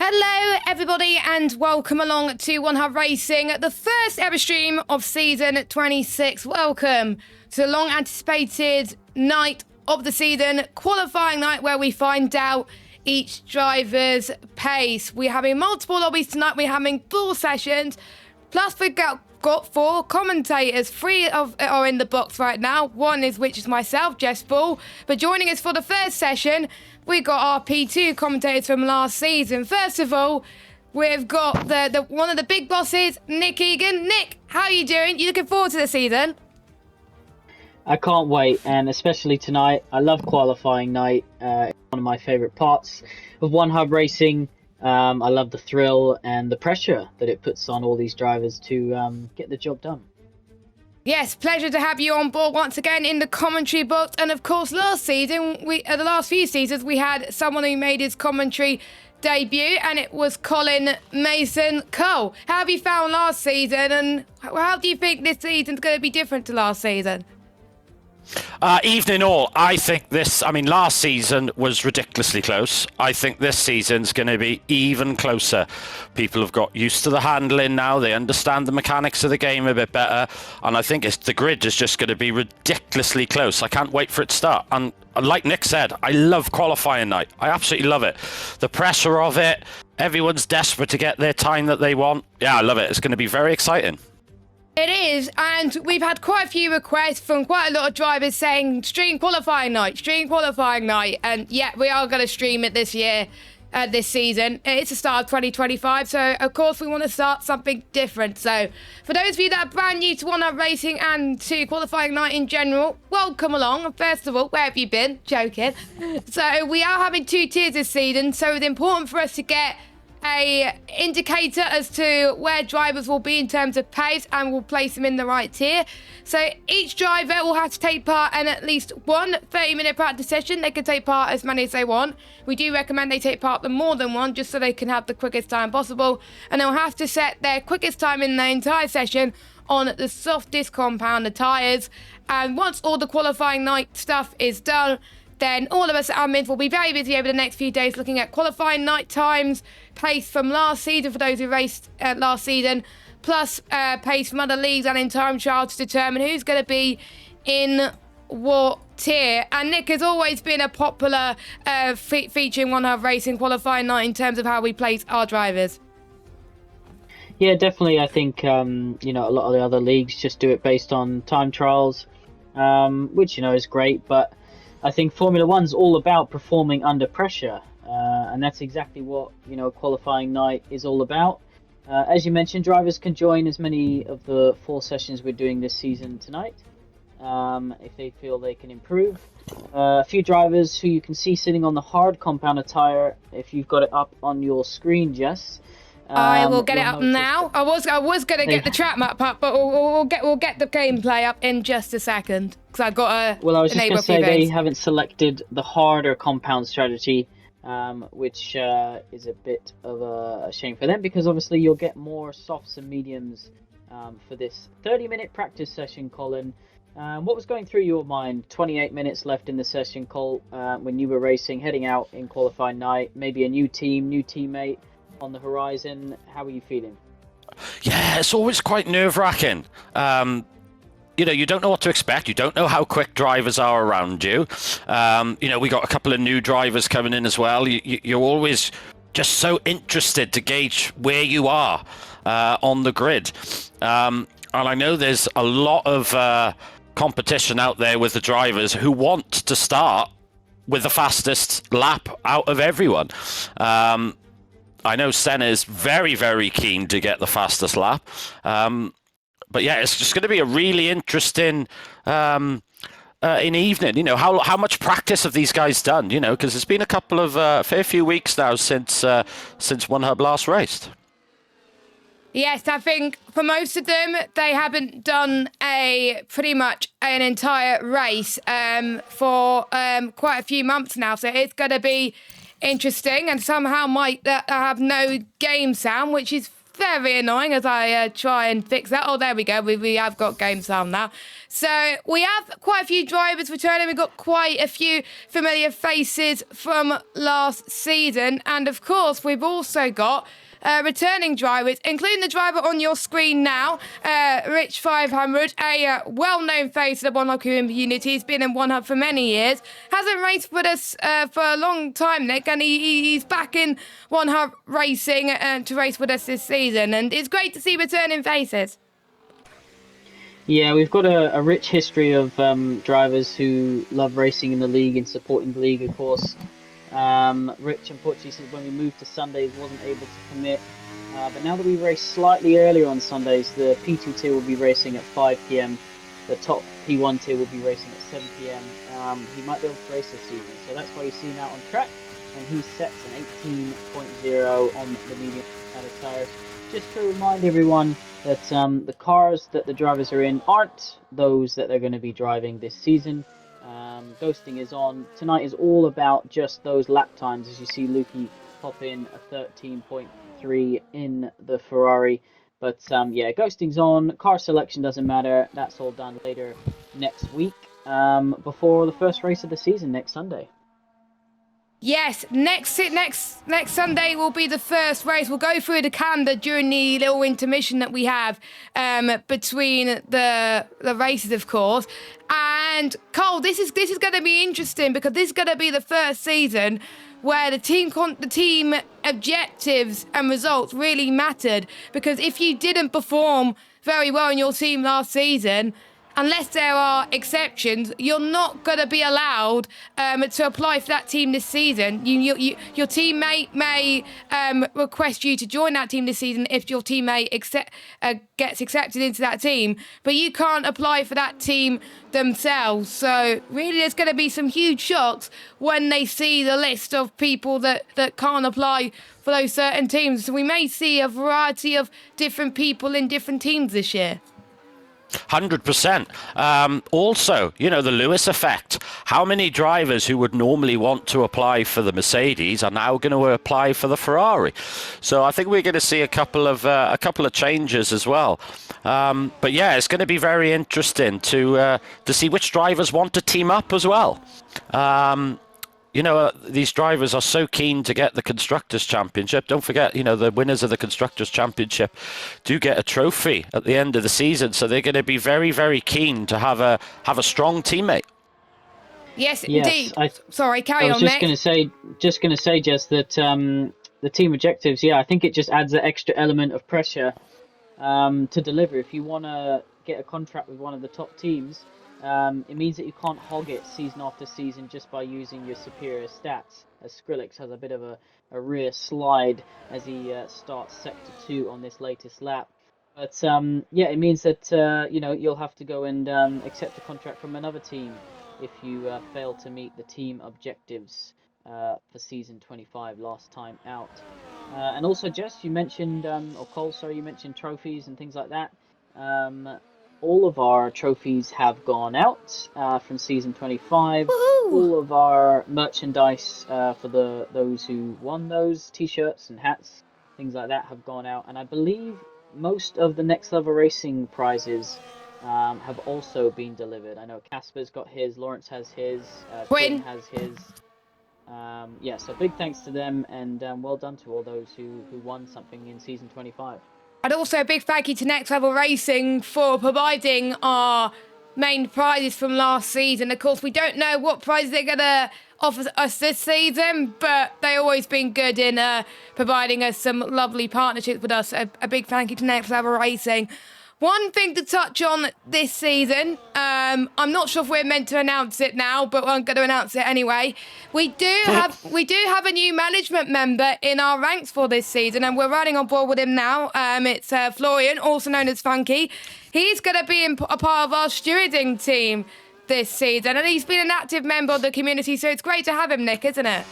Hello everybody and welcome along to One Hub Racing, the first ever stream of season 26. Welcome to the long anticipated night of the season, qualifying night where we find out each driver's pace. We're having multiple lobbies tonight, we're having 4 sessions, plus we've got 4 commentators. 3 are in the box right now. One is which is myself, Jess Ball. But joining us for the first session, we got our P2 commentators from last season. First of all, we've got the one of the big bosses, Nick Egan. Nick, how are you doing? You looking forward to the season? I can't wait, and especially tonight. I love qualifying night. It's one of my favourite parts of One Hub Racing. I love the thrill and the pressure that it puts on all these drivers to get the job done. Yes, pleasure to have you on board once again in the commentary box. And of course, last season, the last few seasons, we had someone who made his commentary debut, and it was Colin Mason Cole. How have you found last season, and how do you think this season's going to be different to last season? Evening all. I think last season was ridiculously close. I think this season's going to be even closer. People have got used to the handling now. They understand the mechanics of the game a bit better. And I think the grid is just going to be ridiculously close. I can't wait for it to start. And like Nick said, I love qualifying night. I absolutely love it. The pressure of it. Everyone's desperate to get their time that they want. Yeah, I love it. It's going to be very exciting. It is, and we've had quite a few requests from quite a lot of drivers saying stream qualifying night, and yeah, we are going to stream it this year, this season. It's the start of 2025, so of course we want to start something different. So for those of you that are brand new to One Up Racing and to qualifying night in general, welcome along. First of all, where have you been? Joking. So we are having 2 tiers this season, so it's important for us to get a indicator as to where drivers will be in terms of pace, and we'll place them in the right tier. So each driver will have to take part in at least one 30-minute practice session. They can take part as many as they want. We do recommend they take part in more than one, just so they can have the quickest time possible, and they'll have to set their quickest time in the entire session on the softest compound, the tyres. And once all the qualifying night stuff is done, then all of us at admins will be very busy over the next few days looking at qualifying night times, pace from last season for those who raced last season, plus pace from other leagues and in time trial to determine who's going to be in what tier. And Nick has always been a popular feature in One Hub Racing qualifying night in terms of how we place our drivers. Yeah, definitely. I think a lot of the other leagues just do it based on time trials, which is great, but I think Formula One's all about performing under pressure, and that's exactly what qualifying night is all about. As you mentioned, drivers can join as many of the 4 sessions we're doing this season tonight, if they feel they can improve. A few drivers who you can see sitting on the hard compound tyre, if you've got it up on your screen, Jess. I will get it up now. I was going to get the track map up, but we'll get the gameplay up in just a second, because I've got a. Well, I was just going to say they haven't selected the harder compound strategy, which is a bit of a shame for them, because obviously you'll get more softs and mediums for this 30-minute practice session, Colin. What was going through your mind? 28 minutes left in the session, Cole, when you were racing, heading out in qualifying night, maybe a new team, new teammate on the horizon. How are you feeling? Yeah, it's always quite nerve-wracking. You don't know what to expect. You don't know how quick drivers are around you. We got a couple of new drivers coming in as well. You're always just so interested to gauge where you are on the grid. And I know there's a lot of competition out there with the drivers who want to start with the fastest lap out of everyone. I know Senna is very, very keen to get the fastest lap. But yeah, it's just going to be a really interesting in evening. How much practice have these guys done? Because it's been a couple of fair few weeks now since One Hub last raced. Yes, I think for most of them, they haven't done pretty much an entire race for quite a few months now. So it's going to be interesting, and somehow might have no game sound, which is very annoying as I try and fix that. Oh, there we go. We have got game sound now. So we have quite a few drivers returning. We've got quite a few familiar faces from last season. And of course, we've also got returning drivers, including the driver on your screen now, Rich 500, a well-known face of the One Hub community. He's been in One Hub for many years. Hasn't raced with us for a long time, Nick, and he's back in One Hub racing to race with us this season. And it's great to see returning faces. Yeah, we've got a rich history of drivers who love racing in the league and supporting the league, of course. Rich, unfortunately, since when we moved to Sundays, wasn't able to commit. But now that we race slightly earlier on Sundays, the P2 tier will be racing at 5 p.m. The top P1 tier will be racing at 7 p.m. He might be able to race this season, so that's why you see him out on track. And he sets an 18.0 on the medium tires. Just to remind everyone that the cars that the drivers are in aren't those that they're going to be driving this season. Ghosting is on. Tonight is all about just those lap times, as you see Lukey pop in a 13.3 in the Ferrari. But yeah, ghosting's on. Car selection doesn't matter. That's all done later next week, before the first race of the season next Sunday. Yes, next Sunday will be the first race. We'll go through the calendar during the little intermission that we have between the races, of course. And Cole, this is going to be interesting because this is going to be the first season where the team objectives and results really mattered. Because if you didn't perform very well in your team last season, unless there are exceptions, you're not going to be allowed to apply for that team this season. Your teammate may request you to join that team this season if your teammate gets accepted into that team, but you can't apply for that team themselves. So really there's going to be some huge shocks when they see the list of people that can't apply for those certain teams. So we may see a variety of different people in different teams this year. 100%. Also, the Lewis effect. How many drivers who would normally want to apply for the Mercedes are now going to apply for the Ferrari? So I think we're going to see a couple of changes as well. But yeah, it's going to be very interesting to see which drivers want to team up as well. These drivers are so keen to get the Constructors' Championship. Don't forget, the winners of the Constructors' Championship do get a trophy at the end of the season. So they're going to be very, very keen to have a strong teammate. Yes, indeed. Sorry, carry on, I was just going to say, Jess, that the team objectives, I think it just adds that extra element of pressure to deliver. If you want to get a contract with one of the top teams, it means that you can't hog it season after season just by using your superior stats, as Skrillex has a bit of a rear slide as he starts Sector 2 on this latest lap. But it means that you'll have to go and accept a contract from another team if you fail to meet the team objectives for season 25 last time out. And also, Jess, you mentioned, or Cole, sorry, you mentioned trophies and things like that. All of our trophies have gone out from season 25. Woohoo! All of our merchandise for those who won those t-shirts and hats, things like that, have gone out. And I believe most of the Next Level Racing prizes have also been delivered. I know Casper's got his, Lawrence has his, Quinn has his. So big thanks to them, and well done to all those who won something in season 25. And also a big thank you to Next Level Racing for providing our main prizes from last season. Of course, we don't know what prizes they're going to offer us this season, but they've always been good in providing us some lovely partnerships with us. A big thank you to Next Level Racing. One thing to touch on this season, I'm not sure if we're meant to announce it now, but I'm going to announce it anyway. We do have a new management member in our ranks for this season, and we're running on board with him now. It's Florian, also known as Funky. He's going to be a part of our stewarding team this season, and he's been an active member of the community, so it's great to have him, Nick, isn't it?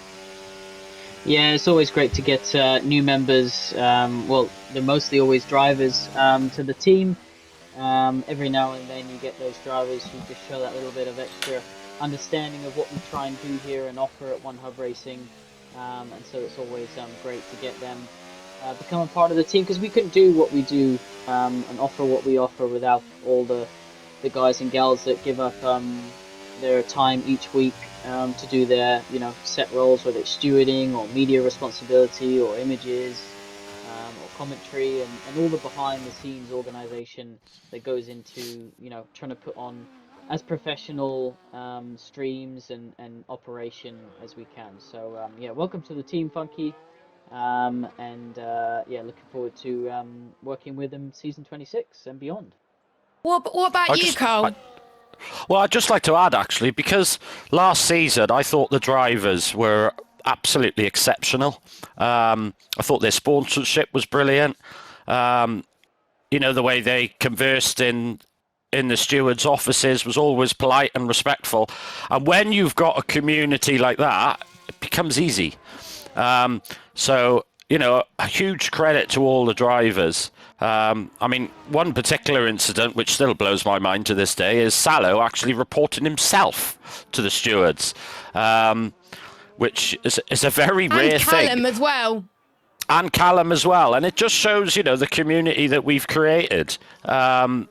Yeah, it's always great to get new members. They're mostly always drivers to the team. Every now and then you get those drivers who just show that little bit of extra understanding of what we try and do here and offer at One Hub Racing. And so it's always great to get them. become a part of the team, because we couldn't do what we do and offer what we offer without all the guys and gals that give up their time each week to do their set roles, whether it's stewarding or media responsibility or images or commentary, and all the behind the scenes organization that goes into trying to put on as professional streams and operation as we can. So yeah, welcome to the team, Funky. Yeah, looking forward to working with them season 26 and beyond. What about you, Cole? Well, I'd just like to add, actually, because last season I thought the drivers were absolutely exceptional. I thought their sponsorship was brilliant. The way they conversed in the stewards' offices was always polite and respectful. And when you've got a community like that, it becomes easy. So, a huge credit to all the drivers. One particular incident, which still blows my mind to this day, is Salo actually reporting himself to the stewards, which is a very rare thing. And Callum as well. And Callum as well. And it just shows, the community that we've created, full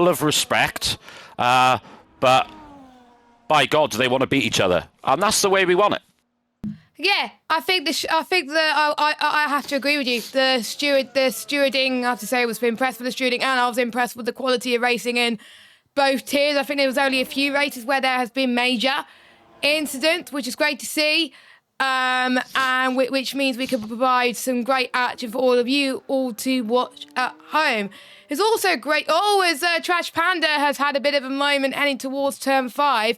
of respect, but by God, they want to beat each other. And that's the way we want it. Yeah, I think I have to agree with you. The stewarding, I have to say, was impressed with the stewarding, and I was impressed with the quality of racing in both tiers. I think there was only a few races where there has been major incidents, which is great to see, and which means we can provide some great action for all of you all to watch at home. It's also great. As Trash Panda has had a bit of a moment heading towards turn 5.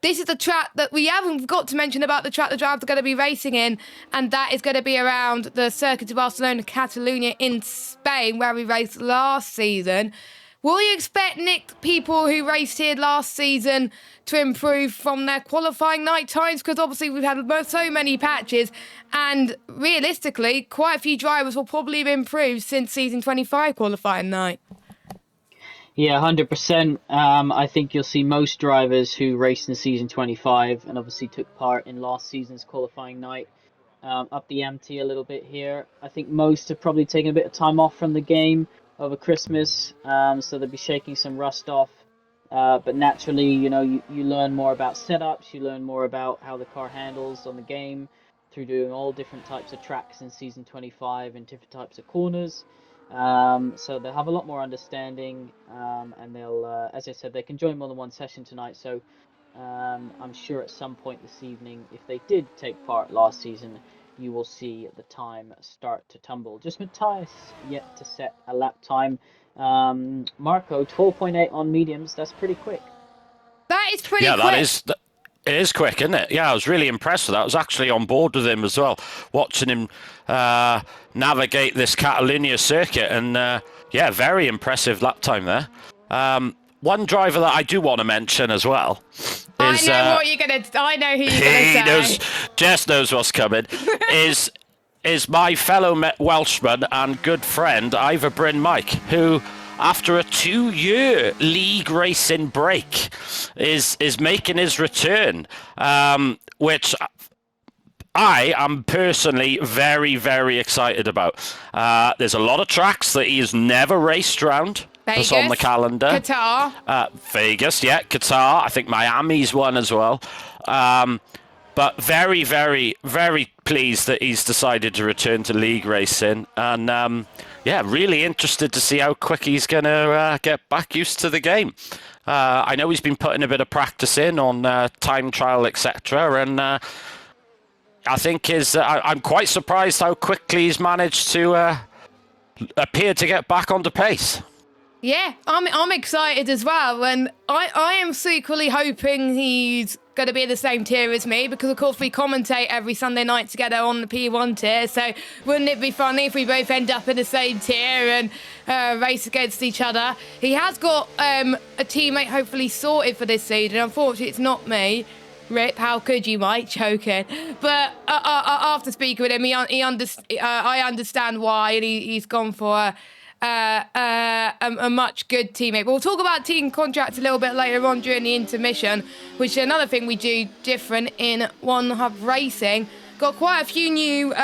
This is the track that we haven't got to mention about the track the drivers are going to be racing in, and that is going to be around the Circuit de Barcelona, Catalunya in Spain, where we raced last season. Will you expect, Nick, people who raced here last season to improve from their qualifying night times? Because obviously we've had so many patches, and realistically, quite a few drivers will probably have improved since season 25 qualifying night. Yeah, 100%. I think you'll see most drivers who raced in season 25 and obviously took part in last season's qualifying night up the ante a little bit here. I think most have probably taken a bit of time off from the game over Christmas, so they'll be shaking some rust off. But naturally, you learn more about setups, you learn more about how the car handles on the game through doing all different types of tracks in season 25 and different types of corners. So they'll have a lot more understanding, and they'll, as I said, they can join more than one session tonight. So I'm sure at some point this evening, if they did take part last season, you will see the time start to tumble. Just Matthias yet to set a lap time. Marco, 12.8 on mediums. That's pretty quick. That is pretty quick. Yeah, it is quick, isn't it? Yeah, I was really impressed with that. I was actually on board with him as well, watching him navigate this Catalunya circuit, and very impressive lap time there. One driver that I do want to mention as well is... I know who you're gonna say. Jess knows what's coming. is my fellow Welshman and good friend Ivor Bryn Mike, who, after a 2-year league racing break, is making his return, which I am personally very, very excited about. There's a lot of tracks that he has never raced around. Vegas, that's on the calendar. Qatar. Vegas, yeah, Qatar. I think Miami's one as well. But very, very, very pleased that he's decided to return to league racing. And really interested to see how quick he's going to get back used to the game. I know he's been putting a bit of practice in on time trial, etc. And I think I'm quite surprised how quickly he's managed to appear to get back onto pace. Yeah, I'm excited as well, and I am secretly hoping he's going to be in the same tier as me, because of course we commentate every Sunday night together on the P1 tier, so wouldn't it be funny if we both end up in the same tier and race against each other? He has got a teammate hopefully sorted for this season. Unfortunately, it's not me. Rip, how could you, Mike? Joking. But after speaking with him, I understand why, and he's gone for a much good teammate. But we'll talk about team contracts a little bit later on during the intermission, which is another thing we do different in One Hub Racing. got quite a few new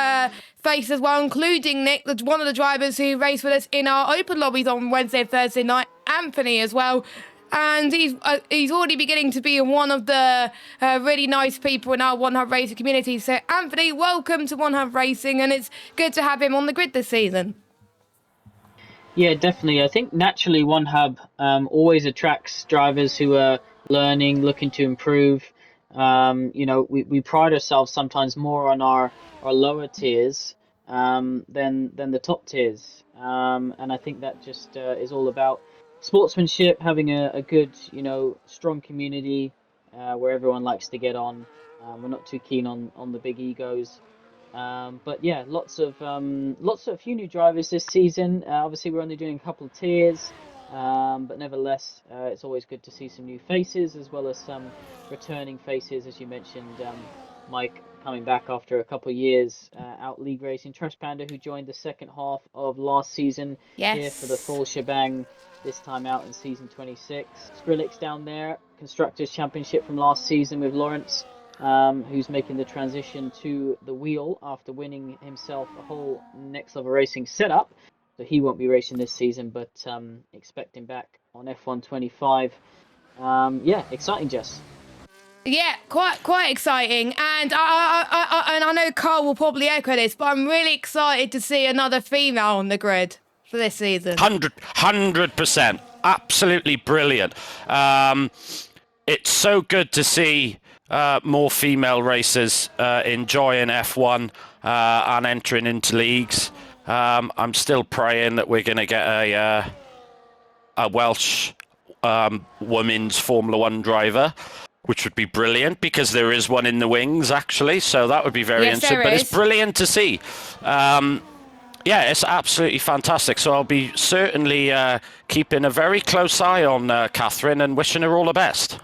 faces as well, including Nick, one of the drivers who raced with us in our open lobbies on Wednesday and Thursday night, Anthony as well. And he's already beginning to be one of the really nice people in our One Hub Racing community. So, Anthony, welcome to One Hub Racing, and it's good to have him on the grid this season. Yeah, definitely. I think naturally One Hub always attracts drivers who are learning, looking to improve. We pride ourselves sometimes more on our lower tiers than the top tiers. And I think that just is all about sportsmanship, having a good, strong community where everyone likes to get on. We're not too keen on the big egos. But yeah, lots of a few new drivers this season. Obviously, we're only doing a couple of tiers, but nevertheless, it's always good to see some new faces as well as some returning faces, as you mentioned. Mike coming back after a couple of years out league racing. Trash Panda, who joined the second half of last season, here for the full shebang. This time out in season 26. Skrillex down there, Constructors Championship from last season with Lawrence. Who's making the transition to the wheel after winning himself a whole next level racing setup. So he won't be racing this season, but expect him back on F1 25. Exciting, Jess. Yeah, quite exciting, and I know Carl will probably echo this, but I'm really excited to see another female on the grid for this season. 100%, absolutely brilliant. It's so good to see more female racers enjoying F1 and entering into leagues. I'm still praying that we're going to get a Welsh women's Formula One driver, which would be brilliant because there is one in the wings, actually. So that would be very interesting. But it's brilliant to see. It's absolutely fantastic. So I'll be certainly keeping a very close eye on Catherine and wishing her all the best.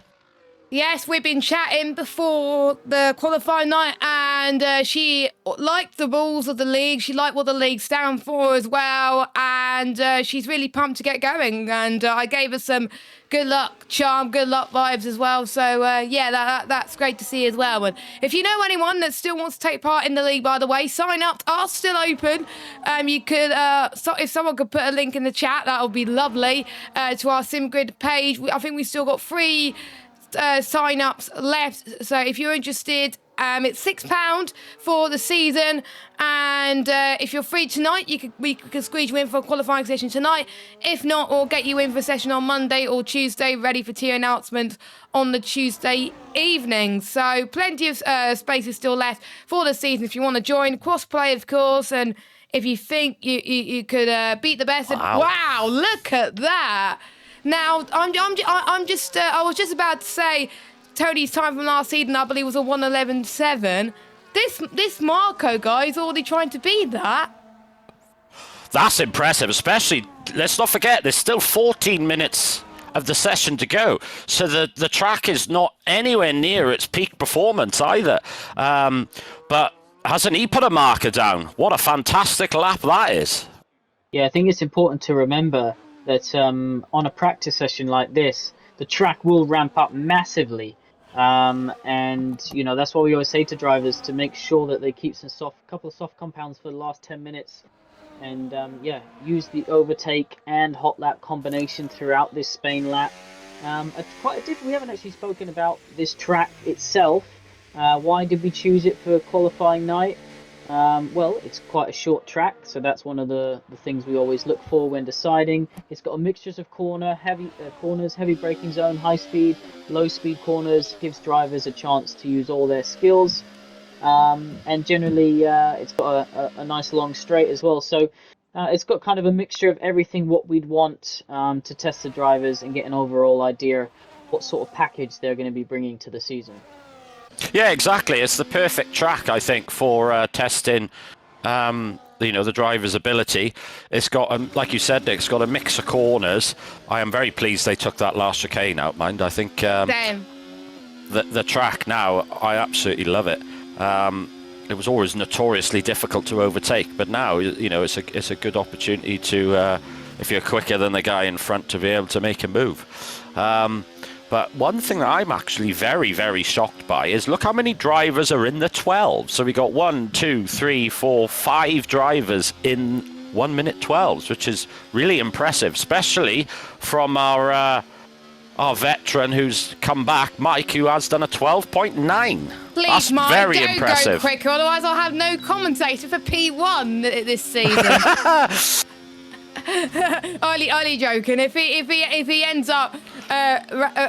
Yes, we've been chatting before the qualifying night, and she liked the rules of the league. She liked what the league stand for as well, and she's really pumped to get going. And I gave her some good luck vibes as well. So that's great to see as well. And if you know anyone that still wants to take part in the league, by the way, sign-ups are still open. You could, if someone could put a link in the chat, that would be lovely. To our SimGrid page, I think we still got 3 sign-ups left, so if you're interested, it's £6 for the season, and if you're free tonight, we can squeeze you in for a qualifying session tonight. If not, we'll get you in for a session on Monday or Tuesday, ready for tier announcements on the Tuesday evening. So plenty of spaces still left for the season if you want to join. Cross-play, of course, and if you think you could beat the best. Wow, look at that. Now, I was just about to say, Tony's time from last season, I believe, was a 1:11.7. This Marco guy is already trying to beat that. That's impressive, especially, let's not forget, there's still 14 minutes of the session to go. So the track is not anywhere near its peak performance either. But hasn't he put a marker down? What a fantastic lap that is. Yeah, I think it's important to remember that on a practice session like this, the track will ramp up massively. And, that's why we always say to drivers to make sure that they keep some couple of soft compounds for the last 10 minutes. And, use the overtake and hot lap combination throughout this Spain lap. We haven't actually spoken about this track itself. Why did we choose it for qualifying night? It's quite a short track, so that's one of the things we always look for when deciding. It's got a mixture of corners, heavy braking zone, high speed, low speed corners, gives drivers a chance to use all their skills. And generally, it's got a nice long straight as well. So it's got kind of a mixture of everything what we'd want to test the drivers and get an overall idea what sort of package they're going to be bringing to the season. Yeah, exactly. It's the perfect track, I think, for testing, the driver's ability. It's got, like you said, Nick, it's got a mix of corners. I am very pleased they took that last chicane out, mind. I think the track now, I absolutely love it. It was always notoriously difficult to overtake, but now, it's a good opportunity to, if you're quicker than the guy in front, to be able to make a move. But one thing that I'm actually very, very shocked by is look how many drivers are in the 12. So we got 1, 2, 3, 4, 5 drivers in 1 minute 12s, which is really impressive, especially from our veteran who's come back, Mike, who has done a 12.9. Please, That's Mike, very don't impressive. go quicker, otherwise I'll have no commentator for P1 this season. only joking. If he ends up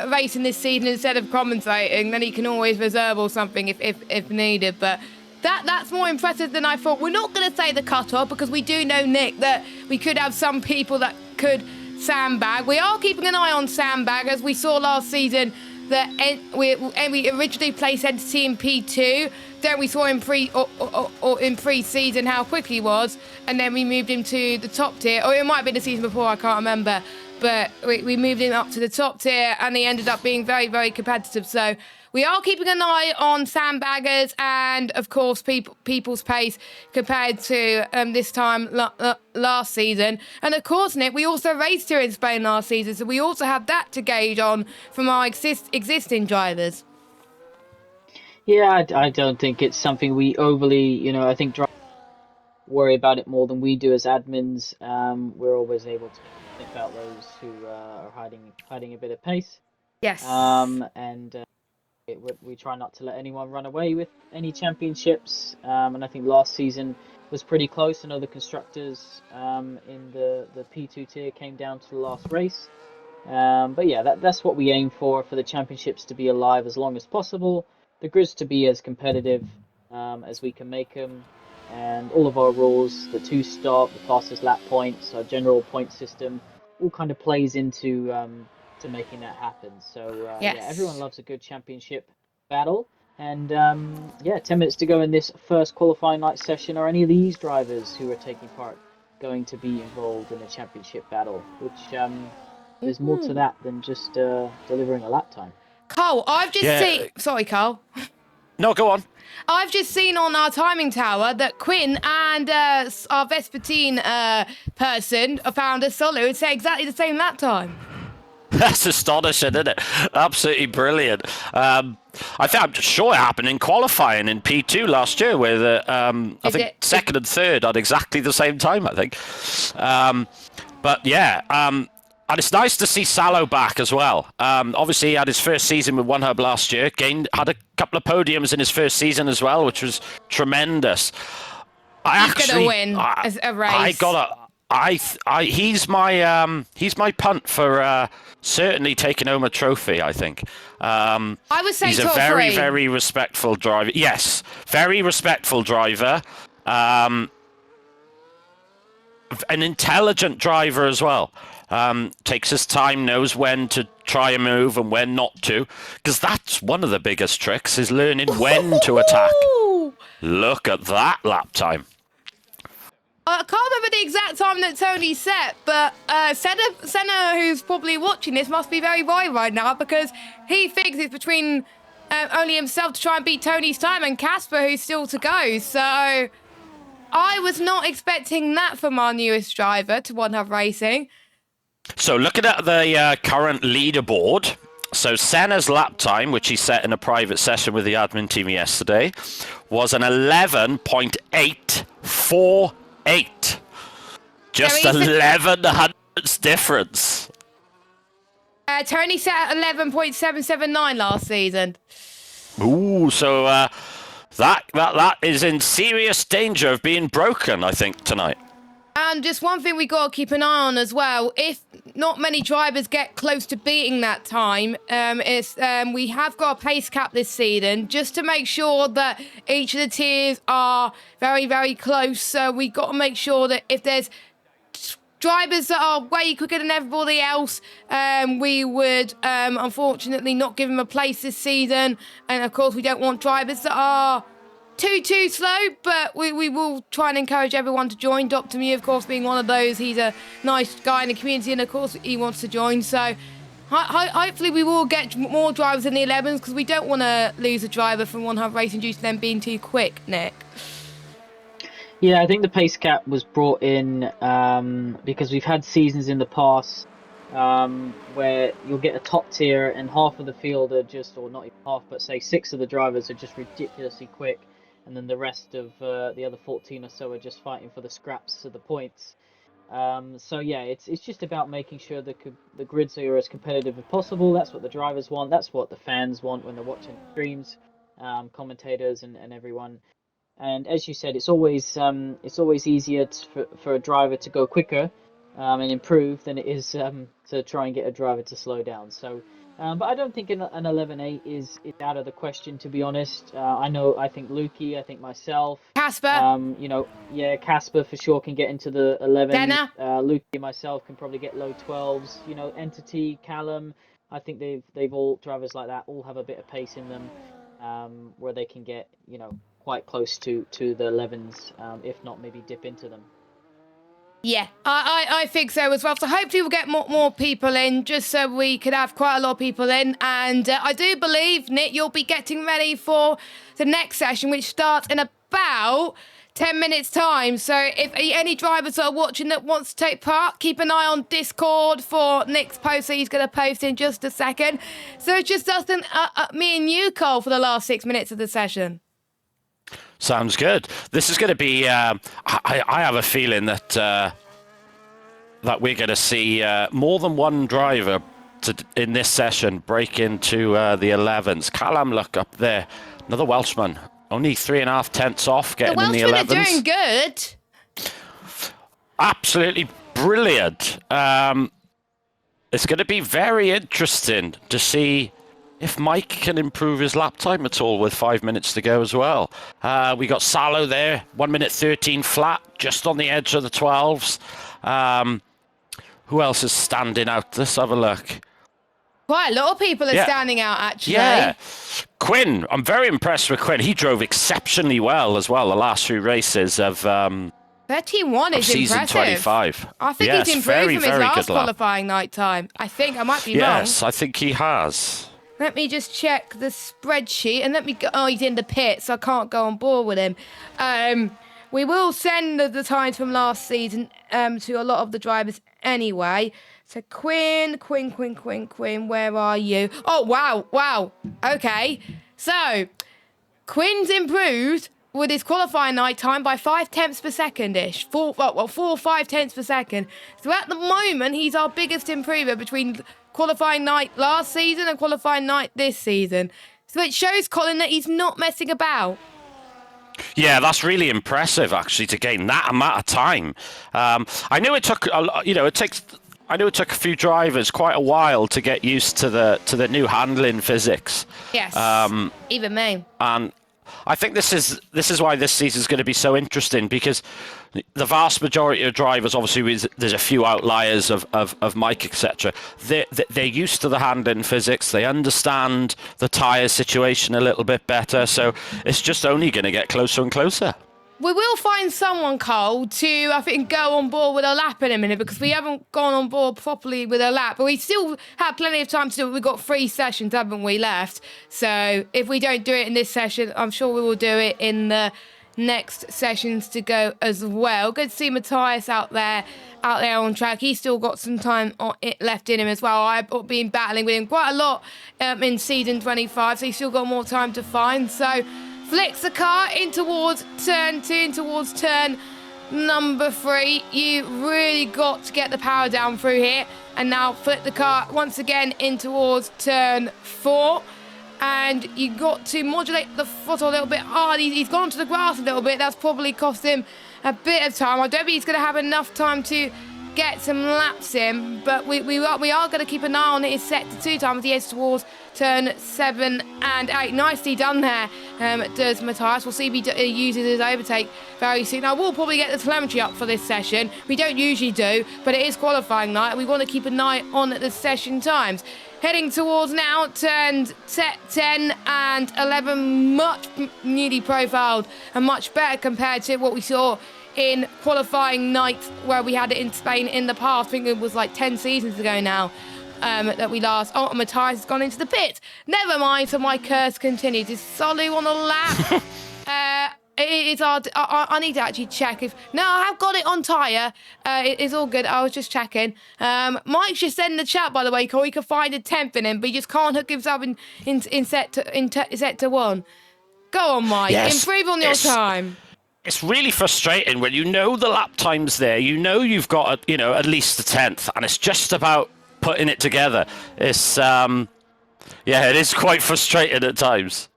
racing this season instead of commentating, then he can always reserve or something if needed. But that's more impressive than I thought. We're not going to say the cut-off because we do know, Nick, that we could have some people that could sandbag. We are keeping an eye on sandbag, as we saw last season that we originally placed Entity in P2. Then we saw in pre-season how quick he was, and then we moved him to the top tier. Or it might have been the season before, I can't remember. But we moved him up to the top tier, and he ended up being very, very competitive. So we are keeping an eye on sandbaggers and, of course, people's pace compared to this time last season. And, of course, Nick, we also raced here in Spain last season, so we also have that to gauge on from our existing drivers. Yeah, I don't think it's something we overly, I think drivers worry about it more than we do as admins. We're always able to sniff out those who are hiding a bit of pace. Yes. We try not to let anyone run away with any championships. And I think last season was pretty close. I know the constructors in the P2 tier came down to the last race. But yeah, that's what we aim for the championships to be alive as long as possible. The grids to be as competitive as we can make them. And all of our rules, the 2-stop, the fastest lap points, our general point system, all kind of plays into to making that happen. So yes. Yeah, everyone loves a good championship battle. And 10 minutes to go in this first qualifying night session. Are any of these drivers who are taking part going to be involved in a championship battle? Which there's more to that than just delivering a lap time. Carl, I've just seen... Sorry, Carl. No, go on. I've just seen on our timing tower that Quinn and our Vespertine person, a founder, Solo, would say exactly the same lap time. That's astonishing, isn't it? Absolutely brilliant. I'm sure it happened in qualifying in P2 last year, where I think second and third at exactly the same time, I think. And it's nice to see Salo back as well. Obviously, he had his first season with One Hub last year. Had a couple of podiums in his first season as well, which was tremendous. He's gonna win a race. He's my punt for certainly taking home a trophy, I think. I would say he's top a very, three. very respectful driver. Yes, very respectful driver. An intelligent driver as well. Takes his time, knows when to try a move and when not to, because that's one of the biggest tricks, is learning when to attack. Look at that lap time. I can't remember the exact time that Tony set, but Senna, who's probably watching this, must be very worried right now because he thinks it's between only himself to try and beat Tony's time and Casper, who's still to go. So I was not expecting that from our newest driver to One Hub Racing. So looking at the current leaderboard, so Senna's lap time, which he set in a private session with the admin team yesterday, was an 11.848. Just 11 hundredths difference. Tony set at 11.779 last season. Ooh, so that is in serious danger of being broken, I think, tonight. And just one thing we got to keep an eye on as well, if not many drivers get close to beating that time, we have got a pace cap this season just to make sure that each of the tiers are very, very close. So we got to make sure that if there's drivers that are way quicker than everybody else, we would unfortunately not give them a place this season. And of course, we don't want drivers that are too slow, but we will try and encourage everyone to join. Dr. Mew, of course, being one of those. He's a nice guy in the community, and of course, he wants to join. So hopefully we will get more drivers in the 11s because we don't want to lose a driver from One Hub Racing due to them being too quick, Nick. Yeah, I think the pace cap was brought in because we've had seasons in the past where you'll get a top tier and half of the field are just, or not even half, but say 6 of the drivers are just ridiculously quick, and then the rest of the other 14 or so are just fighting for the scraps of the points. So yeah, it's just about making sure the grids are as competitive as possible. That's what the drivers want. That's what the fans want when they're watching streams, commentators and everyone. And as you said, it's always easier for a driver to go quicker and improve than it is to try and get a driver to slow down. So, but I don't think an 11.8 is out of the question, to be honest. I think Lukey, I think myself, Casper, yeah, Casper for sure can get into the 11. Denner. Lukey and myself can probably get low 12s. Entity, Callum, I think they've all drivers like that all have a bit of pace in them, where they can get quite close to the 11s, if not maybe dip into them. Yeah, I think so as well. So hopefully we'll get more people in, just so we could have quite a lot of people in. And I do believe, Nick, you'll be getting ready for the next session, which starts in about 10 minutes time. So if any drivers that are watching that wants to take part, keep an eye on Discord for Nick's post that he's going to post in just a second. So it's just us and me and you, Cole, for the last 6 minutes of the session. Sounds good. This is going to be. I have a feeling that that we're going to see more than one driver in this session break into the 11s. Callum, look up there, another Welshman, only 3.5 tenths off getting in the 11s. The Welshmen are doing good. Absolutely brilliant. It's going to be very interesting to see if Mike can improve his lap time at all with 5 minutes to go as well. We got Salo there, 1 minute 13 flat, just on the edge of the 12s. Who else is standing out? Let's have a look. Quite a lot of people are standing out, actually. Yeah. Quinn, I'm very impressed with Quinn. He drove exceptionally well as well the last few races of 31 is season impressive. 25. I think he's improved from his last qualifying night time. I think I might be wrong. Yes, I think he has. Let me just check the spreadsheet and let me go. Oh, he's in the pit, so I can't go on board with him. We will send the times from last season to a lot of the drivers anyway. So Quinn, where are you? Oh, wow. Okay. So Quinn's improved with his qualifying night time by 5 tenths per second-ish. 4 or 5 tenths per second. So at the moment, he's our biggest improver between qualifying night last season and qualifying night this season. So it shows Colin that he's not messing about. Yeah, that's really impressive, actually, to gain that amount of time. I knew it took I know it took a few drivers quite a while to get used to the new handling physics. Yes, even me. And I think this is why this season is going to be so interesting, because the vast majority of drivers, obviously, there's a few outliers of Mike, etc. They're used to the handling physics. They understand the tyre situation a little bit better. So it's just only going to get closer and closer. We will find someone, Cole, to, I think, go on board with a lap in a minute, because we haven't gone on board properly with a lap. But we still have plenty of time to do it. We've got 3 sessions, haven't we, left? So if we don't do it in this session, I'm sure we will do it in the next sessions to go as well. Good to see Matthias out there on track. He's still got some time left in him as well. I've been battling with him quite a lot in season 25, so he's still got more time to find. So flicks the car in towards turn 2, in towards turn number 3. You really got to get the power down through here. And now flip the car once again in towards turn 4. And you got to modulate the foot a little bit hard. He's gone onto the grass a little bit. That's probably cost him a bit of time. I don't think he's going to have enough time to get some laps in, but we are going to keep an eye on his set to 2 times. He heads towards turn 7 and 8. Nicely done there, does Matthias. We'll see if he uses his overtake very soon. I will probably get the telemetry up for this session. We don't usually do, but it is qualifying night. We want to keep an eye on the session times. Heading towards now, turns 10 and 11, much newly profiled and much better compared to what we saw in qualifying night where we had it in Spain in the past. I think it was like 10 seasons ago now that we last... Oh, Matthias has gone into the pit. Never mind, so my curse continues. Is Solu on the lap? It's hard. I need to actually check if. No, I have got it on tyre. It's all good. I was just checking. Mike's just said in the chat, by the way, Cole, he can find a 10th in him, but he just can't hook himself in sector 1. Go on, Mike. Yes, Improve on your time. It's really frustrating when you know the lap time's there. You know you've got at least a 10th, and it's just about putting it together. It's it is quite frustrating at times.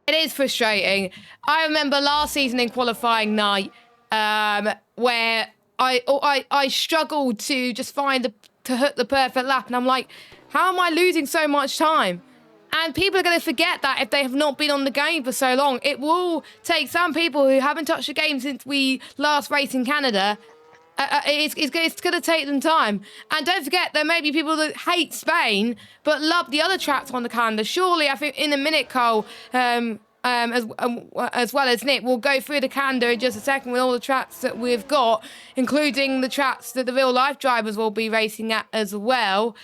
It is frustrating. I remember last season in qualifying night, where I struggled to just to hook the perfect lap, and I'm like, how am I losing so much time? And people are going to forget that if they have not been on the game for so long. It will take some people who haven't touched the game since we last raced in Canada. It's going to take them time. And don't forget, there may be people that hate Spain but love the other tracks on the calendar. Surely, I think in a minute, Cole, as well as Nick, we'll go through the calendar in just a second with all the tracks that we've got, including the tracks that the real-life drivers will be racing at as well.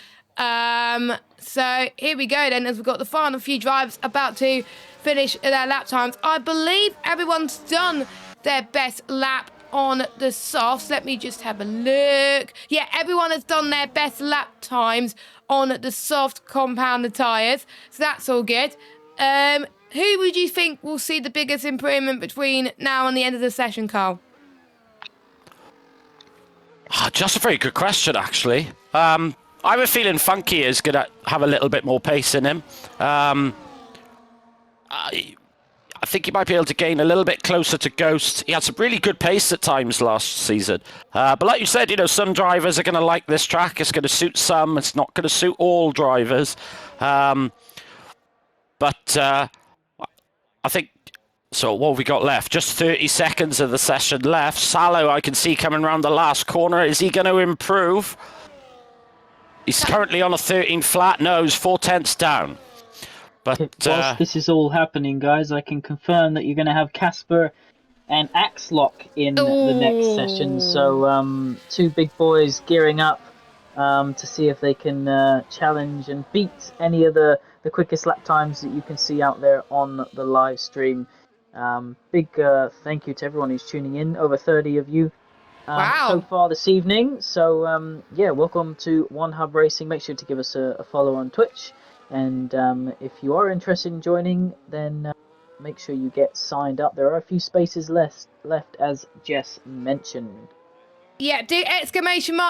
So here we go then, as we've got the final few drivers about to finish their lap times. I believe everyone's done their best lap on the softs. Let me just have a look. Yeah, everyone has done their best lap times on the soft compounded tyres, so that's all good. Who would you think will see the biggest improvement between now and the end of the session, Carl? Just a very good question, actually. I have a feeling Funky is going to have a little bit more pace in him. I think he might be able to gain a little bit closer to Ghost. He had some really good pace at times last season. But like you said, some drivers are going to like this track. It's going to suit some. It's not going to suit all drivers. But I think... So what have we got left? Just 30 seconds of the session left. Salo, I can see coming around the last corner. Is he going to improve? He's currently on a 13 flat. No, he's 4/10 down. But whilst this is all happening, guys, I can confirm that you're going to have Casper and Axlock in the next session. So two big boys gearing up to see if they can challenge and beat any of the quickest lap times that you can see out there on the live stream. Big thank you to everyone who's tuning in. Over 30 of you so far this evening. So welcome to One Hub Racing. Make sure to give us a follow on Twitch, and if you are interested in joining, then make sure you get signed up. There are a few spaces left as Jess mentioned. Yeah, do !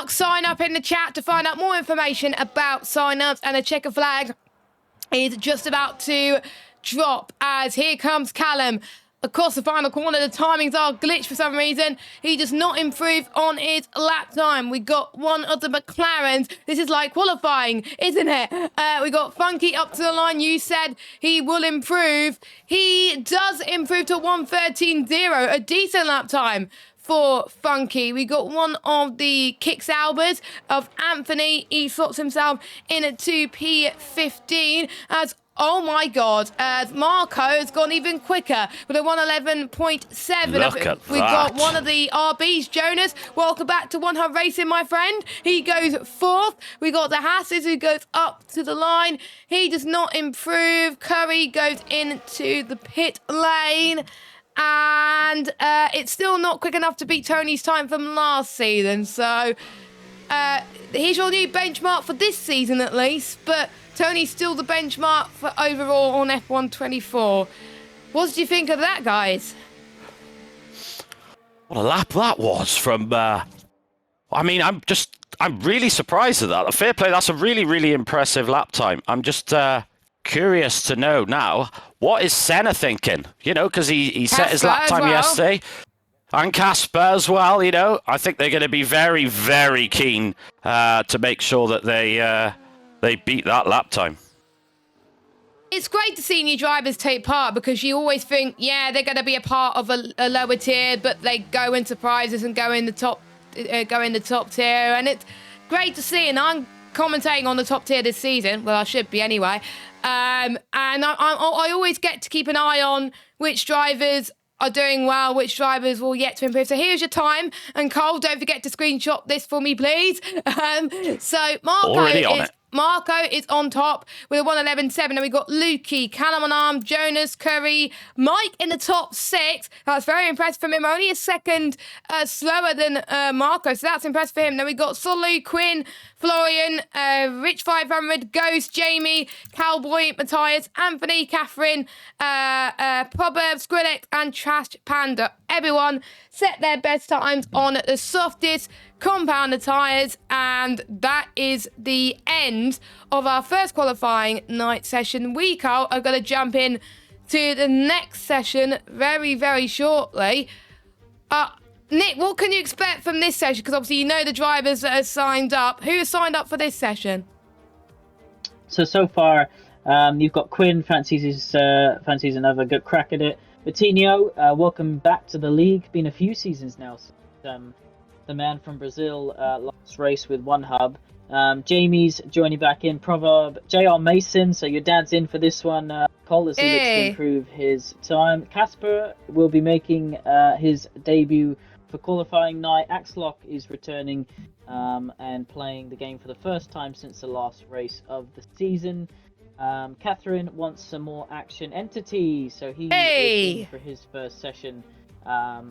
Sign up in the chat to find out more information about sign-ups, and a checker flag is just about to drop as here comes Callum. Across the final corner, the timings are glitched for some reason. He does not improve on his lap time. We got one of the McLarens. This is like qualifying, isn't it? We got Funky up to the line. You said he will improve. He does improve to 1:13.0, a decent lap time for Funky. We got one of the Kicks Albers of Anthony. He slots himself in at 2P15 as oh my God, as Marco has gone even quicker with a 1:11.7. Look at that. We've got one of the RBs, Jonas. Welcome back to One Hub Racing, my friend. He goes fourth. We got the Hasses who goes up to the line. He does not improve. Curry goes into the pit lane. And it's still not quick enough to beat Tony's time from last season. So here's your new benchmark for this season at least. But Tony's still the benchmark for overall on F1 24. What did you think of that, guys? What a lap that was from... I'm really surprised at that. Fair play, that's a really, really impressive lap time. I'm just curious to know now, what is Senna thinking? Because he set his lap time yesterday. And Casper as well, I think they're going to be very, very keen to make sure that they beat that lap time. It's great to see new drivers take part because you always think, they're going to be a part of a lower tier, but they go into prizes and go in the top tier, and it's great to see. And I'm commentating on the top tier this season. Well, I should be anyway. And I always get to keep an eye on which drivers are doing well, which drivers will yet to improve. So here's your time. And Cole, don't forget to screenshot this for me, please. So Marco Marco is on top with a 1:11.7. And we got Lukey, Callum on arm, Jonas, Curry, Mike in the top 6. That's very impressive for him. Only a second slower than Marco, so that's impressive for him. Then we got Solu, Quinn, Florian, Rich 500, Ghost, Jamie, Cowboy, Matthias, Anthony, Catherine, Proverb, Skrillex, and Trash Panda. Everyone set their best times on the softest compounder tyres, and that is the end of our first qualifying night session. We, Carl, are going to jump in to the next session very, very shortly. Nick, what can you expect from this session? Because obviously you know the drivers that are signed up. Who has signed up for this session? So far, you've got Quinn, fancies another good crack at it. Vitinho, welcome back to the league. Been a few seasons now since the man from Brazil last race with one hub. Jamie's joining back in. Proverb, JR Mason, so your dad's in for this one. Cole, as he looks to improve his time. Casper will be making his debut for qualifying night. Axlock is returning and playing the game for the first time since the last race of the season. Catherine wants some more action. Entity, so he is in for his first session.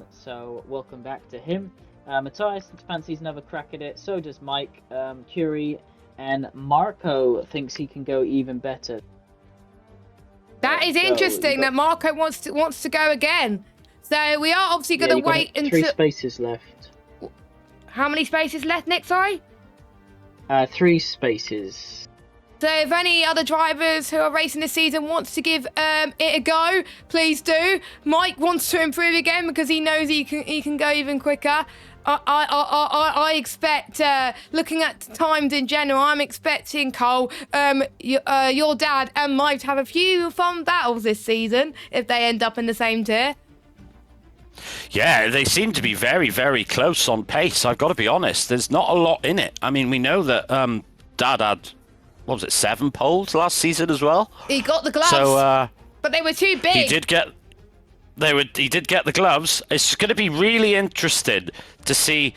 So welcome back to him. Matthias fancies another crack at it. So does Mike. Curie and Marco thinks he can go even better. That is interesting that Marco wants to go again. So we are obviously going to wait until 3 spaces left. How many spaces left, Nick? Sorry. 3 spaces. So if any other drivers who are racing this season wants to give it a go, please do. Mike wants to improve again because he knows he can go even quicker. I expect, looking at times in general, I'm expecting, Cole, your dad and Mike to have a few fun battles this season if they end up in the same tier. Yeah, they seem to be very, very close on pace. I've got to be honest. There's not a lot in it. I mean, we know that Dad had, what was it, 7 poles last season as well. He got the gloves, but they were too big. He did get the gloves. It's going to be really interesting to see,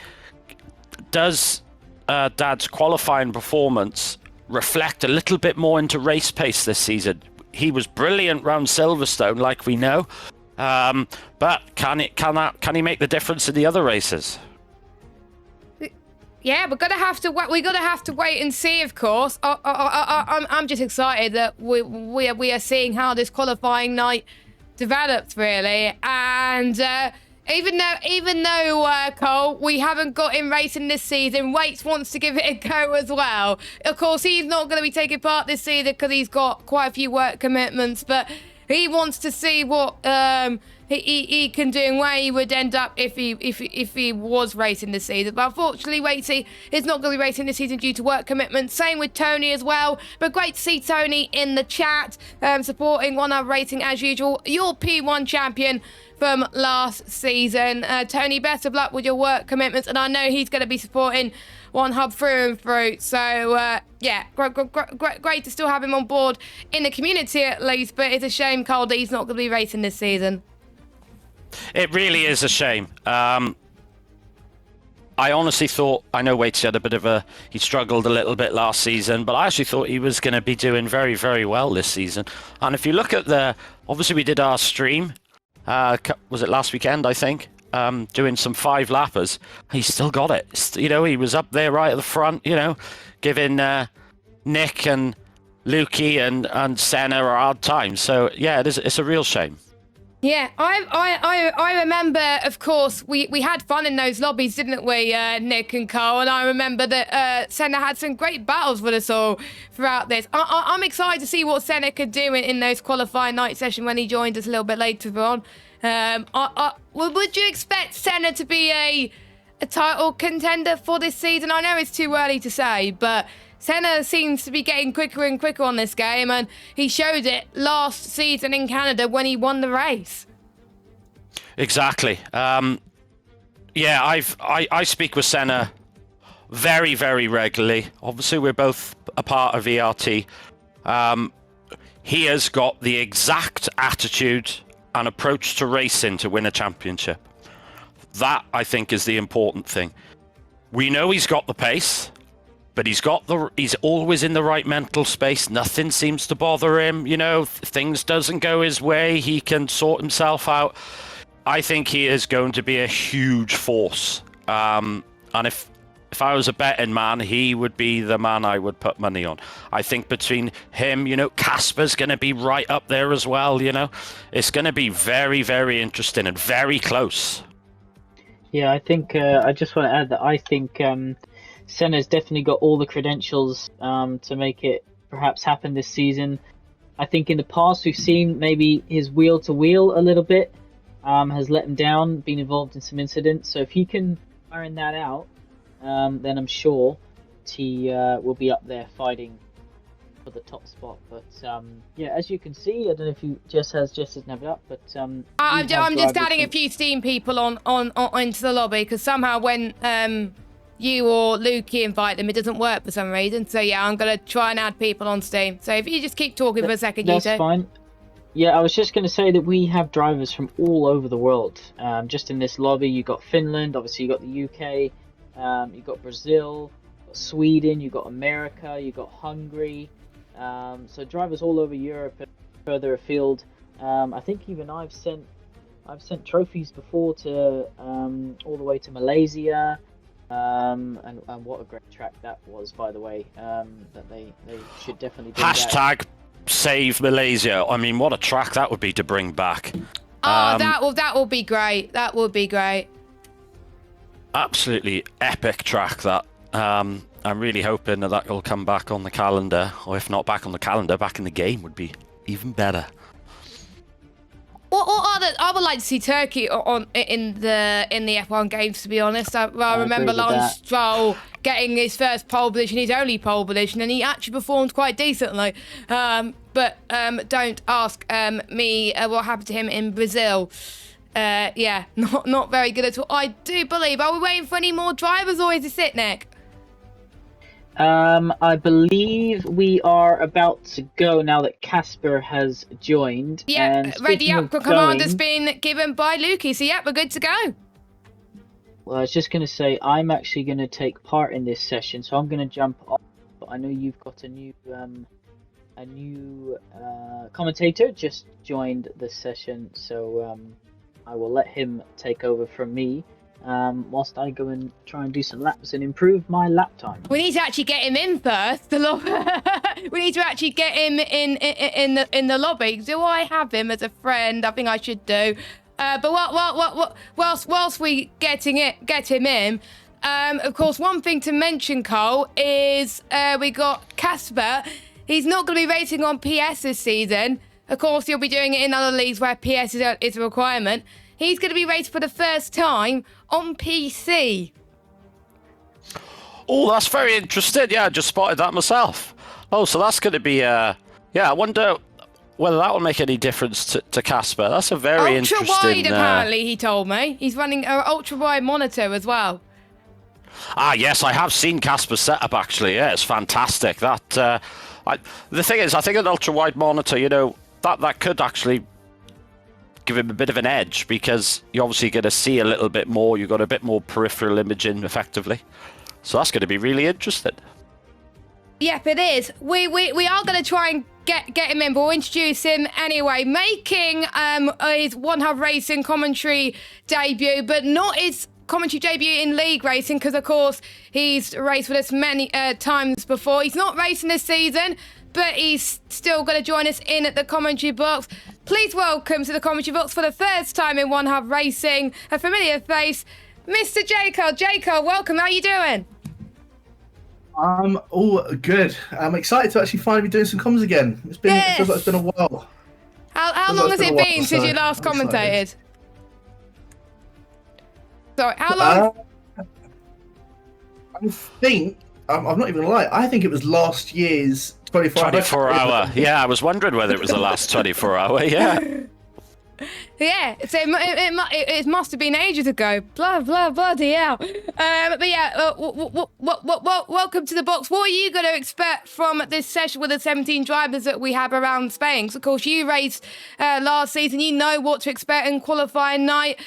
does Dad's qualifying performance reflect a little bit more into race pace this season? He was brilliant round Silverstone, like we know. But can he make the difference in the other races? Yeah, we're gonna have to wait and see. Of course, I'm just excited that we are seeing how this qualifying night develops, really. And even though Cole, we haven't got him racing this season, Waits wants to give it a go as well. Of course, he's not going to be taking part this season because he's got quite a few work commitments, but he wants to see what he can do and where he would end up if he was racing this season. But unfortunately, Waitsy is not going to be racing this season due to work commitments. Same with Tony as well. But great to see Tony in the chat, supporting One Hub Racing as usual. Your P1 champion from last season. Tony, best of luck with your work commitments, and I know he's going to be supporting One Hub through and through. So yeah, great to still have him on board in the community at least, but it's a shame, Cole, that he's not going to be racing this season. It really is a shame. I honestly thought, I know Waits had he struggled a little bit last season, but I actually thought he was going to be doing very, very well this season. And if you look at obviously we did our stream, was it last weekend, I think, doing some 5-lappers. He still got it. You know, he was up there right at the front, you know, giving Nick and Lukey and Senna a hard time. So yeah, it's a real shame. Yeah, I remember, of course, we had fun in those lobbies, didn't we, Nick and Cole? And I remember that Senna had some great battles with us all throughout this. I'm excited to see what Senna could do in those qualifying night session when he joined us a little bit later on. Would you expect Senna to be a title contender for this season? I know it's too early to say, but Senna seems to be getting quicker and quicker on this game, and he showed it last season in Canada when he won the race. Exactly. Yeah, I speak with Senna very, very regularly. Obviously, we're both a part of ERT. He has got the exact attitude and approach to racing to win a championship. That, I think, is the important thing. We know he's got the pace, but he's always in the right mental space. Nothing seems to bother him. You know, things doesn't go his way, he can sort himself out. I think he is going to be a huge force. And if I was a betting man, he would be the man I would put money on. I think between him, you know, Casper's going to be right up there as well, you know. It's going to be very, very interesting and very close. Yeah, I think I just want to add that I think Senna's definitely got all the credentials to make it perhaps happen this season. I think in the past we've seen maybe his wheel to wheel a little bit has let him down, been involved in some incidents. So if he can iron that out, then I'm sure he will be up there fighting for the top spot. But yeah, as you can see, I don't know if Jess has never up, but I'm just adding a few Steam people on into the lobby, because somehow when you or Lukey invite them, it doesn't work for some reason. So yeah, I'm gonna try and add people on Steam. So if you just keep talking for a second, that's fine. Yeah, I was just going to say that we have drivers from all over the world. Just in this lobby, you got Finland, obviously you got the UK, you got Brazil, you got Sweden, you got America, you got Hungary. So drivers all over Europe and further afield. I think even I've sent trophies before to all the way to Malaysia. And what a great track that was, by the way. That they should definitely do Hashtag save Malaysia. I mean, what a track that would be to bring back. Oh, that will be great. That would be great. Absolutely epic track, that. I'm really hoping that will come back on the calendar, or if not back on the calendar, back in the game would be even better. I would like to see Turkey in the F1 games, to be honest. I remember Lance Stroll getting his first pole position, his only pole position, and he actually performed quite decently. But don't ask me what happened to him in Brazil. Yeah, not very good at all. I do believe. Are we waiting for any more drivers, or is this it, Nick? I believe we are about to go now that Casper has joined. Yeah, ready up. Command has been given by Lukey, so yeah, we're good to go. Well, I was just going to say, I'm actually going to take part in this session, so I'm going to jump off. But I know you've got a new commentator just joined this session, so I will let him take over from me. Whilst I go and try and do some laps and improve my lap time. We need to actually get him in first. We need to actually get him in the lobby. Do I have him as a friend? I think I should do. But whilst we get him in, of course, one thing to mention, Cole, is we got Casper. He's not going to be racing on PS this season. Of course, he'll be doing it in other leagues where PS is a requirement. He's going to be raced for the first time on PC. Oh, that's very interesting. Yeah, I just spotted that myself. Oh, so that's going to be... yeah, I wonder whether that will make any difference to Casper. That's a very interesting... Ultra-wide, apparently, he told me. He's running an ultra-wide monitor as well. Ah, yes, I have seen Casper's setup, actually. Yeah, it's fantastic. That the thing is, I think an ultra-wide monitor, you know, that could actually give him a bit of an edge, because you're obviously going to see a little bit more. You've got a bit more peripheral imaging, effectively. So that's going to be really interesting. Yep, it is. We are going to try and get him in, but we'll introduce him anyway. Making his One Hub Racing commentary debut, but not his commentary debut in league racing, because of course he's raced with us many times before. He's not racing this season, but he's still going to join us in at the commentary box. Please welcome to the commentary box for the first time in One Hub Racing, a familiar face, Mr. Jacob. Jacob, welcome. How are you doing? I'm all good. I'm excited to actually finally be doing some comms again. It feels like it's been a while. How long has it been since you last commentated? Sorry, how long? I think, I'm not even going to lie, I think it was last year's 24 hour. Yeah, I was wondering whether it was the last 24 hour. Yeah. Yeah, so it must have been ages ago. Bloody hell. But yeah, welcome to the box. What are you going to expect from this session with the 17 drivers that we have around Spain? So of course, you raced last season. You know what to expect in qualifying night.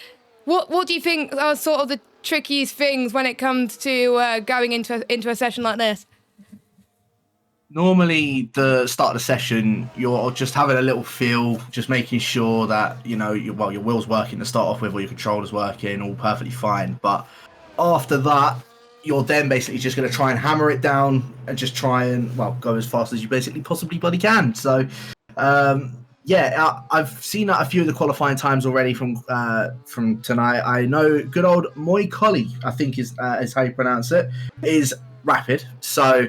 What do you think are sort of the trickiest things when it comes to going into a session like this? normally the start of the session, you're just having a little feel, just making sure that, your wheel's working to start off with, or your controller's working, all perfectly fine. But after that, you're then basically just going to try and hammer it down and just try and, go as fast as you basically possibly bloody can. So, I've seen a few of the qualifying times already from tonight. I know good old Moi Collie, I think is how you pronounce it, is rapid. So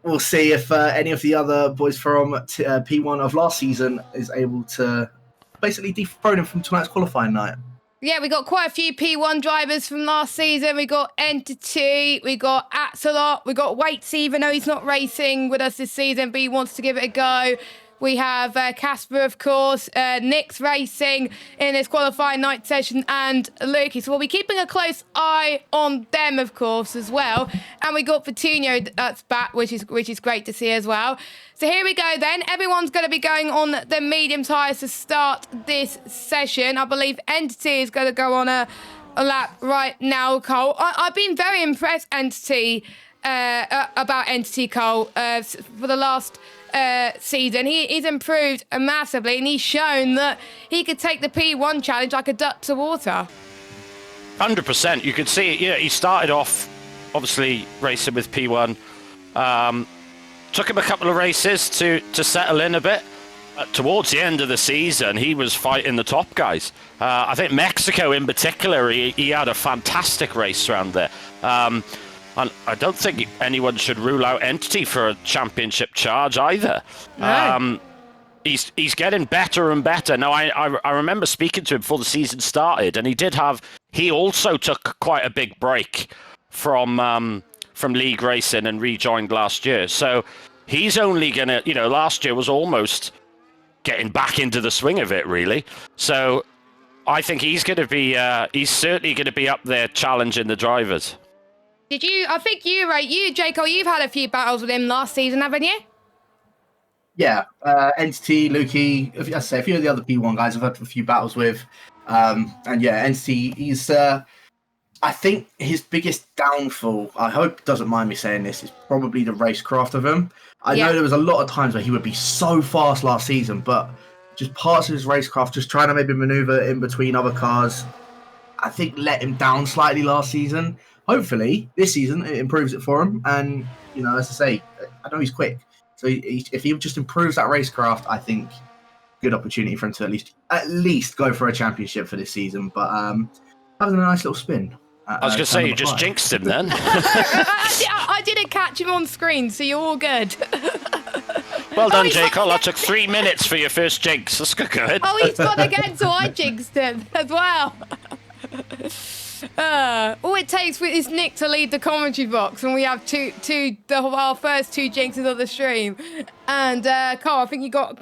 we'll see if any of the other boys from P1 of last season is able to basically dethrone him from tonight's qualifying night. Yeah, we got quite a few P1 drivers from last season. We got Entity, we got Axelot, we got Waits, even though he's not racing with us this season, but he wants to give it a go. We have Casper, of course, Nick's racing in this qualifying night session, and Lukey. So we'll be keeping a close eye on them, of course, as well. And we got Fortunio that's back, which is great to see as well. So here we go then. Everyone's going to be going on the medium tyres to start this session. I believe Entity is going to go on a lap right now, Cole. I've been very impressed, about Entity, Cole, for the last season. He's improved massively, and he's shown that he could take the P1 challenge like a duck to water. 100%. You could see, he started off obviously racing with P1. Took him a couple of races to settle in a bit. Towards the end of the season, he was fighting the top guys. I think Mexico in particular, he had a fantastic race around there. And I don't think anyone should rule out Entity for a championship charge either. No. He's getting better and better. Now, I remember speaking to him before the season started, and he also took quite a big break from league racing and rejoined last year. So he's only going to, last year was almost getting back into the swing of it, really. So I think he's certainly going to be up there challenging the drivers. I think J. Cole, you've had a few battles with him last season, haven't you? Yeah, Entity, Lukey, I say a few of the other P1 guys I've had a few battles with. And yeah, Entity, he's, I think his biggest downfall, I hope doesn't mind me saying this, is probably the racecraft of him. I know there was a lot of times where he would be so fast last season, but just parts of his racecraft, just trying to maybe maneuver in between other cars, I think let him down slightly last season. Hopefully, this season, it improves it for him. And, as I say, I know he's quick. So if he just improves that racecraft, I think good opportunity for him to at least go for a championship for this season. But having a nice little spin. I was going to say, you just jinxed him then. I didn't catch him on screen, so you're all good. Well done, J. Cole. That took 3 minutes for your first jinx. That's good. Oh, he's gone again, so I jinxed him as well. All it takes is Nick to leave the commentary box, and we have our first two jinxes of the stream. And Carl, I think you got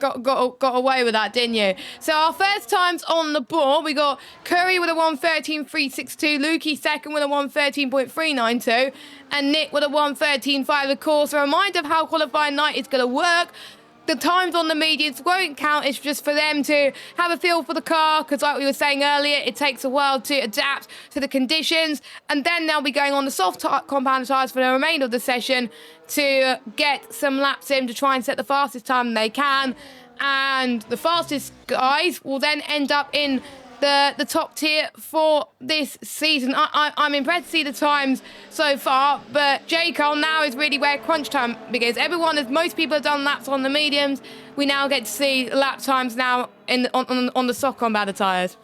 away with that, didn't you? So our first times on the board, we got Curry with a 1:13.362, Lukey second with a 1:13.392, and Nick with a 1:13.5. Of course, a reminder of how qualifying night is going to work. The times on the medians won't count. It's just for them to have a feel for the car, because like we were saying earlier, it takes a while to adapt to the conditions, and then they'll be going on the soft compound tyres for the remainder of the session to get some laps in to try and set the fastest time they can, and the fastest guys will then end up in the top tier for this season. I'm impressed to see the times so far, but J. Cole, now is really where crunch time begins. Most people have done laps on the mediums. We now get to see lap times now on the soft combat tyres.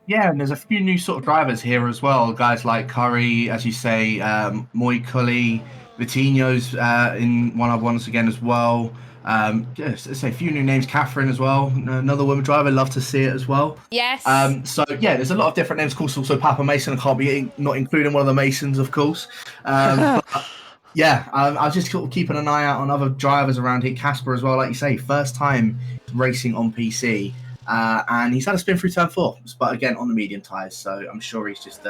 Yeah, and there's a few new sort of drivers here as well. Guys like Curry, as you say, Moi Cully, Vitinho's in one-on-ones again as well. Let's say a few new names, Catherine as well, another woman driver, love to see it as well. Yes. So yeah, there's a lot of different names, of course. Also Papa Mason, I can't be not including one of the Masons, of course. But, yeah, I was just sort of keeping an eye out on other drivers around here. Casper as well, like you say, first time racing on PC, and he's had a spin through turn 4, but again on the medium tyres, so I'm sure he's just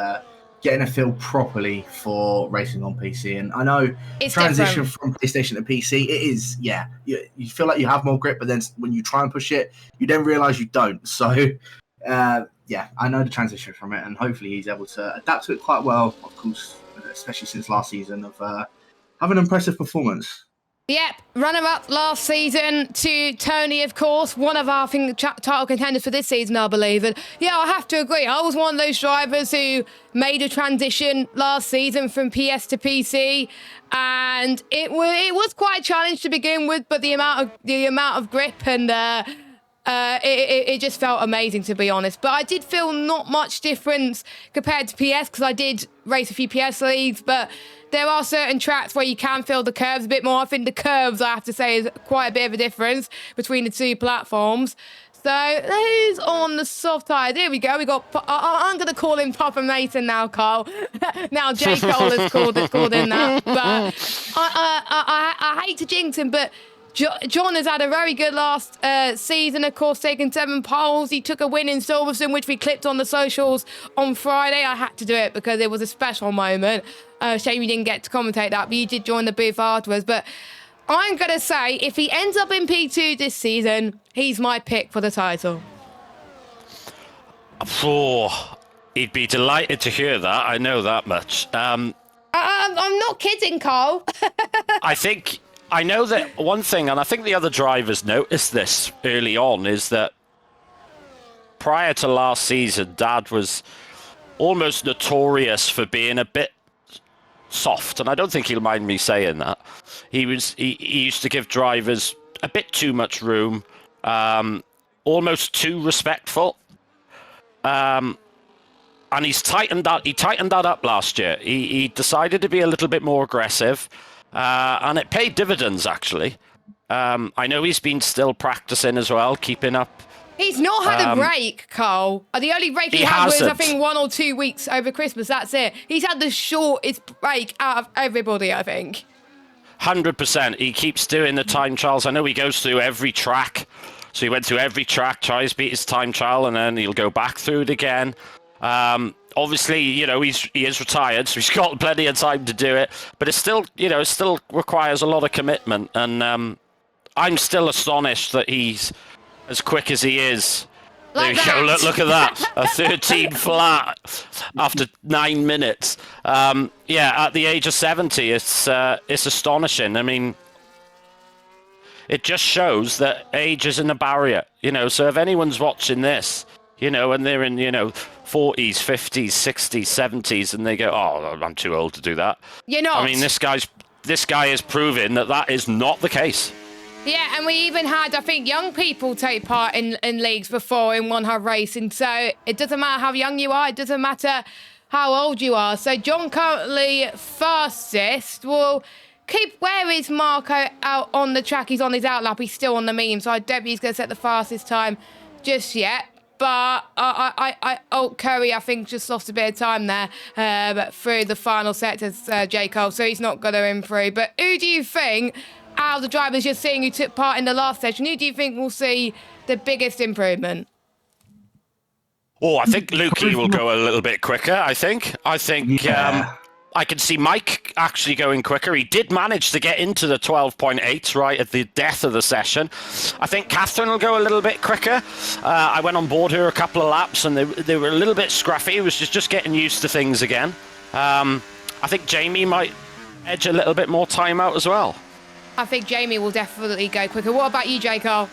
getting a feel properly for racing on PC. And I know it's transition different from PlayStation to PC, it is, yeah, you feel like you have more grip, but then when you try and push it, you then realise you don't. So, yeah, I know the transition from it, and hopefully he's able to adapt to it quite well, of course, especially since last season, of have an impressive performance. Yep, runner-up last season to Tony, of course, one of our title contenders for this season, I believe. And yeah, I have to agree. I was one of those drivers who made a transition last season from PS to PC, and it was quite a challenge to begin with. But the amount of grip and it just felt amazing, to be honest. But I did feel not much difference compared to PS because I did race a few PS leagues, but there are certain tracks where you can feel the curves a bit more. I think the curves, I have to say, is quite a bit of a difference between the two platforms. So who's on the soft tires? Here we go. We got. I'm going to call him Papa Mason now, Carl. Now J. Cole has called in that. But I hate to jinx him, but John has had a very good last season, of course, taking 7 poles. He took a win in Silverstone, which we clipped on the socials on Friday. I had to do it because it was a special moment. Shame you didn't get to commentate that, but you did join the booth afterwards. But I'm going to say, if he ends up in P2 this season, he's my pick for the title. Oh, he'd be delighted to hear that. I know that much. I'm not kidding, Carl. I know that one thing, and I think the other drivers noticed this early on, is that prior to last season, Dad was almost notorious for being a bit soft, and I don't think he'll mind me saying that. He used to give drivers a bit too much room, almost too respectful, and he tightened that up last year. He decided to be a little bit more aggressive. And it paid dividends, actually. I know he's been still practicing as well, keeping up. He's not had a break, Carl. The only break he had was, I think, 1 or 2 weeks over Christmas. That's it. He's had the shortest break out of everybody, I think. 100%. He keeps doing the time trials. I know he goes through every track. So he went through every track, tries to beat his time trial, and then he'll go back through it again. Obviously, he is retired, so he's got plenty of time to do it. But it still requires a lot of commitment. And I'm still astonished that he's as quick as he is. Like there you go. Look at that. A 13 flat after 9 minutes. At the age of 70, it's astonishing. I mean, it just shows that age isn't a barrier. So if anyone's watching this, and they're in, 40s, 50s, 60s, 70s, and they go, oh, I'm too old to do that. You're not. I mean, this guy is proving that is not the case. Yeah, and we even had, I think, young people take part in leagues before in one hub racing. So it doesn't matter how young you are. It doesn't matter how old you are. So John currently fastest. Well, where is Marco out on the track? He's on his outlap. He's still on the medium. So I don't think he's going to set the fastest time just yet. But Curry, I think, just lost a bit of time there through the final sectors, J. Cole, so he's not going to improve. But who do you think, out of the drivers you're seeing who took part in the last session, who do you think will see the biggest improvement? Oh, I think Lukey will go a little bit quicker, I think. Yeah. I can see Mike actually going quicker. He did manage to get into the 12.8 right at the death of the session. I think Catherine will go a little bit quicker. I went on board her a couple of laps and they were a little bit scruffy. It was just getting used to things again. I think Jamie might edge a little bit more time out as well. I think Jamie will definitely go quicker. What about you, J. Cole?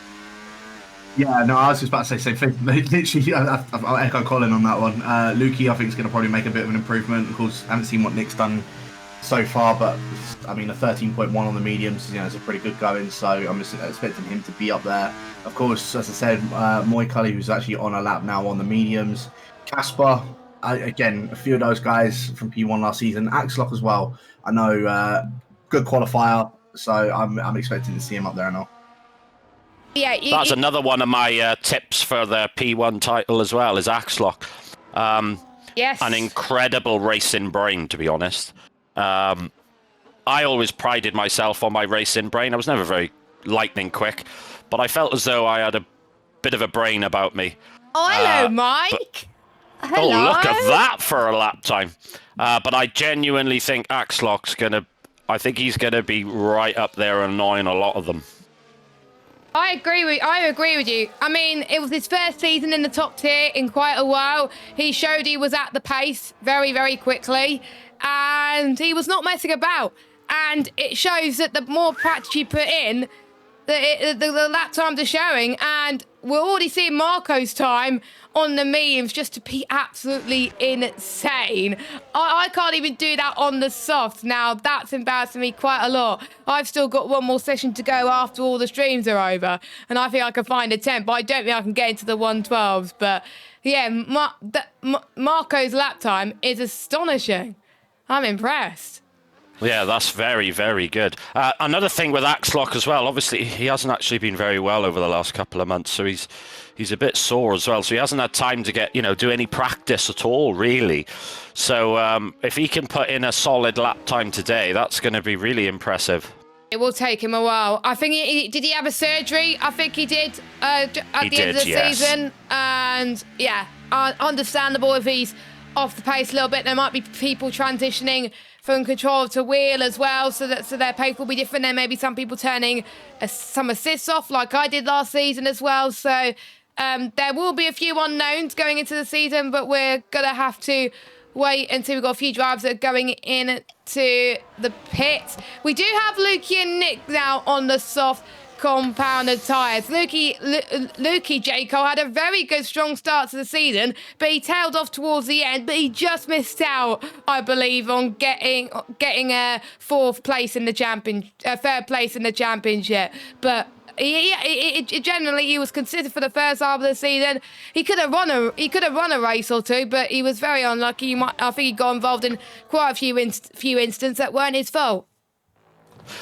Yeah, no, I was just about to say same thing. Literally, I'll echo Colin on that one. Lukey, I think, is going to probably make a bit of an improvement. Of course, I haven't seen what Nick's done so far, but I mean, a 13.1 on the mediums, is a pretty good going. So I'm just expecting him to be up there. Of course, as I said, Moy Cully, who's actually on a lap now on the mediums. Casper, again, a few of those guys from P1 last season. Axlock as well. I know, good qualifier, so I'm expecting to see him up there now. Yeah, that's another one of my tips for the P1 title as well, is Axlock. Yes. An incredible racing brain, to be honest. I always prided myself on my racing brain. I was never very lightning quick, but I felt as though I had a bit of a brain about me. Oh, hello, Mike. Hello. Oh, look at that for a lap time. But I genuinely think Axlock's he's going to be right up there annoying a lot of them. I agree with you. I mean, it was his first season in the top tier in quite a while. He showed he was at the pace very, very quickly, and he was not messing about. and it shows that the more practice you put in, the lap times are showing, and we're already seeing Marco's time on the memes just to be absolutely insane. I can't even do that on the soft. Now, that's embarrassing me quite a lot. I've still got one more session to go after all the streams are over, and I think I can find a 10, but I don't think I can get into the 112s. But yeah, Marco's lap time is astonishing. I'm impressed. Yeah, that's very, very good. Another thing with Axlock as well, obviously he hasn't actually been very well over the last couple of months, so he's a bit sore as well. So he hasn't had time to get, do any practice at all, really. So if he can put in a solid lap time today, that's going to be really impressive. It will take him a while. I think did he have a surgery? I think he did at the end of the season. And yeah, understandable if he's off the pace a little bit. There might be people transitioning from control to wheel as well, so their pace will be different. There may be some people turning some assists off, like I did last season as well. So there will be a few unknowns going into the season, but we're gonna have to wait until we've got a few drivers that are going into the pits. We do have Lukey and Nick now on the soft compounded tyres. Lukey Jaco had a very good strong start to the season, but he tailed off towards the end, but he just missed out, I believe, on getting a third place in the championship. But generally he was considered for the first half of the season. He could have run a race or two, but he was very unlucky. I think he got involved in quite a few incidents that weren't his fault.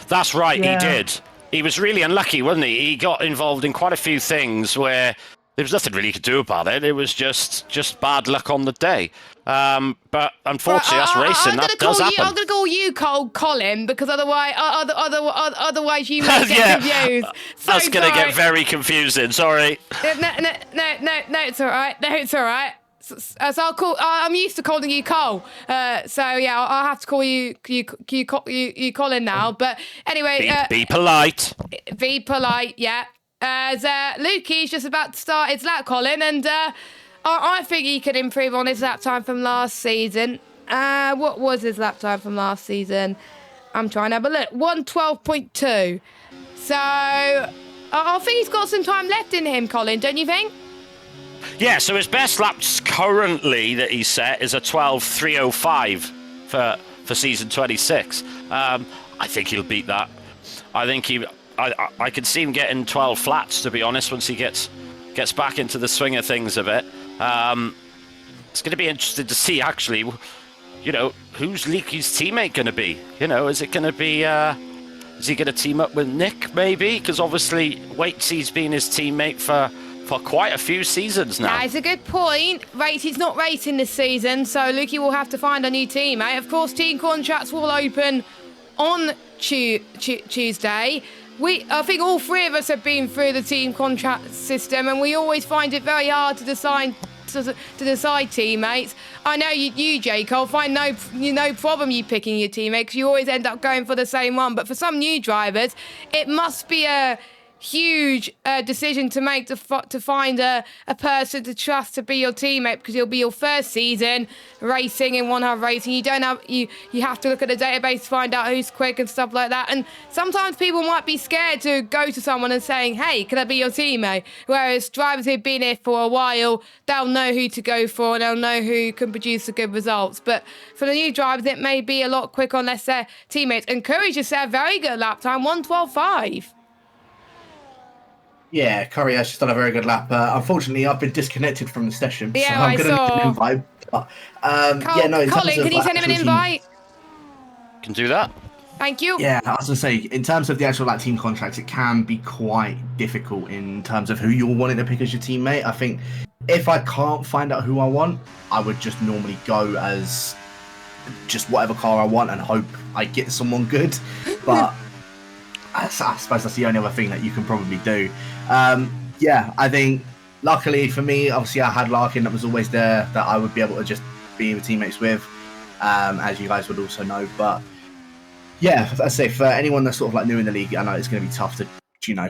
That's right, yeah. He did. He was really unlucky, wasn't he? He got involved in quite a few things where there was nothing really he could do about it. It was just bad luck on the day. But unfortunately, that's racing. That does happen. I'm going to call you Colin, because otherwise you may get confused. That's going to get very confusing. Sorry. No, it's all right. No, it's all right. So I'll call. I'm used to calling you Cole. So yeah, I'll have to call you Colin now. But anyway, be polite. Be polite. Yeah. As Lukey's just about to start his lap, Colin, and I think he could improve on his lap time from last season. What was his lap time from last season? I'm trying to have a look. 1:12.2. So I think he's got some time left in him, Colin. Don't you think? Yeah, so his best laps currently that he's set is a 12:305 for season 26. I think he'll beat that. I think I could see him getting 12 flats, to be honest, once he gets back into the swing of things a bit. It's going to be interesting to see, actually, who's Leakey's teammate going to be? Is it going to be... is he going to team up with Nick, maybe? Because obviously, Waitsy's been his teammate for quite a few seasons now. That's a good point. He's not racing this season, so Lukey will have to find a new teammate. Of course, team contracts will open on Tuesday. I think all three of us have been through the team contract system, and we always find it very hard to decide teammates. I know you Jake, I'll find no problem you picking your teammate, because you always end up going for the same one. But for some new drivers, it must be a huge decision to make, to find a person to trust to be your teammate, because it'll be your first season racing in one half racing. You have to look at the database to find out who's quick and stuff like that. And sometimes people might be scared to go to someone and saying, hey, can I be your teammate? Whereas drivers who've been here for a while, they'll know who to go for, and they'll know who can produce the good results. But for the new drivers, it may be a lot quicker unless their teammates. And Curry just had a very good lap time, 1:12.5. Yeah, Curry has just done a very good lap. Unfortunately, I've been disconnected from the session, so I'm going to need an invite. But, Colin, can you send him an invite? Can do that. Thank you. Yeah, I was going to say, in terms of the actual team contracts, it can be quite difficult in terms of who you're wanting to pick as your teammate. I think if I can't find out who I want, I would just normally go as just whatever car I want and hope I get someone good. But I suppose that's the only other thing that you can probably do. Yeah, I think luckily for me, obviously I had Larkin that was always there that I would be able to just be with teammates with, as you guys would also know. But yeah, I say for anyone that's sort of new in the league, I know it's going to be tough to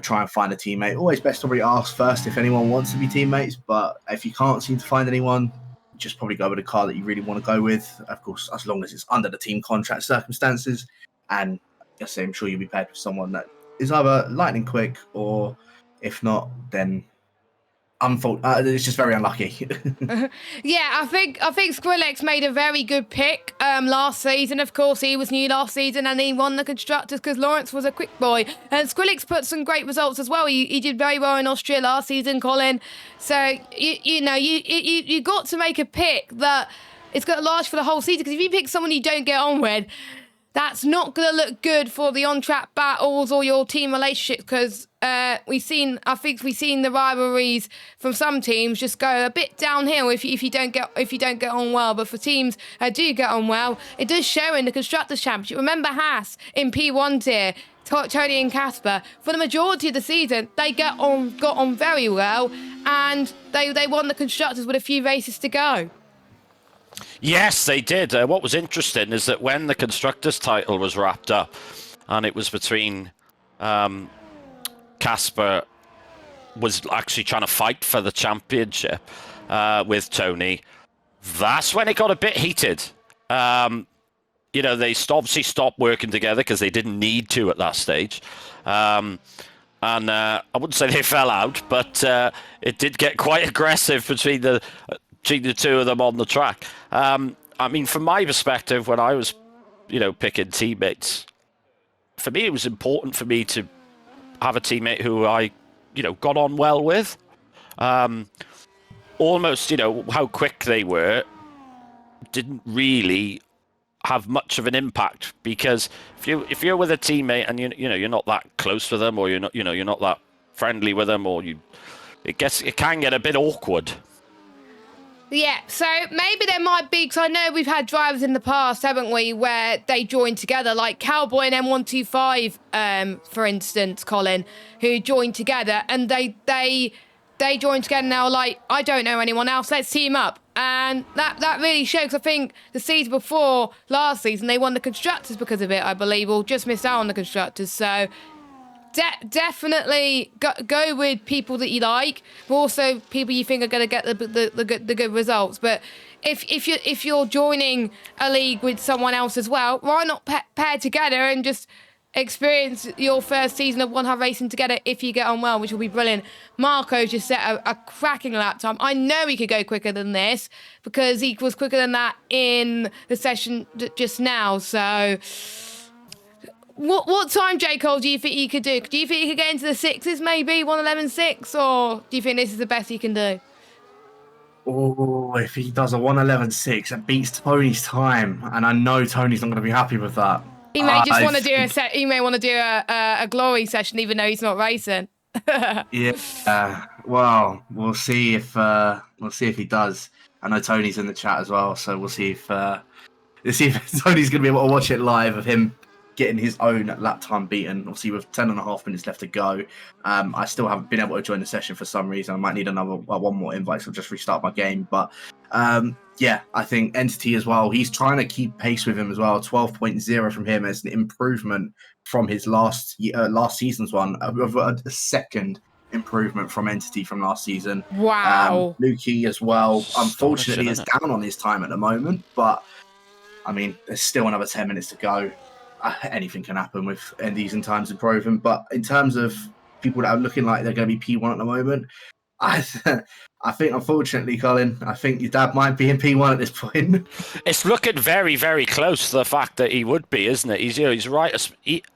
try and find a teammate. Always best to really ask first if anyone wants to be teammates. But if you can't seem to find anyone, just probably go with a car that you really want to go with. Of course, as long as it's under the team contract circumstances. And I'm sure you'll be paired with someone that is either lightning quick or, if not, then it's just very unlucky. Yeah, I think Skrillex made a very good pick last season. Of course, he was new last season and he won the constructors because Lawrence was a quick boy. And Skrillex put some great results as well. He did very well in Austria last season, Colin. So you got to make a pick that it's going to last for the whole season. Because if you pick someone you don't get on with, that's not going to look good for the on-track battles or your team relationships, because we've seen the rivalries from some teams just go a bit downhill if you don't get on well. But for teams that do get on well, it does show in the Constructors' Championship. Remember Haas in P1 tier, Tony and Casper, for the majority of the season, they got on very well, and they won the Constructors with a few races to go. Yes, they did. What was interesting is that when the Constructors' title was wrapped up, and it was between Casper was actually trying to fight for the championship with Tony, that's when it got a bit heated. They obviously stopped working together because they didn't need to at that stage. And I wouldn't say they fell out, but it did get quite aggressive between the two of them on the track. I mean, from my perspective, when I was, picking teammates, for me, it was important for me to have a teammate who I, got on well with. Almost, how quick they were didn't really have much of an impact, because if you're with a teammate and you're not that close with them, or you're not that friendly with them, or it can get a bit awkward. Yeah, so maybe there might be, because I know we've had drivers in the past, haven't we, where they joined together, like Cowboy and M125, for instance, Colin, who joined together, and they joined together now, like, I don't know anyone else, let's team up. And that really shows. I think the season before, last season, they won the Constructors because of it, I believe, or just missed out on the Constructors, so definitely go with people that you like, but also people you think are going to get the good results. But if you're joining a league with someone else as well, why not pair together and just experience your first season of One Hub Racing together if you get on well, which will be brilliant. Marco just set a cracking lap time. I know he could go quicker than this because he was quicker than that in the session just now. So what time, J. Cole, do you think he could do? Do you think he could get into the sixes, maybe 1:11.6, or do you think this is the best he can do? Oh, if he does a 1:11.6, it beats Tony's time, and I know Tony's not going to be happy with that. He may just want to do he may want to do a glory session, even though he's not racing. Yeah. Well, we'll see if he does. I know Tony's in the chat as well, so we'll see if Tony's going to be able to watch it live of him getting his own lap time beaten. Obviously, with 10.5 minutes left to go, I still haven't been able to join the session for some reason. I might need one more invite, so I'll just restart my game. But yeah, I think Entity as well. He's trying to keep pace with him as well. 12.0 from him as an improvement from his last season's one. A second improvement from Entity from last season. Wow. Lukey as well. Unfortunately, is down on his time at the moment, but I mean, there's still another 10 minutes to go. Anything can happen with Endies in times of Proven, but in terms of people that are looking like they're going to be P1 at the moment, I think, unfortunately, Colin, I think your dad might be in P1 at this point. It's looking very, very close to the fact that he would be, isn't it? He's right.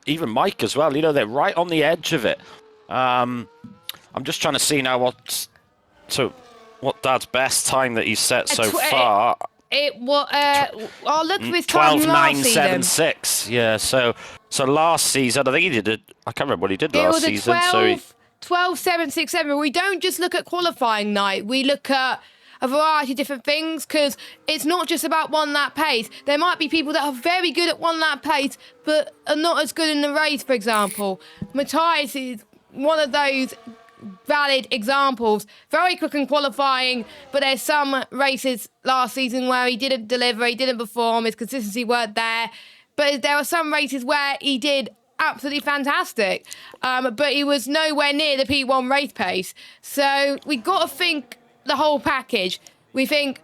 Even Mike as well. They're right on the edge of it. I'm just trying to see now what Dad's best time that he's set so far. I'll look for his time last season. 12.976. Yeah, so last season, I think he did it. I can't remember what he did last season. 12.767. We don't just look at qualifying night. We look at a variety of different things, because it's not just about one lap pace. There might be people that are very good at one lap pace, but are not as good in the race, for example. Matthias is one of those valid examples. Very quick in qualifying, but there's some races last season where he didn't deliver, he didn't perform, his consistency weren't there. But there are some races where he did absolutely fantastic, but he was nowhere near the P1 race pace. So we got to think the whole package. We think,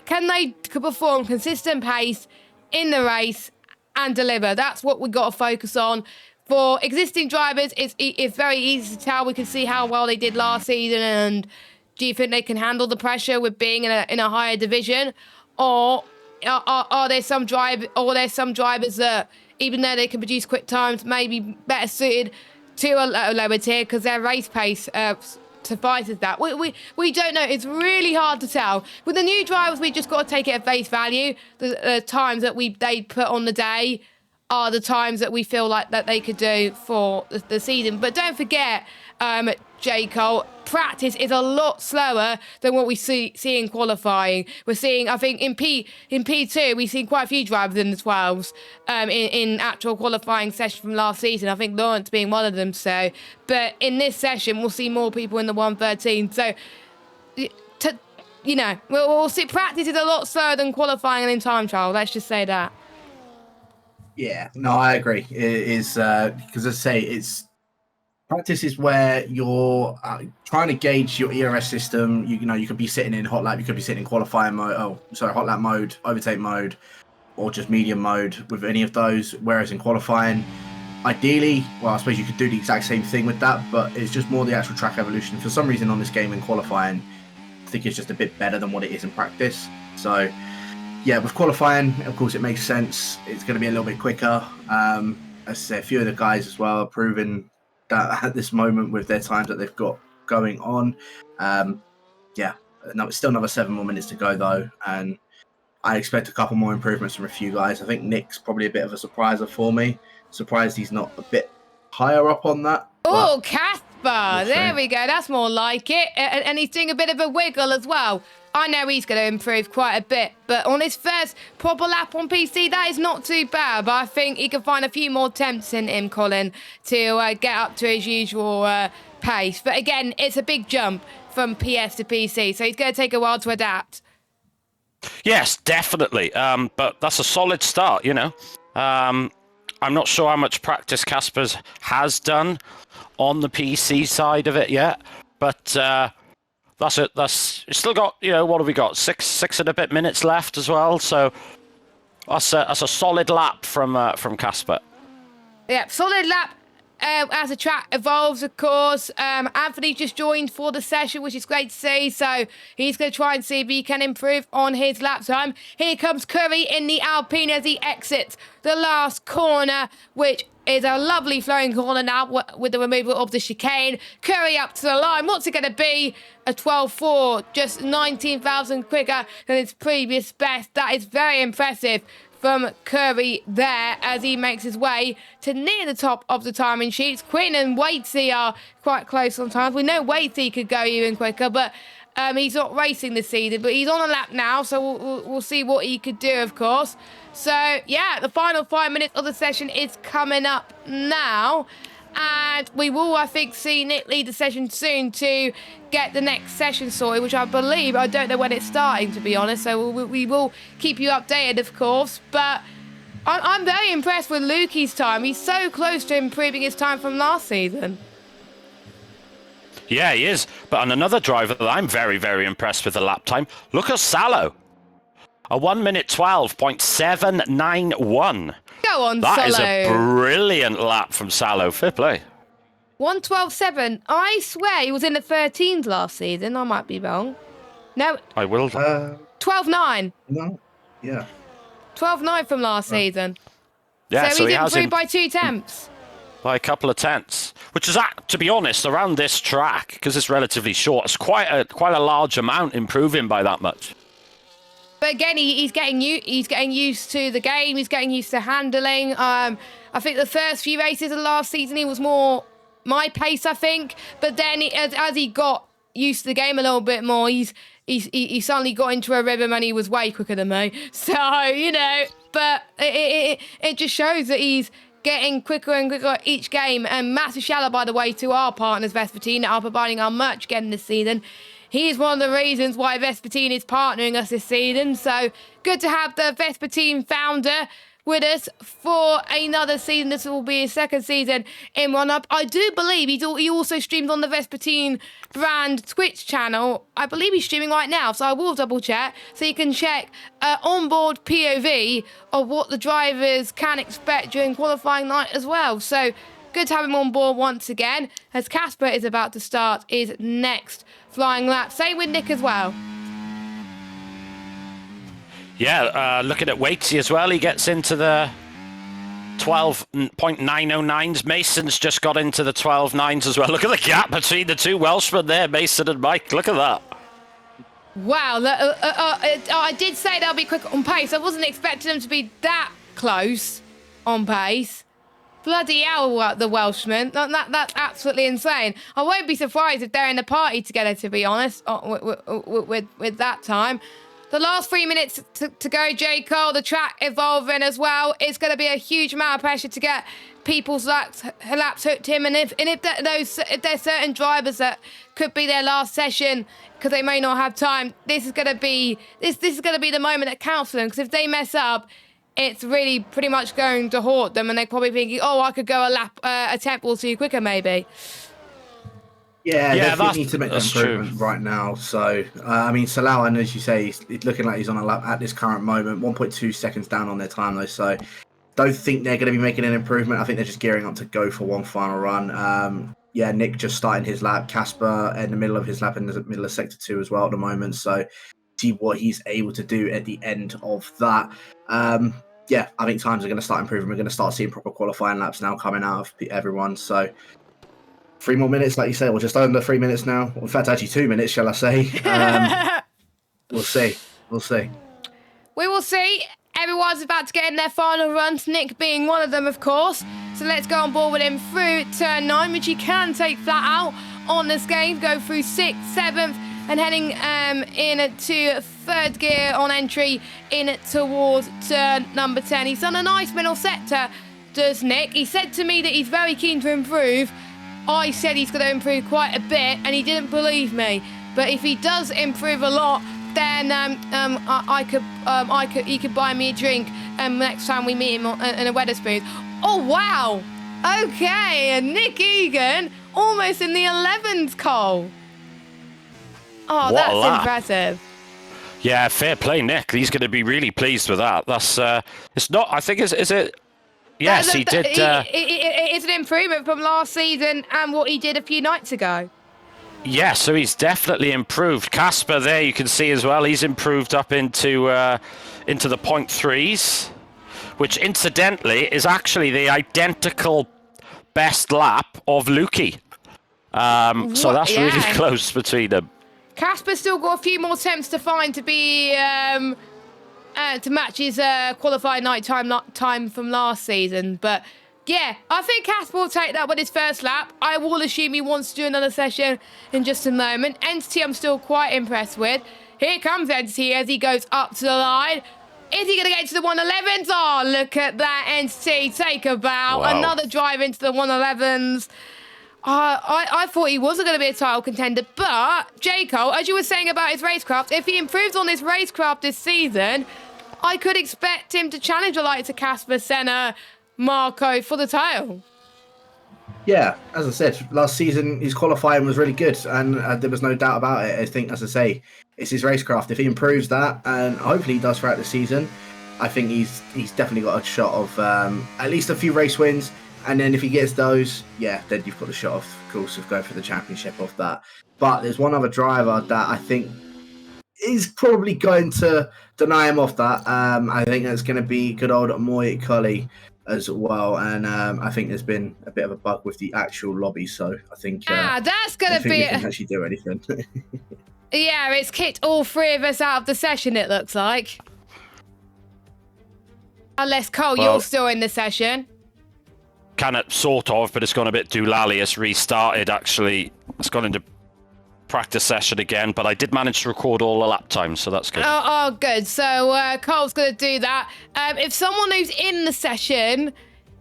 can they perform consistent pace in the race and deliver. That's what we've got to focus on. For existing drivers, it's very easy to tell. We can see how well they did last season, and do you think they can handle the pressure with being in a higher division, or are there some drivers that, even though they can produce quick times, maybe better suited to a lower tier because their race pace suffices that. We don't know. It's really hard to tell. With the new drivers, we just got to take it at face value. The times that they put on the day are the times that we feel like that they could do for the season. But don't forget, J. Cole, practice is a lot slower than what we see in qualifying. We're seeing, I think, in P2, we've seen quite a few drivers in the 12s in actual qualifying session from last season. I think Lawrence being one of them. So, but in this session, we'll see more people in the 113. So, we'll see practice is a lot slower than qualifying and in time trial. Let's just say that. Yeah, no, I agree. It is because, as I say, practice is where you're trying to gauge your ERS system. You could be sitting in hot lap, you could be sitting in qualifying mode. Hot lap mode, overtake mode, or just medium mode with any of those. Whereas in qualifying, ideally, well, I suppose you could do the exact same thing with that, but it's just more the actual track evolution. For some reason on this game in qualifying, I think it's just a bit better than what it is in practice. So, yeah, with qualifying, of course, it makes sense. It's going to be a little bit quicker. As I say, a few of the guys as well are proving that at this moment with their times that they've got going on. It's still another 7 more minutes to go, though, and I expect a couple more improvements from a few guys. I think Nick's probably a bit of a surpriser for me. Surprised he's not a bit higher up on that. Oh, Casper! There we go. That's more like it. And he's doing a bit of a wiggle as well. I know he's going to improve quite a bit, but on his first proper lap on PC, that is not too bad. But I think he can find a few more attempts in him, Colin, to get up to his usual pace. But again, it's a big jump from PS to PC, so he's going to take a while to adapt. Yes, definitely. But that's a solid start, I'm not sure how much practice Casper's has done on the PC side of it yet, but that's it. It's still got, what have we got? Six and a bit minutes left as well. So that's a solid lap from Casper. Yeah, solid lap. As the track evolves, of course. Anthony just joined for the session, which is great to see. So he's going to try and see if he can improve on his lap time. Here comes Curry in the Alpine as he exits the last corner, which is a lovely flowing corner now with the removal of the chicane. Curry up to the line. What's it going to be? A 12.4, just 19,000 quicker than his previous best. That is very impressive from Curry there as he makes his way to near the top of the timing sheets. Quinn and Waitsy are quite close sometimes. We know Waitsy could go even quicker, but he's not racing this season. But he's on a lap now, so we'll see what he could do, of course. So, yeah, the final 5 minutes of the session is coming up now. And we will, I think, see Nick lead the session soon to get the next session sorted, which I believe, I don't know when it's starting, to be honest. So we will keep you updated, of course. But I'm very impressed with Lukey's time. He's so close to improving his time from last season. Yeah, he is. But on another driver that I'm very, very impressed with the lap time, look at Salo. A 1 minute 12.791. Go on, That Solo. is a brilliant lap from Salo. Fair play. 1:12.7. I swear he was in the 13s last season. I might be wrong. No. I will. 12.9. No. Yeah. 12.9 from last season. Yeah, so he he's has improved by 2 tenths. by a couple of tenths, which is, to be honest, around this track, because it's relatively short, it's quite a large amount improving by that much. But again, he's getting used to the game. He's getting used to handling. I think the first few races of last season, he was more my pace, I think. But then as he got used to the game a little bit more, he suddenly got into a rhythm and he was way quicker than me. So, but it just shows that he's getting quicker and quicker each game. And massive shout out, by the way, to our partners, Vespertine, that are providing our merch again this season. He's one of the reasons why Vespertine is partnering us this season. So good to have the Vespertine founder with us for another season. This will be his second season in Run-Up. I do believe he also streams on the Vespertine brand Twitch channel. I believe he's streaming right now, so I will double check so you can check onboard POV of what the drivers can expect during qualifying night as well. So good to have him on board once again, as Casper is about to start his next flying lap. Same with Nick as well. Yeah, looking at Waitsy as well, he gets into the 12.909s. Mason's just got into the 12.9s as well. Look at the gap between the two Welshmen there, Mason and Mike. Look at that. Wow, I did say they'll be quick on pace. I wasn't expecting them to be that close on pace. Bloody hell, the Welshmen. That's absolutely insane. I won't be surprised if they're in the party together, to be honest, with that time. The last 3 minutes to go, J. Cole, the track evolving as well. It's going to be a huge amount of pressure to get people's laps hooked in. And if there's certain drivers that could be their last session because they may not have time, this is going to be the moment that counts for them. Because if they mess up, it's really pretty much going to haunt them, and they're probably thinking, oh, I could go a temp or two quicker maybe. Yeah, definitely need to make an improvement right now. So, I mean, Salau, and as you say, he's looking like he's on a lap at this current moment, 1.2 seconds down on their time, though. So, don't think they're going to be making an improvement. I think they're just gearing up to go for one final run. Yeah, Nick just starting his lap. Casper in the middle of his lap, in the middle of Sector 2 as well at the moment. So, see what he's able to do at the end of that. Yeah, I think times are going to start improving. We're going to start seeing proper qualifying laps now coming out of everyone. So, 3 more minutes, like you say, or just under 3 minutes now. In fact, actually 2 minutes, shall I say. We'll see. We will see. Everyone's about to get in their final runs, Nick being one of them, of course. So let's go on board with him through turn 9, which you can take flat out on this game. Go through 6th, 7th, and heading into 3rd gear on entry in towards turn number 10. He's done a nice middle sector, does Nick. He said to me that he's very keen to improve. I said he's going to improve quite a bit, and he didn't believe me. But if he does improve a lot, then he could buy me a drink next time we meet him in a Wetherspoons. Oh wow! Okay, and Nick Egan almost in the 11th, Cole. Oh, that's impressive. Yeah, fair play, Nick. He's going to be really pleased with that. That's it's not. I think is it. Yes, he did. It's an improvement from last season and what he did a few nights ago. Yeah, so he's definitely improved. Casper there, you can see as well, he's improved up into the 0.3s, which incidentally is actually the identical best lap of Lukey. So that's really close between them. Casper's still got a few more attempts to find to be to match his qualified night time from last season, but yeah, I think Casper will take that with his first lap. I will assume he wants to do another session in just a moment. Entity I'm still quite impressed with. Here comes Entity as he goes up to the line. Is he going to get to the 111s? Oh, look at that, Entity. Take a bow. Wow. Another drive into the 111s. I thought he wasn't going to be a title contender, but J. Cole, as you were saying about his racecraft, if he improves on his racecraft this season, I could expect him to challenge a like to Casper, Senna, Marco for the title. Yeah, as I said, last season his qualifying was really good, and there was no doubt about it. I think, as I say, it's his racecraft. If he improves that, and hopefully he does throughout the season, I think he's definitely got a shot of at least a few race wins. And then if he gets those, yeah, then you've got a shot, of course, of going for the championship off that. But there's one other driver that I think is probably going to deny him off that. I think that's going to be good old Moy Cully as well. And I think there's been a bit of a bug with the actual lobby. So I think that's going to be... he can actually do anything. Yeah, it's kicked all three of us out of the session, it looks like. Unless, Cole, you're still in the session. Can it sort of, but it's gone a bit doolally. It's restarted, actually. It's gone into practice session again, but I did manage to record all the lap times, so that's good. Oh, good. So Cole's going to do that. If someone who's in the session,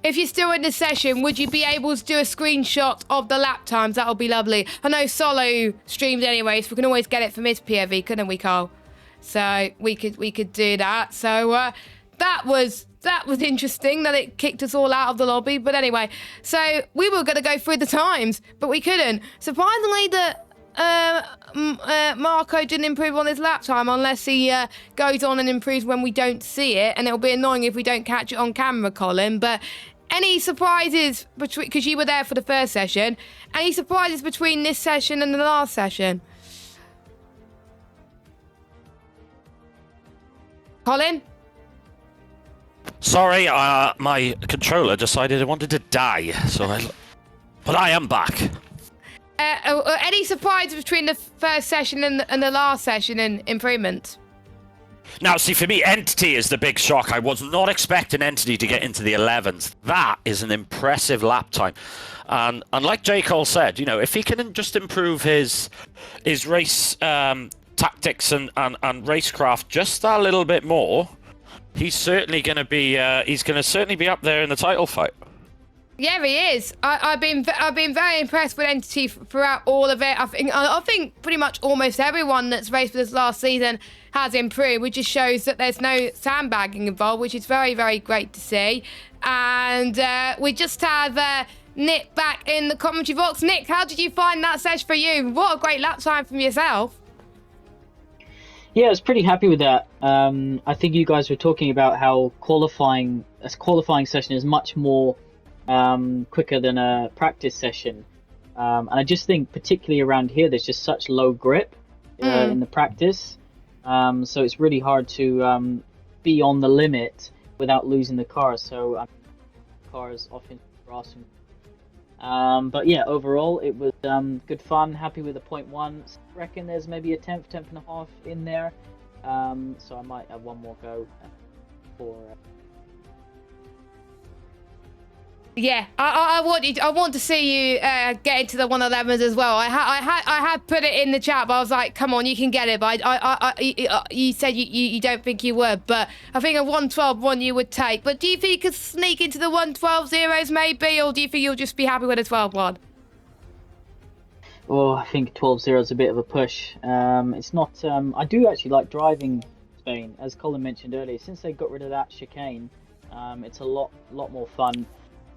if you're still in the session, would you be able to do a screenshot of the lap times? That'll be lovely. I know Solo streamed anyway, so we can always get it from his POV, couldn't we, Cole? So we could do that. So that was interesting that it kicked us all out of the lobby. But anyway, so we were going to go through the times, but we couldn't. Surprisingly, Marco didn't improve on his lap time unless he goes on and improves when we don't see it, and it'll be annoying if we don't catch it on camera, Colin. But any surprises between, because you were there for the first session, any surprises between this session and the last session? Colin? Sorry, my controller decided it wanted to die, but I am back. Any surprises between the first session and the last session in improvement? Now, see, for me, Entity is the big shock. I was not expecting Entity to get into the 11s. That is an impressive lap time. And like J. Cole said, if he can just improve his race tactics and racecraft just a little bit more, he's certainly going to be certainly be up there in the title fight. Yeah, he is. I've been very impressed with Entity throughout all of it. I think pretty much almost everyone that's raced for this last season has improved, which just shows that there's no sandbagging involved, which is very, very great to see. And we just have Nick back in the commentary box. Nick, how did you find that session for you? What a great lap time from yourself. Yeah, I was pretty happy with that. I think you guys were talking about how qualifying session is much more quicker than a practice session, and I just think particularly around here there's just such low grip in the practice, so it's really hard to be on the limit without losing the car. So cars often grass but yeah, overall it was good fun. Happy with the 0.1. Reckon there's maybe a tenth and a half in there, so I might have one more go for Yeah, I want to see you get into the 111s as well. I had put it in the chat, but I was like, come on, you can get it. But you said you don't think you would, but I think a 112 one you would take. But do you think you could sneak into the 112 zeros maybe, or do you think you'll just be happy with a 12 one? Oh, I think 12-0 is a bit of a push. It's not. I do actually like driving Spain, as Colin mentioned earlier. Since they got rid of that chicane, it's a lot more fun.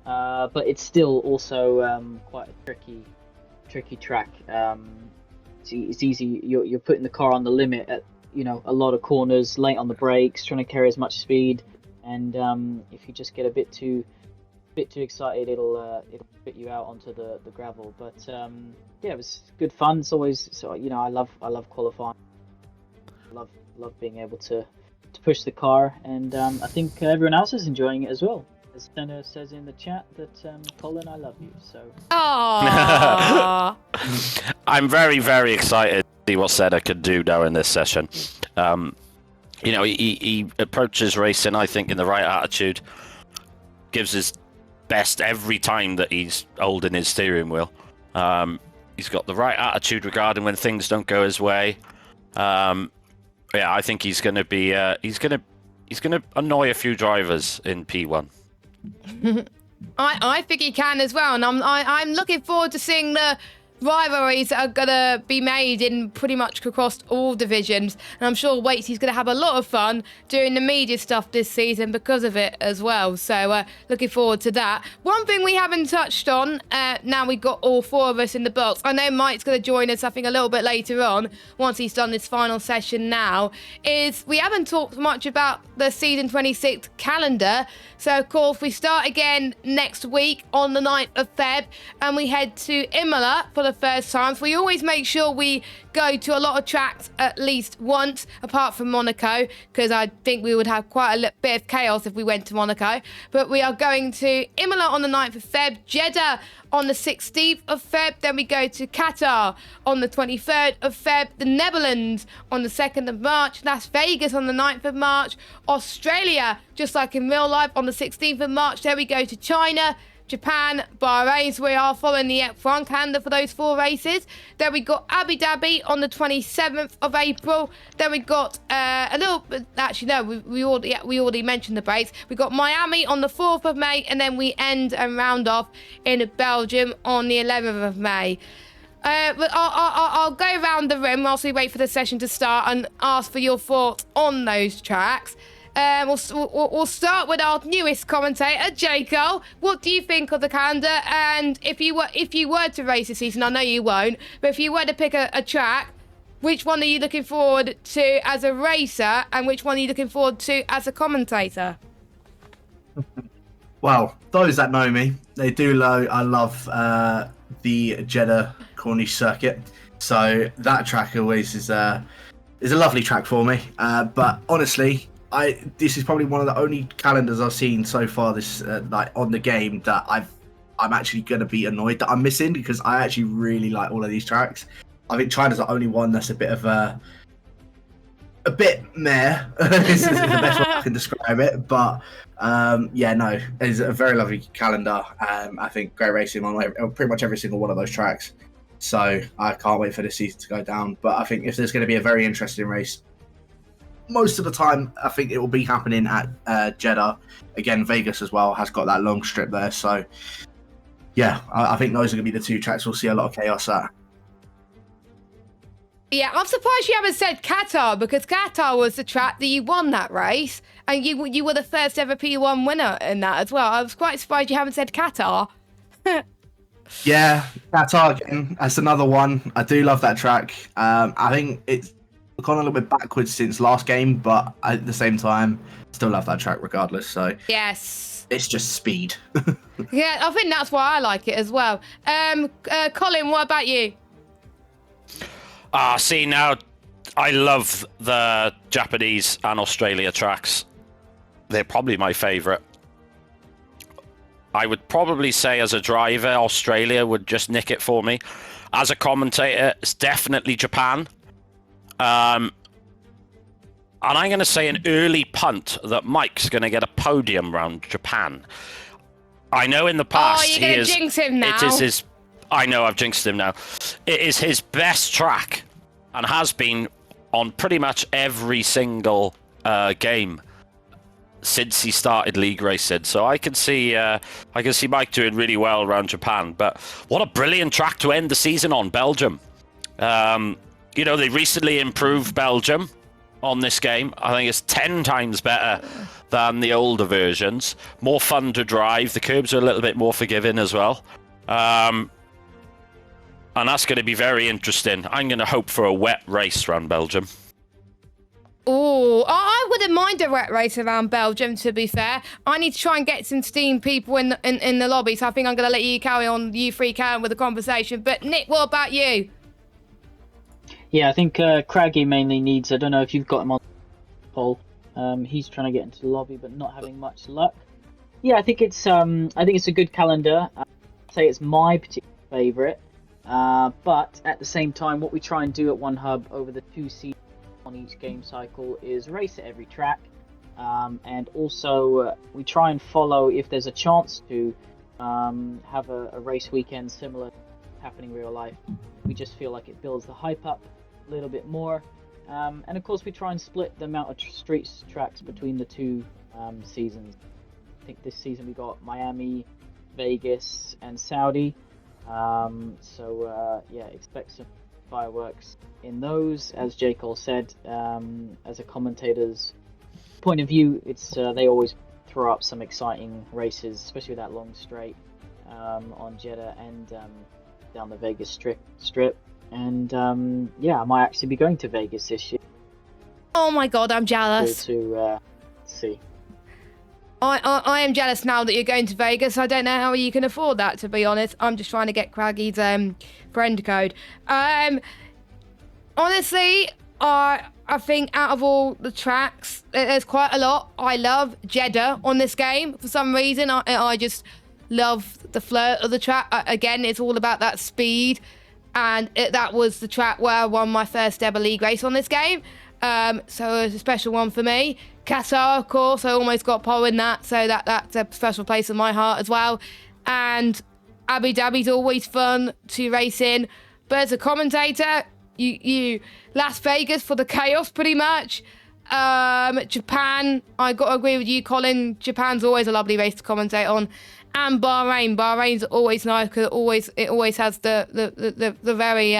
But it's still also quite a tricky track. It's easy. You're putting the car on the limit at a lot of corners, late on the brakes, trying to carry as much speed, and if you just get a bit too excited, it'll spit you out onto the gravel. But yeah, it was good fun. It's always I love qualifying. Love being able to push the car, and I think everyone else is enjoying it as well. As Senna says in the chat that Colin, I love you. So. Aww. I'm very, very excited to see what Senna can do now in this session. He approaches racing, I think, in the right attitude. Gives his best every time that he's holding his steering wheel. He's got the right attitude regarding when things don't go his way. Yeah, I think he's going to be. He's going to annoy a few drivers in P1. I think he can as well, and I'm looking forward to seeing the rivalries that are gonna be made in pretty much across all divisions, and I'm sure Waitsy's gonna have a lot of fun doing the media stuff this season because of it as well. So looking forward to that. One thing we haven't touched on, now we've got all four of us in the box. I know Mike's gonna join us, I think, a little bit later on once he's done this final session. Now is we haven't talked much about the season 26 calendar. So of course we start again next week on the 9th of Feb, and we head to Imola for the first time. So we always make sure we go to a lot of tracks at least once, apart from Monaco, because I think we would have quite a bit of chaos if we went to Monaco. But we are going to Imola on the 9th of Feb, Jeddah on the 16th of Feb, then we go to Qatar on the 23rd of Feb, the Netherlands on the 2nd of March, Las Vegas on the 9th of March, Australia, just like in real life, on the 16th of March, then we go to China, Japan, Bahrain. So we are following the F1 calendar for those four races. Then we got Abu Dhabi on the 27th of April. Then we got a little bit, actually no, we already mentioned the breaks. We got Miami on the 4th of May, and then we end and round off in Belgium on the 11th of May. But I'll go around the room whilst we wait for the session to start and ask for your thoughts on those tracks. We'll start with our newest commentator, Jaco. What do you think of the calendar? And if you were to race this season, I know you won't, but if you were to pick a track, which one are you looking forward to as a racer, and which one are you looking forward to as a commentator? Well, those that know me, they do know I love the Jeddah Corniche circuit. So that track always is a lovely track for me. But honestly, this is probably one of the only calendars I've seen so far this like on the game that I'm actually going to be annoyed that I'm missing, because I actually really like all of these tracks. I think China's the only one that's a bit meh. This is the best way I can describe it. But yeah, no, it's a very lovely calendar. I think great racing on pretty much every single one of those tracks. So I can't wait for this season to go down. But I think if there's going to be a very interesting race, most of the time I think it will be happening at Jeddah. Again, Vegas as well has got that long strip there. So yeah, I think those are going to be the two tracks we'll see a lot of chaos at. Yeah, I'm surprised you haven't said Qatar, because Qatar was the track that you won that race, and you were the first ever P1 winner in that as well. I was quite surprised you haven't said Qatar. Yeah, Qatar again. That's another one. I do love that track. I think it's gone a little bit backwards since last game, but at the same time, still love that track regardless. So yes, it's just speed. Yeah, I think that's why I like it as well. Colin, what about you? See, now I love the Japanese and Australia tracks. They're probably my favourite. I would probably say as a driver, Australia would just nick it for me. As a commentator, it's definitely Japan. And I'm going to say an early punt that Mike's going to get a podium round Japan. I know in the past you're going to jinx him now. It is his... I know, I've jinxed him now. It is his best track and has been on pretty much every single game since he started league racing. So I can see Mike doing really well around Japan. But what a brilliant track to end the season on, Belgium. You know, they recently improved Belgium on this game. I think it's 10 times better than the older versions. More fun to drive. The curbs are a little bit more forgiving as well. And that's going to be very interesting. I'm going to hope for a wet race around Belgium. Oh, I wouldn't mind a wet race around Belgium, to be fair. I need to try and get some Steam people in the lobby, so I think I'm going to let you carry on, you three carry on with the conversation. But Nick, what about you? Yeah, I think Craggy mainly needs, I don't know if you've got him on poll. He's trying to get into the lobby, but not having much luck. Yeah, I think it's a good calendar. I'd say it's my particular favourite. But at the same time, what we try and do at One Hub over the 2 seasons on each game cycle is race at every track, and also we try and follow, if there's a chance to have a race weekend similar to happening in real life. We just feel like it builds the hype up a little bit more, and of course we try and split the amount of streets tracks between the 2 seasons. I think this season we got Miami, Vegas, and Saudi. Yeah, expect some fireworks in those. As J. Cole said, as a commentator's point of view, it's they always throw up some exciting races, especially with that long straight on Jeddah and down the Vegas strip. And yeah, I might actually be going to Vegas this year. Oh my god, I'm jealous. To see. I am jealous now that you're going to Vegas. I don't know how you can afford that, to be honest. I'm just trying to get Craggy's friend code. Honestly, I think out of all the tracks, there's quite a lot. I love Jeddah on this game. For some reason, I just love the flirt of the track. Again, it's all about that speed. And that was the track where I won my first ever league race on this game. So it's a special one for me. Qatar, of course, I almost got pole in that, so that's a special place in my heart as well. And Abu Dhabi's always fun to race in. But as a commentator, you Las Vegas for the chaos, pretty much. Japan, I got to agree with you, Colin. Japan's always a lovely race to commentate on. And Bahrain's always nice because it always has the very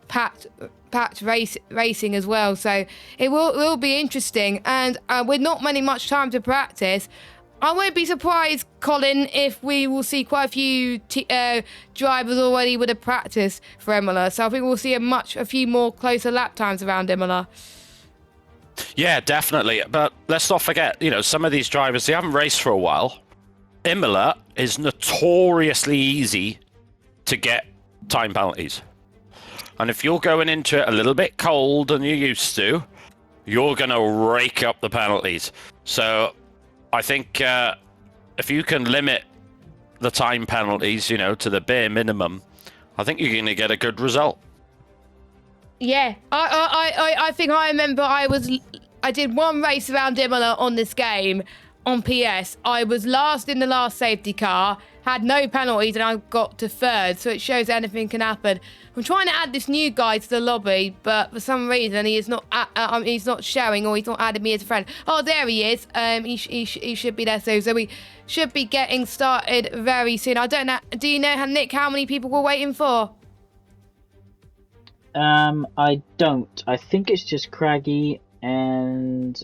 packed racing as well. So it will be interesting. And with not much time to practice, I won't be surprised, Colin, if we will see quite a few drivers already with a practice for Imola. So I think we'll see a few more closer lap times around Imola. Yeah, definitely. But let's not forget, some of these drivers, they haven't raced for a while. Imola is notoriously easy to get time penalties. And if you're going into it a little bit cold than you're used to, you're going to rake up the penalties. So I think if you can limit the time penalties, to the bare minimum, I think you're going to get a good result. Yeah, I think I remember I did one race around Imola on this game on PS. I was last in the last safety car, had no penalties, and I got to third. So it shows anything can happen. I'm trying to add this new guy to the lobby, but for some reason he's not showing, or he's not added me as a friend. Oh, there he is. He should be there soon. So we should be getting started very soon. I don't know. Do you know, Nick, how many people we're waiting for? I don't. I think it's just Craggy and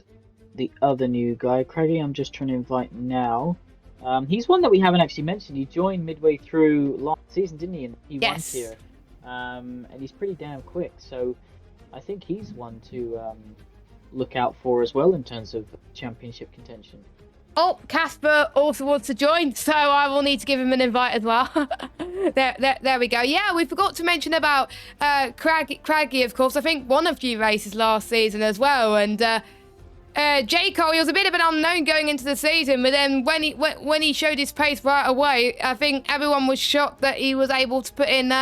the other new guy. Craggy, I'm just trying to invite now. He's one that we haven't actually mentioned. He joined midway through last season, didn't he? In the P1 tier. And he's pretty damn quick. So I think he's one to look out for as well in terms of championship contention. Oh, Casper also wants to join, so I will need to give him an invite as well. there we go. Yeah, we forgot to mention about Craggy, of course. I think won a few races last season as well. And J. Cole, he was a bit of an unknown going into the season, but then when he showed his pace right away, I think everyone was shocked that he was able to put in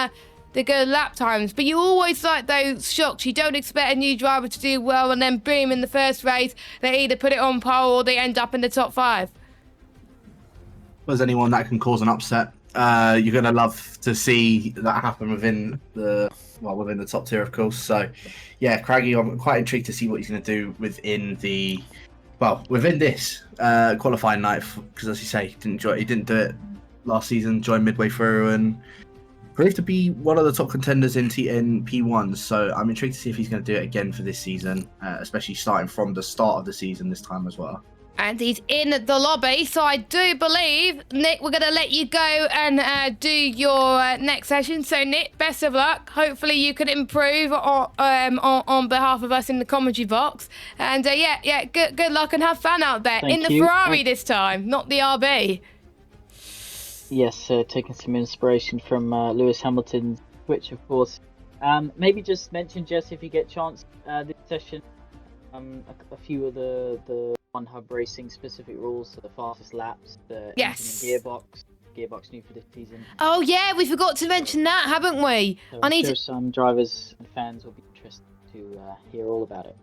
the good lap times. But you always like those shocks. You don't expect a new driver to do well, and then boom, in the first race, they either put it on pole or they end up in the top 5. There's anyone that can cause an upset. You're going to love to see that happen within the top tier, of course. So, yeah, Craggy, I'm quite intrigued to see what he's going to do within this qualifying night. Because, as you say, he didn't do it last season. Joined midway through and proved to be one of the top contenders in P1. So I'm intrigued to see if he's going to do it again for this season, especially starting from the start of the season this time as well. And he's in the lobby, so I do believe, Nick, we're going to let you go and do your next session. So, Nick, best of luck. Hopefully you can improve on behalf of us in the commentary box. And, good luck and have fun out there. Thank in the you. Ferrari this time, not the RB. Yes, taking some inspiration from Lewis Hamilton's Twitch, of course. Maybe just mention, Jess, if you get a chance this session, a few of the One Hub Racing specific rules, so the fastest laps, the engine and gearbox new for this season. Oh yeah, we forgot to mention that, haven't we? So I'm sure some drivers and fans will be interested to hear all about it.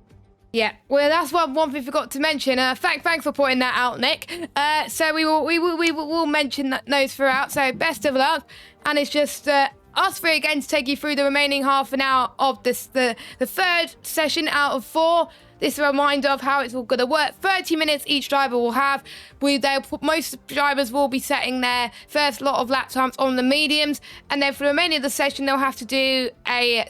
Yeah, well, that's one we forgot to mention. Thanks for pointing that out, Nick. So we will mention those throughout. So best of luck, and it's just us three again to take you through the remaining half an hour of the third session out of 4. This is a reminder of how it's all going to work. 30 minutes each driver will have. Most drivers will be setting their first lot of lap times on the mediums. And then for the remainder of the session, they'll have to do a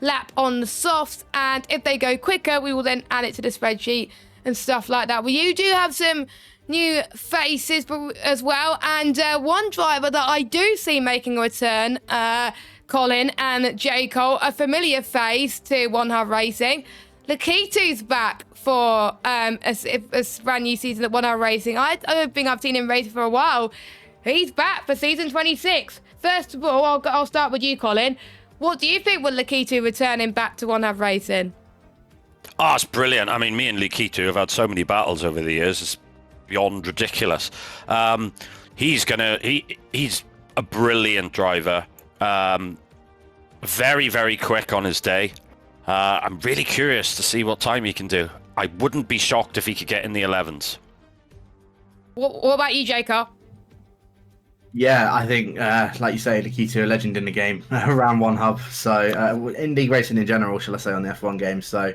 lap on the softs. And if they go quicker, we will then add it to the spreadsheet and stuff like that. Well, you do have some new faces as well. And one driver that I do see making a return, Colin and J. Cole, a familiar face to One Hub Racing. Lakitu's back for a brand new season at One Hub Racing. I don't think I've seen him race for a while. He's back for season 26. First of all, I'll start with you, Colin. What do you think with Lakitu returning back to One Hub Racing? Oh, it's brilliant. I mean, me and Lakitu have had so many battles over the years. It's beyond ridiculous. He's a brilliant driver. Very, very quick on his day. I'm really curious to see what time he can do. I wouldn't be shocked if he could get in the 11s. What about you, Jacob? Yeah, I think, like you say, Lakitu, a legend in the game around One Hub. So, in league racing in general, shall I say, on the F1 game. So,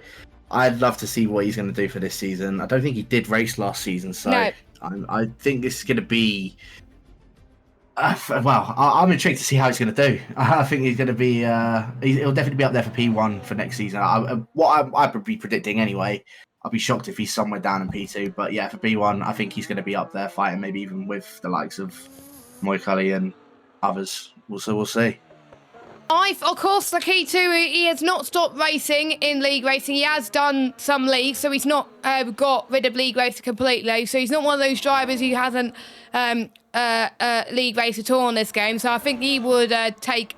I'd love to see what he's going to do for this season. I don't think he did race last season, so no. I think this is going to be I'm intrigued to see how he's going to do. I think he's going to be. He'll definitely be up there for P1 for next season. I would be predicting anyway. I'd be shocked if he's somewhere down in P2. But yeah, for P1, I think he's going to be up there fighting, maybe even with the likes of Moikully and others. We'll see. Of course, the key too, he has not stopped racing in league racing. He has done some leagues, so he's not got rid of league racing completely. So he's not one of those drivers who hasn't league race at all in this game. So I think he would take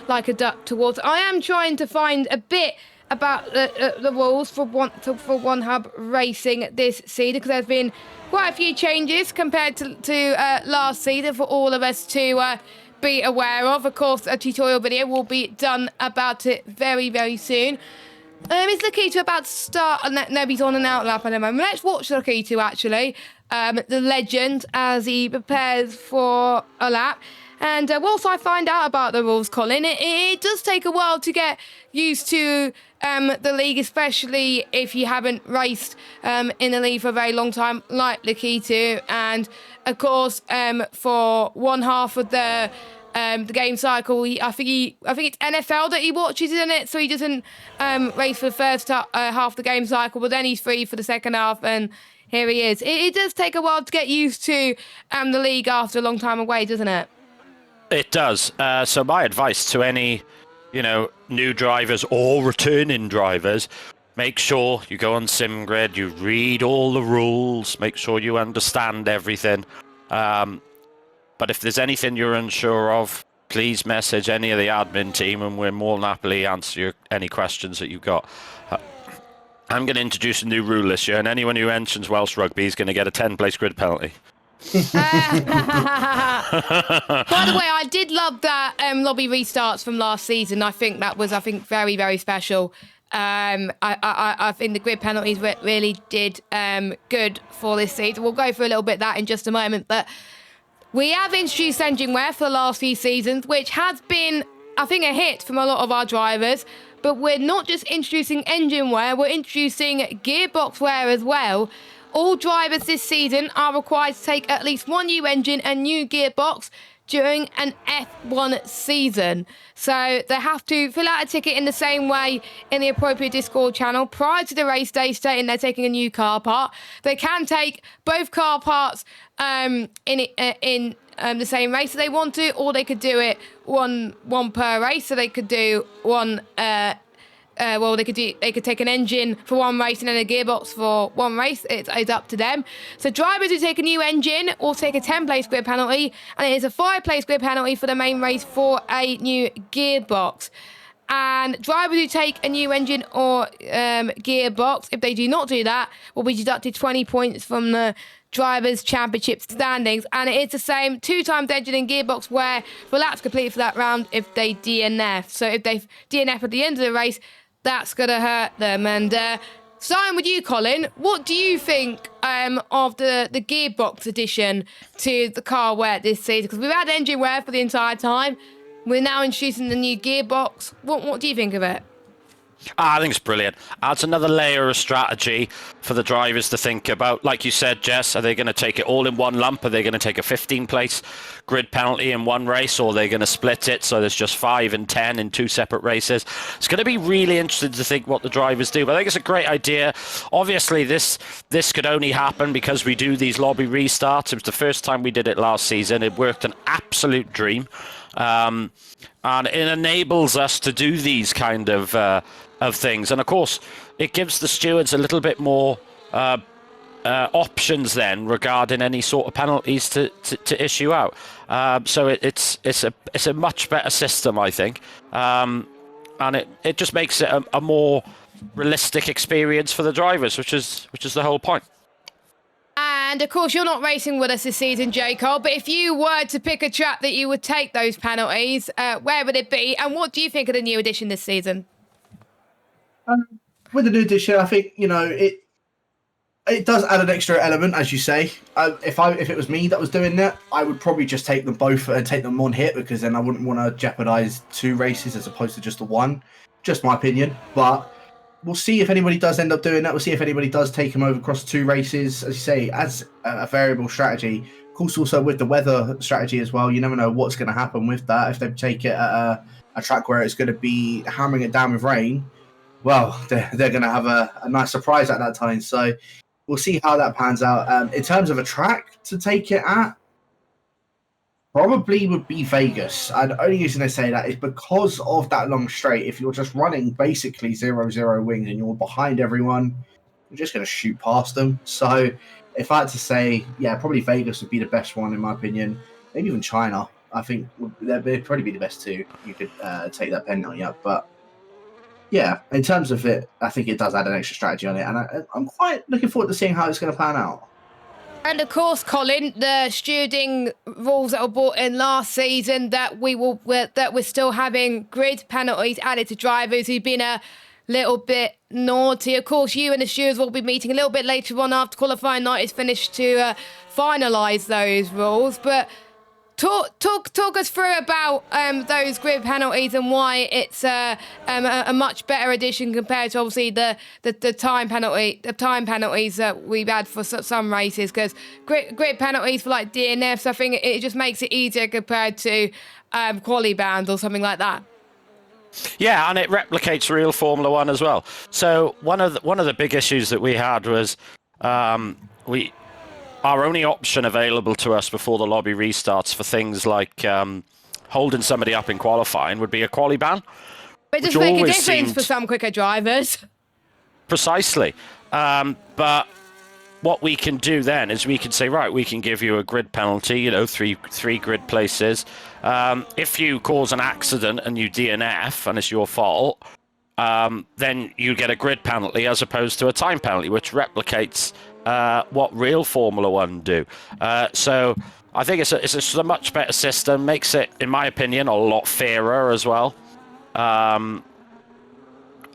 like a duck towards. I am trying to find a bit about the rules for one hub racing this season, because there's been quite a few changes compared to last season for all of us to be aware of. Of course, a tutorial video will be done about it very, very soon. Is Lakitu about to start? No, he's on an out lap at the moment. Let's watch Lakitu, actually. The legend, as he prepares for a lap. And whilst I find out about the rules, Colin, it does take a while to get used to the league, especially if you haven't raced in the league for a very long time, like Lakitu. And of course, for one half of the game cycle, I think it's NFL that he watches, isn't it? So he doesn't race for the first half of the game cycle, but then he's free for the second half, and here he is. It does take a while to get used to the league after a long time away, doesn't it? It does. So my advice to any, new drivers or returning drivers, make sure you go on SimGrid, you read all the rules, make sure you understand everything. But if there's anything you're unsure of, please message any of the admin team, and we're more than happily answer any questions that you've got. I'm going to introduce a new rule this year, and anyone who mentions Welsh rugby is going to get a 10-place grid penalty. By the way, I did love that lobby restarts from last season. I think that was, very, very special. I think the grid penalties really did good for this season. We'll go through a little bit of that in just a moment, but we have introduced engine wear for the last few seasons, which has been, I think, a hit from a lot of our drivers. But we're not just introducing engine wear, we're introducing gearbox wear as well. All drivers this season are required to take at least one new engine and new gearbox during an F1 season. So they have to fill out a ticket in the same way in the appropriate Discord channel prior to the race day, stating they're taking a new car part. They can take both car parts in the same race if they want to, or they could do it one per race. So they could do one. They could take an engine for one race and then a gearbox for one race. It's up to them. So drivers who take a new engine will take a 10-place grid penalty, and it is a 5-place grid penalty for the main race for a new gearbox. And drivers who take a new engine or gearbox, if they do not do that, will be deducted 20 points from the Drivers' Championship standings. And it is the same 2 times engine and gearbox wear for laps completed for that round if they DNF. So if they DNF at the end of the race, that's going to hurt them. And starting with you, Colin, what do you think of the gearbox addition to the car wear this season? Because we've had engine wear for the entire time. We're now introducing the new gearbox. What do you think of it? I think it's brilliant. Adds another layer of strategy for the drivers to think about. Like you said, Jess, are they going to take it all in one lump? Are they going to take a 15-place grid penalty in one race, or are they going to split it so there's just 5 and 10 in 2 separate races? It's going to be really interesting to think what the drivers do. But I think it's a great idea. Obviously, this could only happen because we do these lobby restarts. It was the first time we did it last season. It worked an absolute dream. And it enables us to do these kind of things. And of course, it gives the stewards a little bit more options then regarding any sort of penalties to issue out. So it's a much better system, I think. And it just makes it a more realistic experience for the drivers, which is the whole point. And of course, you're not racing with us this season, Jacob, but if you were to pick a track that you would take those penalties, where would it be? And what do you think of the new addition this season? With the new addition, I think, it does add an extra element, as you say. If it was me that was doing that, I would probably just take them both and take them one hit, because then I wouldn't want to jeopardize 2 races as opposed to just the one. Just my opinion. But we'll see if anybody does end up doing that. We'll see if anybody does take him over across 2 races, as you say, as a variable strategy. Of course, also with the weather strategy as well, you never know what's going to happen with that. If they take it at a track where it's going to be hammering it down with rain, well, they're going to have a nice surprise at that time. So we'll see how that pans out. In terms of a track to take it at, probably would be Vegas. And the only reason I say that is because of that long straight. If you're just running basically 0-0 wings and you're behind everyone, you're just going to shoot past them. So if I had to say, yeah, probably Vegas would be the best one in my opinion. Maybe even China. I think they'd probably be the best 2. You could take that penalty up. But yeah, in terms of it, I think it does add an extra strategy on it. And I'm quite looking forward to seeing how it's going to pan out. And of course, Colin, the stewarding rules that were brought in last season that we're still having grid penalties added to drivers who've been a little bit naughty. Of course, you and the stewards will be meeting a little bit later on after qualifying night is finished to finalise those rules. But talk us through about those grid penalties and why it's a much better addition compared to obviously the time penalties that we've had for some races, because grid penalties for like DNFs, I think it just makes it easier compared to quali bans or something like that. Yeah, and it replicates real Formula One as well. So one of the big issues that we had was our only option available to us before the lobby restarts for things like holding somebody up in qualifying would be a quali ban. But it does make a difference for some quicker drivers. Precisely. But what we can do then is we can say, right, we can give you a grid penalty, three grid places. If you cause an accident and you DNF and it's your fault, then you get a grid penalty as opposed to a time penalty, which replicates what real Formula One do. So I think it's a much better system, makes it, in my opinion, a lot fairer as well. And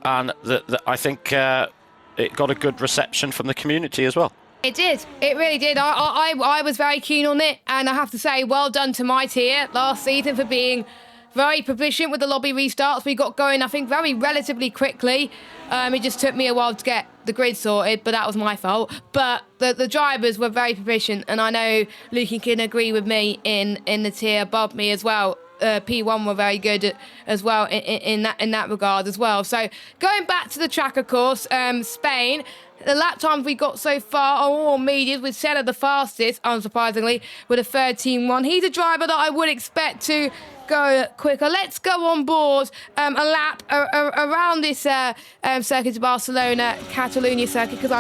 I think it got a good reception from the community as well. It did. It really did. I was very keen on it, and I have to say, well done to my tier last season for being very proficient with the lobby restarts. We got going, I think, very relatively quickly. It just took me a while to get the grid sorted, but that was my fault. But the drivers were very proficient, and I know Luke can agree with me in the tier above me as well. P1 were very good as well in that regard as well. So going back to the track, of course, Spain. The lap times we got so far are all medias, with Senna the fastest, unsurprisingly, with a 13.1. He's a driver that I would expect to go quicker. Let's go on board a lap around this Circuit of Barcelona, Catalonia circuit, because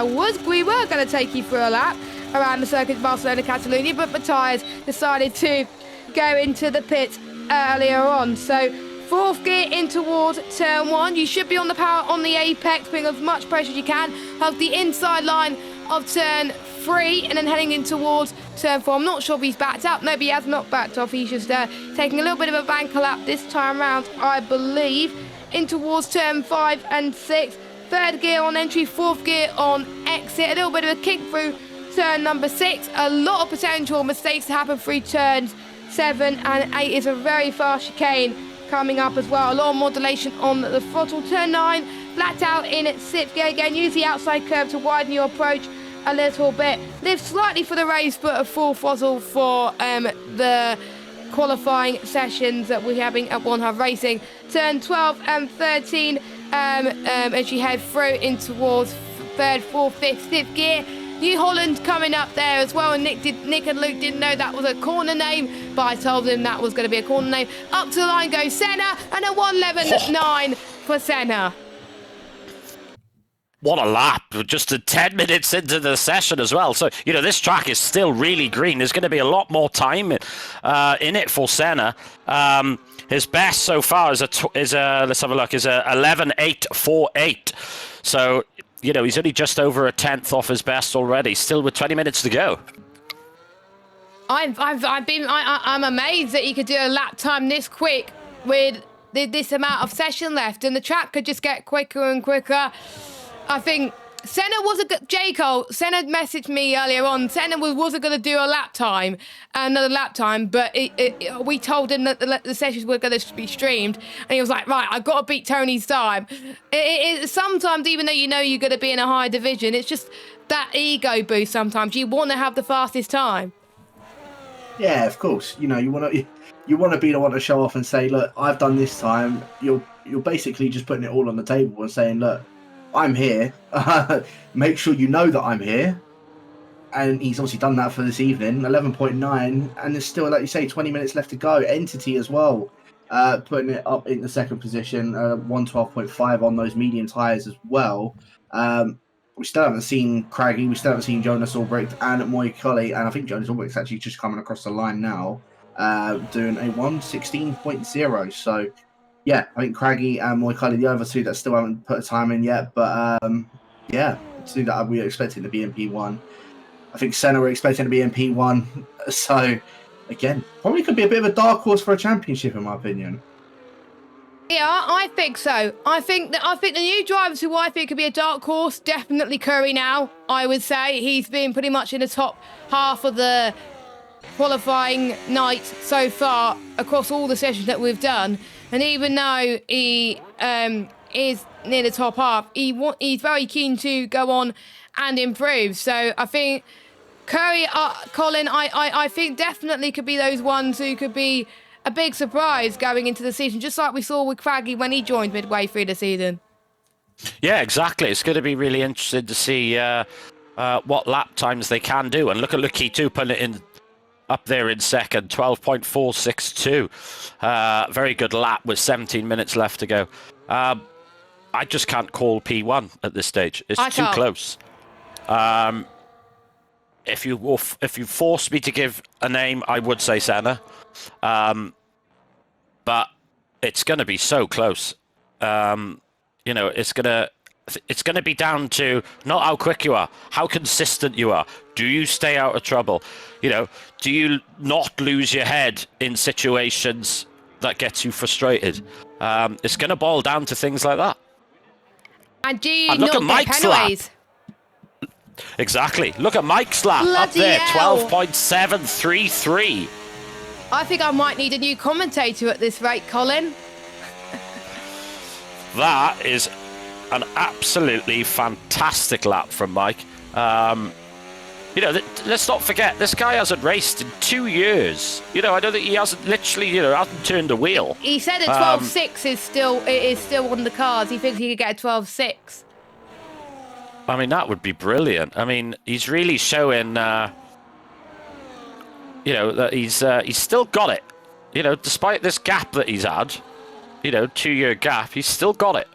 we were going to take you through a lap around the Circuit of Barcelona, Catalonia, but Matthias decided to go into the pit earlier on. So 4th gear in towards turn 1. You should be on the power on the apex, putting as much pressure as you can. Have the inside line of turn 3 and then heading in towards turn 4. I'm not sure if he's backed up. No, he has not backed off. He's just taking a little bit of a banker lap this time round, I believe. In towards turn 5 and 6. 3rd gear on entry, 4th gear on exit. A little bit of a kick through turn number 6. A lot of potential mistakes to happen through turns 7 and 8. Is a very fast chicane coming up as well. A lot of modulation on the throttle. Turn 9, flat out in at 6th gear again. Use the outside curve to widen your approach a little bit. Live slightly for the race, but a full throttle for the qualifying sessions that we're having at One Hub Racing. Turn 12 and 13 as you head through in towards 3rd, 4th, 5th, 6th gear. New Holland coming up there as well, and Nick and Luke didn't know that was a corner name, but I told them that was going to be a corner name. Up to the line goes Senna, and a 1:11.9 for Senna. What a lap, just 10 minutes into the session as well. So, this track is still really green. There's going to be a lot more time in it for Senna. His best so far is let's have a look, is a 11.848. So, he's only just over a 10th off his best already, still with 20 minutes to go. I'm amazed that he could do a lap time this quick with this amount of session left, and the track could just get quicker and quicker. I think Senna was a good. J. Cole, Senna messaged me earlier on. Senna wasn't going to do a lap time, another lap time, but we told him that the sessions were going to be streamed, and he was like, right, I've got to beat Tony's time. Sometimes, even though you know you're going to be in a higher division, it's just that ego boost sometimes. You want to have the fastest time. Yeah, of course. You know, you want to be the one to show off and say, look, I've done this time. You're basically just putting it all on the table and saying, look, I'm here. Make sure you know that I'm here. And he's obviously done that for this evening. 11.9, and there's still, like you say, 20 minutes left to go. Entity as well, putting it up in the second position, 112.5 on those medium tyres as well. We still haven't seen Craggy, we still haven't seen Jonas Albrecht and Moy Colley, and I think Jonas Albrecht's actually just coming across the line now, doing a 116.0. So, yeah, I think Craggy and Moy Colley, the other two that still haven't put a time in yet, but yeah, two that we were expecting to be in P1. I think Senna we're expecting to be in P1. So, again, probably could be a bit of a dark horse for a championship, in my opinion. Yeah, I think so. I think the new drivers who I think could be a dark horse, definitely Curry now, I would say. He's been pretty much in the top half of the qualifying night so far across all the sessions that we've done. And even though he is near the top half, he's very keen to go on and improve. So I think Curry, Colin, I think definitely could be those ones who could be a big surprise going into the season, just like we saw with Craggy when he joined midway through the season. Yeah, exactly. It's going to be really interesting to see what lap times they can do. And look at Lucky too, putting it in up there in second, 12.462. Very good lap with 17 minutes left to go. I just can't call P1 at this stage. It's too close. If you force me to give a name, I would say Senna. But it's going to be so close. You know, it's going to be down to not how quick you are, how consistent you are. Do you stay out of trouble? You know, do you not lose your head in situations that gets you frustrated? It's going to boil down to things like that. And do you not get penalties? Exactly. Look at Mike's lap up there, 12.733. I think I might need a new commentator at this rate, Colin. That is an absolutely fantastic lap from Mike. You know, let's not forget, this guy hasn't raced in 2 years. You know, I don't think he hasn't hasn't turned a wheel. He said a 12.6 is still on the cards. He thinks he could get a 12.6. I mean, that would be brilliant. I mean, he's really showing, you know, that he's still got it. You know, despite this gap that he's had, you know, 2-year gap, he's still got it.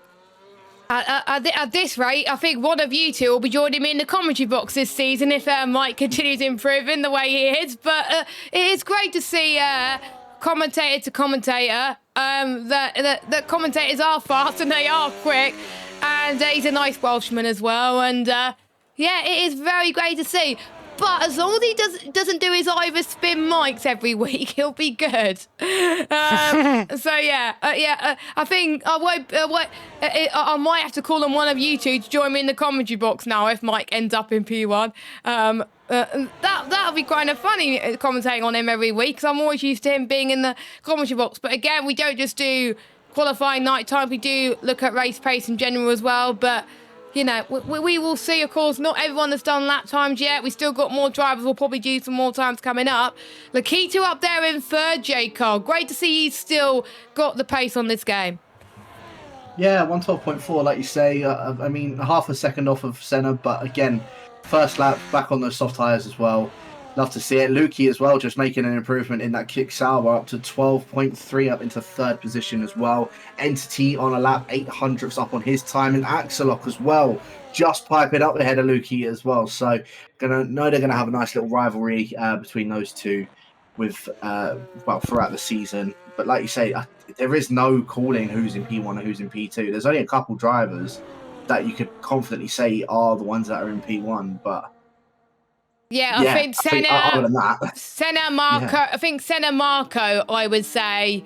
At this rate, I think one of you two will be joining me in the commentary box this season if Mike continues improving the way he is. But it is great to see commentator to commentator that commentators are fast and they are quick. And he's a nice Welshman as well. And yeah, it is very great to see. But as long as he doesn't do his Ivor spin mics every week, he'll be good. So yeah, I think I might have to call on one of you two to join me in the commentary box now if Mike ends up in P1. That'll be kind of funny commentating on him every week because I'm always used to him being in the commentary box. But again, we don't just do qualifying night time. We do look at race pace in general as well. But you know, we will see, of course, not everyone has done lap times yet. We still got more drivers. We'll probably do some more times coming up. Lakitu up there in third, J. Cole. Great to see he's still got the pace on this game. Yeah, 112.4, like you say. I mean, half a second off of Senna, but again, first lap, back on those soft tyres as well. Love to see it. Lukey as well, just making an improvement in that kick sour up to 12.3 up into third position as well. Entity on a lap, 800ths up on his time, and Axelok as well, just piping up ahead of Lukey as well. So they're going to have a nice little rivalry between those two with throughout the season. But like you say, there is no calling who's in P1 or who's in P2. There's only a couple drivers that you could confidently say are the ones that are in P1, but I think Senna, Marco. Yeah. I think Senna, Marco, I would say,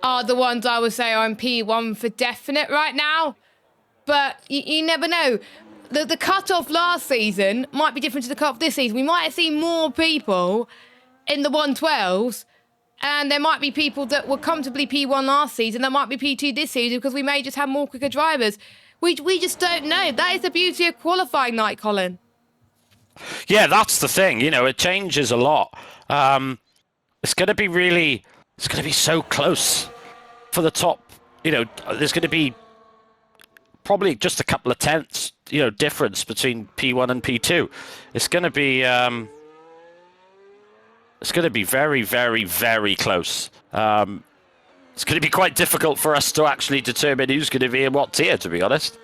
are the ones I would say are in P1 for definite right now. But you never know. the cut-off last season might be different to the cut-off this season. We might see more people in the 112s, and there might be people that were comfortably P1 last season that might be P2 this season because we may just have more quicker drivers. We just don't know. That is the beauty of qualifying night, Colin. Yeah, that's the thing. You know, it changes a lot. It's going to be so close for the top. You know, there's going to be probably just a couple of tenths, you know, difference between P1 and P2. It's going to be very, very, very close. It's going to be quite difficult for us to actually determine who's going to be in what tier, to be honest.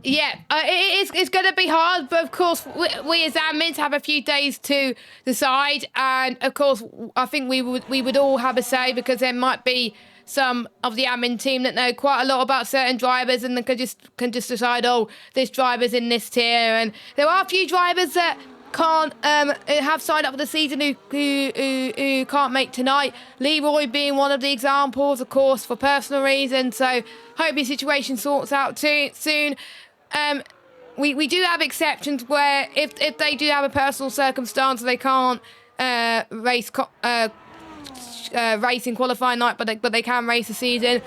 Yeah, it's going to be hard, but of course, we as admins have a few days to decide, and of course, I think we would all have a say because there might be some of the admin team that know quite a lot about certain drivers and they can just decide, oh, this driver's in this tier, and there are a few drivers that can't have signed up for the season who can't make tonight. Leroy being one of the examples, of course, for personal reasons. So hope his situation sorts out soon. We do have exceptions where if they do have a personal circumstance, they can't race in qualifying night, but they can race the season.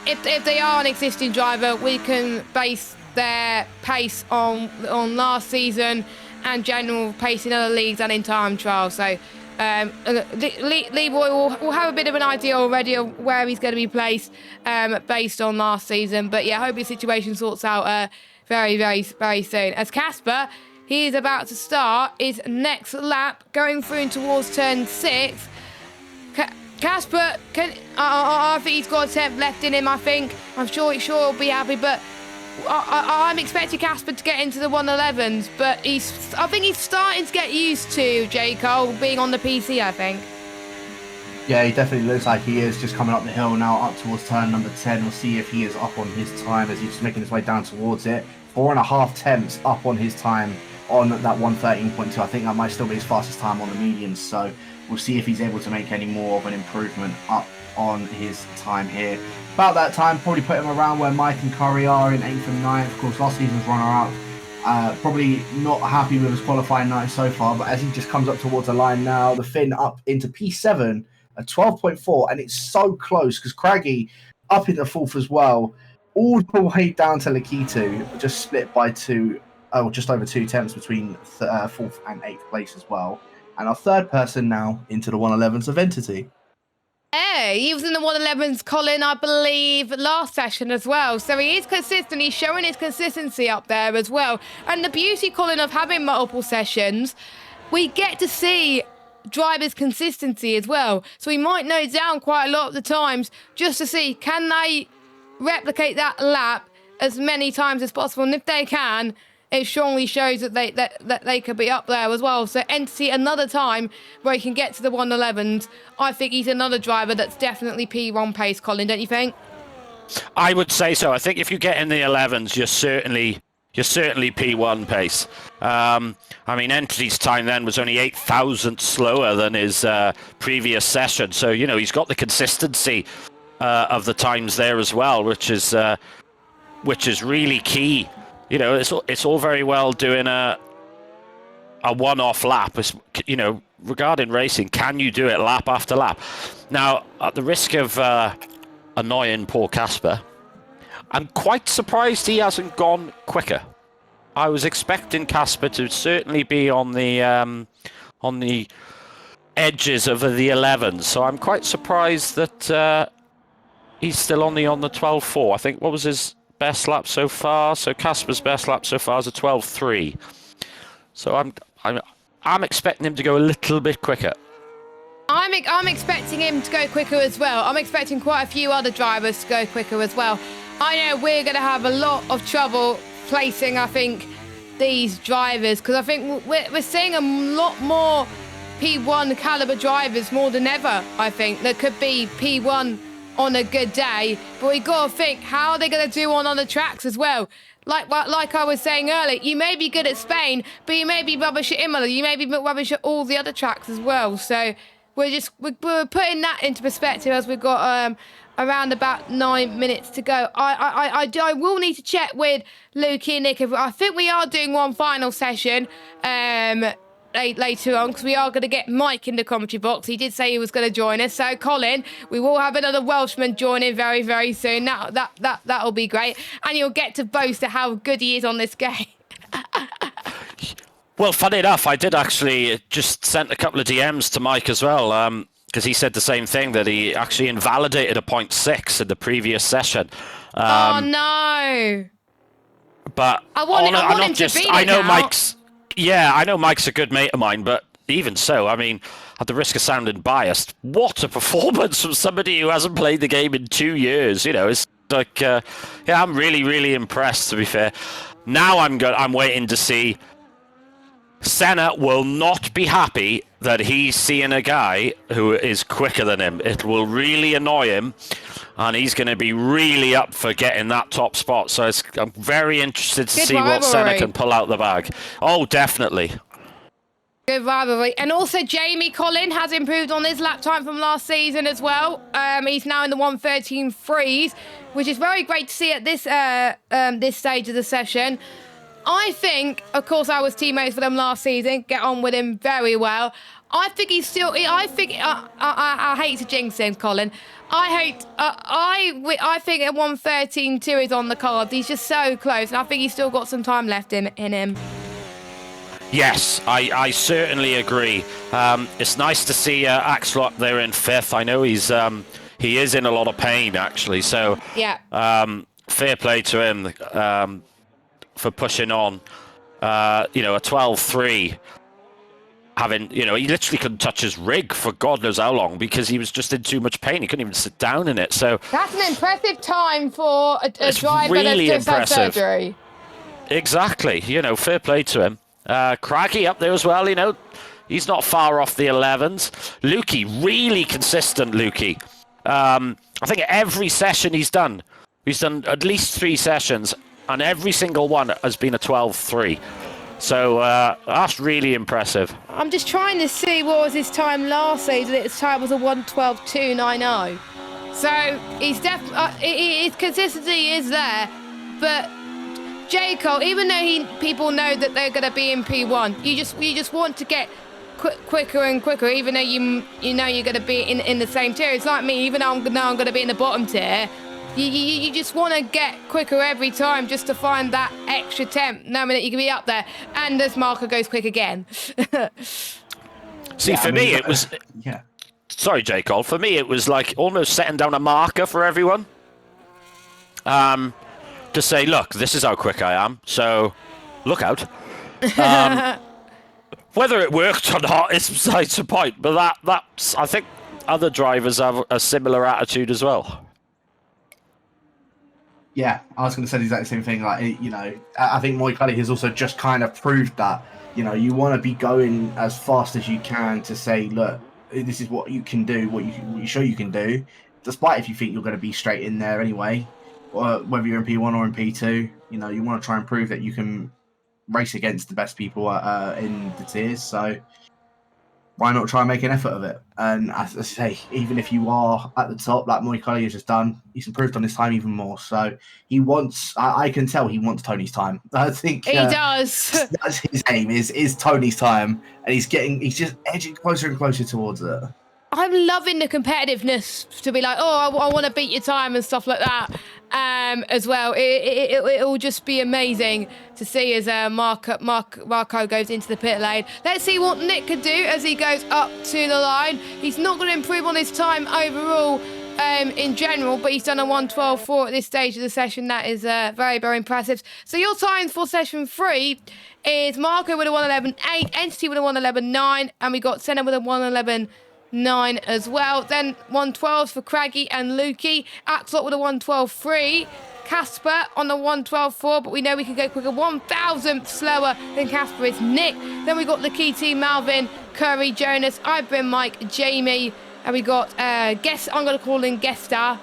If they are an existing driver, we can base their pace on last season and general pace in other leagues and in time trials. So Leroy will have a bit of an idea already of where he's going to be placed based on last season. But yeah, I hope his situation sorts out very, very, very soon. As Casper, he is about to start his next lap, going through towards turn 6. Casper, I think he's got a tenth left in him, I think. I'm sure he'll be happy, but I'm expecting Casper to get into the 111s, but I think he's starting to get used to J. Cole being on the PC, I think. Yeah, he definitely looks like he is just coming up the hill now, up towards turn number 10. We'll see if he is up on his time as he's making his way down towards it. 4.5 tenths up on his time on that 113.2. I think that might still be his fastest time on the mediums, so we'll see if he's able to make any more of an improvement up on his time here. About that time, probably put him around where Mike and Curry are in 8th and 9th. Of course, last season's runner-up. Probably not happy with his qualifying night so far, but as he just comes up towards the line now, the Finn up into P7 at 12.4, and it's so close because Craggy up into 4th as well, all the way down to Lakitu, just split by just over 2 tenths between 4th and 8th place as well. And our third person now into the 111s of Entity. Hey, he was in the 111s, Colin, I believe, last session as well. So he is consistent. He's showing his consistency up there as well. And the beauty, Colin, of having multiple sessions, we get to see drivers' consistency as well. So we might note down quite a lot of the times just to see, can they replicate that lap as many times as possible? And if they can, it strongly shows that they could be up there as well. So Entity, another time where he can get to the 111s. I think he's another driver that's definitely P1 pace, Colin, don't you think? I would say so. I think if you get in the 11s, you're certainly P1 pace. I mean, Entity's time then was only 8,000 slower than his previous session. So, you know, he's got the consistency of the times there as well, which is really key. You know, it's all very well doing a one-off lap. You know, regarding racing, can you do it lap after lap? Now, at the risk of annoying poor Casper, I'm quite surprised he hasn't gone quicker. I was expecting Casper to certainly be on the edges of the 11s, so I'm quite surprised that he's still on the 12.4. I think, what was his best lap so far? So Casper's best lap so far is a 12.3. So I'm expecting him to go a little bit quicker. I'm expecting him to go quicker as well. I'm expecting quite a few other drivers to go quicker as well. I know we're going to have a lot of trouble placing, I think, these drivers, because I think we're seeing a lot more P1 caliber drivers more than ever. I think there could be P1 on a good day, but we got to think, how are they going to do on other tracks as well? Like I was saying earlier, you may be good at Spain, but you may be rubbish at Imola. You may be rubbish at all the other tracks as well. So we're putting that into perspective as we've got around about 9 minutes to go. I will need to check with Lukey and Nick. I think we are doing one final session later on, because we are going to get Mike in the commentary box. He did say he was going to join us. So, Colin, we will have another Welshman joining very, very soon. That'll be great. And you'll get to boast of how good he is on this game. Well, funny enough, I did actually just sent a couple of DMs to Mike as well, because he said the same thing, that he actually invalidated a 0.6 in the previous session. Oh, no. But I want him to beat it now. I know Mike's a good mate of mine, but even so, I mean, at the risk of sounding biased, what a performance from somebody who hasn't played the game in 2 years. You know, it's like, I'm really, really impressed, to be fair. Now I'm waiting to see. Senna will not be happy that he's seeing a guy who is quicker than him. It will really annoy him, and he's going to be really up for getting that top spot. So I'm very interested to see what Senna can pull out the bag. Oh, definitely. Good rivalry. And also Jamie Collin has improved on his lap time from last season as well. He's now in the 1:13.3s, which is very great to see at this this stage of the session. I think, of course, I was teammates with him last season. Get on with him very well. I think he's still. I hate to jinx him, Colin. I think at 1:13.2 is on the cards. He's just so close, and I think he's still got some time left in him. Yes, I certainly agree. It's nice to see Axel up there in 5th. I know he is in a lot of pain, actually. So yeah, fair play to him. For pushing on, a 12.3, having, he literally couldn't touch his rig for God knows how long because he was just in too much pain. He couldn't even sit down in it. So that's an impressive time for a driver really that's just had surgery. Exactly. Fair play to him. Craggy up there as well. He's not far off the 11s. Lukey, really consistent. Lukey. I think every session he's done at least 3 sessions. And every single one has been a 12.3. So that's really impressive. I'm just trying to see what was his time last season. His time was a 1:12.290. So he's his consistency is there. But J. Cole, even though people know that they're going to be in P1, you just want to get quicker and quicker, even though you know you're going to be in the same tier. It's like me, even though I'm going to be in the bottom tier. You just want to get quicker every time just to find that extra temp, knowing that you can be up there. And this marker goes quick again. See, for me, it was... Yeah. Sorry, J. Cole. For me, it was like almost setting down a marker for everyone. To say, look, this is how quick I am, so look out. Whether it worked or not is besides the point, but that's... I think other drivers have a similar attitude as well. Yeah, I was going to say the exact same thing. Like, I think Moikali has also just kind of proved that, you want to be going as fast as you can to say, look, this is what you can do, what you show you can do, despite if you think you're going to be straight in there anyway, or whether you're in P1 or in P2, you want to try and prove that you can race against the best people in the tiers. So why not try and make an effort of it? And as I say, even if you are at the top, like Moikali has just done, he's improved on his time even more. So he wants, I can tell he wants Tony's time. I think he does. That's his aim, is Tony's time. And he's just edging closer and closer towards it. I'm loving the competitiveness to be like, I want to beat your time and stuff like that as well. It will just be amazing to see as Marco goes into the pit lane. Let's see what Nick can do as he goes up to the line. He's not going to improve on his time overall in general, but he's done a 1:12.4 at this stage of the session. That is very, very impressive. So your times for session 3 is Marco with a 1:11.8, Entity with a 1:11.9, and we got Senna with a 1:11.9 as well. Then 1:12s for Craggy and Lukey. Axel with a 1:12.3. Casper on the 1:12.4, but we know we can go quicker. 1,000th slower than Casper is Nick. Then we got Lakiti, Malvin, Curry, Jonas, Ibram, Mike, Jamie, and we got I'm going to call him Guest Star.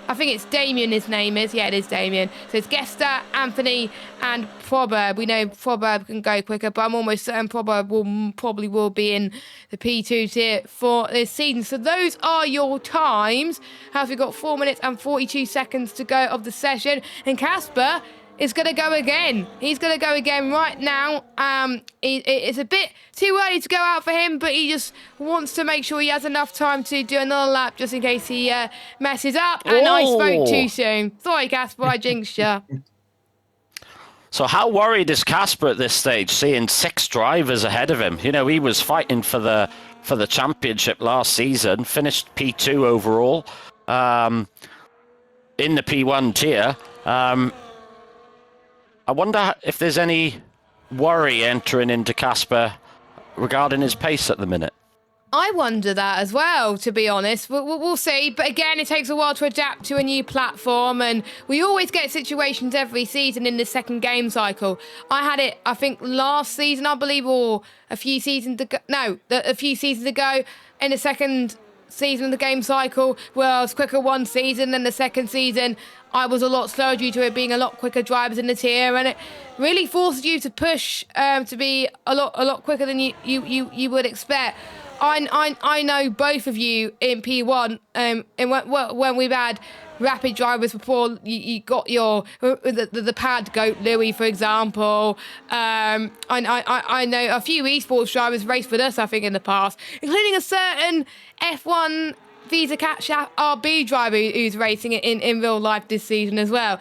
I think it's Damien his name is. Yeah, it is Damien. So it's Gester, Anthony, and Proverb. We know Proverb can go quicker, but I'm almost certain Proverb probably will be in the P2 tier for this season. So those are your times. As we've got 4 minutes and 42 seconds to go of the session. And Casper is going to go again. He's going to go again right now. It's a bit too early to go out for him, but he just wants to make sure he has enough time to do another lap just in case he messes up. And I spoke too soon. Sorry, Casper, I jinxed you. So how worried is Casper at this stage, seeing 6 drivers ahead of him? You know, he was fighting for the championship last season, finished P2 overall in the P1 tier. I wonder if there's any worry entering into Casper regarding his pace at the minute. I wonder that as well, to be honest. We'll see. But again, it takes a while to adapt to a new platform. And we always get situations every season in the second game cycle. I had it, I think, last season, I believe, or a few seasons ago. No, a few seasons ago in the second season of the game cycle, where I was quicker one season, then the second season I was a lot slower due to it being a lot quicker drivers in the tier, and it really forces you to push to be a lot quicker than you would expect. I know both of you in P1, and when we've had rapid drivers before, you got your the pad goat Louis, for example. I know a few esports drivers raced with us, I think, in the past, including a certain F1 Visa Catch RB driver who's racing it in real life this season as well.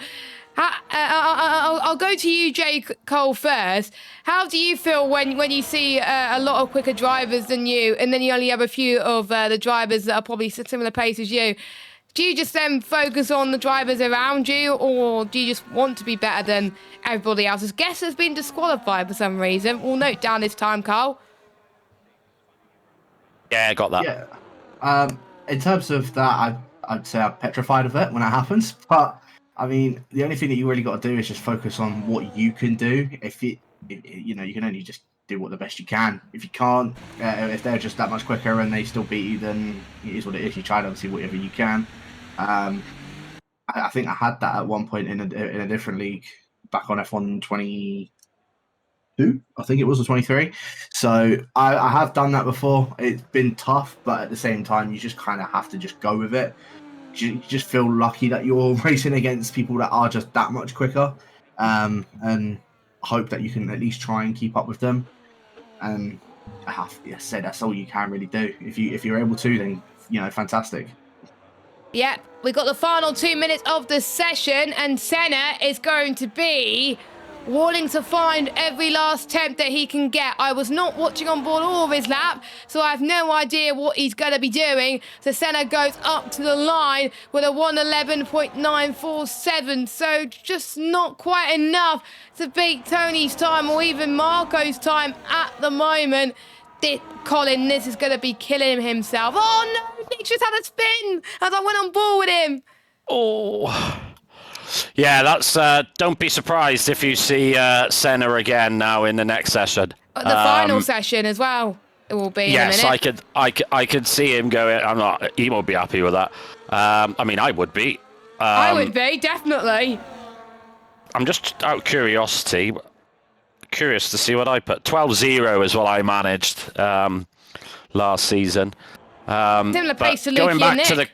I'll go to you, J. Cole, first. How do you feel when you see a lot of quicker drivers than you, and then you only have a few of the drivers that are probably similar pace as you? Do you just then focus on the drivers around you, or do you just want to be better than everybody else? His guest has been disqualified for some reason. We'll note down this time, Carl. Yeah, I got that. Yeah. In terms of that, I'd say I'm petrified of it when it happens. But I mean, the only thing that you really got to do is just focus on what you can do. If you can only just do what the best you can. If you can't, if they're just that much quicker and they still beat you, then it is what it is. You try to obviously whatever you can. I think I had that at one point in a different league back on F1 22. I think it was, or 23. So I have done that before. It's been tough, but at the same time, you just kind of have to just go with it. You just feel lucky that you're racing against people that are just that much quicker, and hope that you can at least try and keep up with them. And I said that's all you can really do. If you're able to, then fantastic. Yeah, we got the final 2 minutes of the session, and Senna is going to be wanting to find every last temp that he can get. I was not watching on board all of his lap, so I have no idea what he's going to be doing. So Senna goes up to the line with a 1:11.947, so just not quite enough to beat Tony's time or even Marco's time at the moment. Colin, this is going to be killing himself. Oh no, Nick just had a spin as I went on board with him. Oh. Yeah, that's. Don't be surprised if you see Senna again now in the next session. The final session as well. It will be. Yes, in a minute. I could see him going. I'm not. He won't be happy with that. I mean, I would be. I would be, definitely. I'm just out of curiosity. Curious to see what I put. 12-0 is what I managed last season. Similar pace to Luke going back and Nick. to the.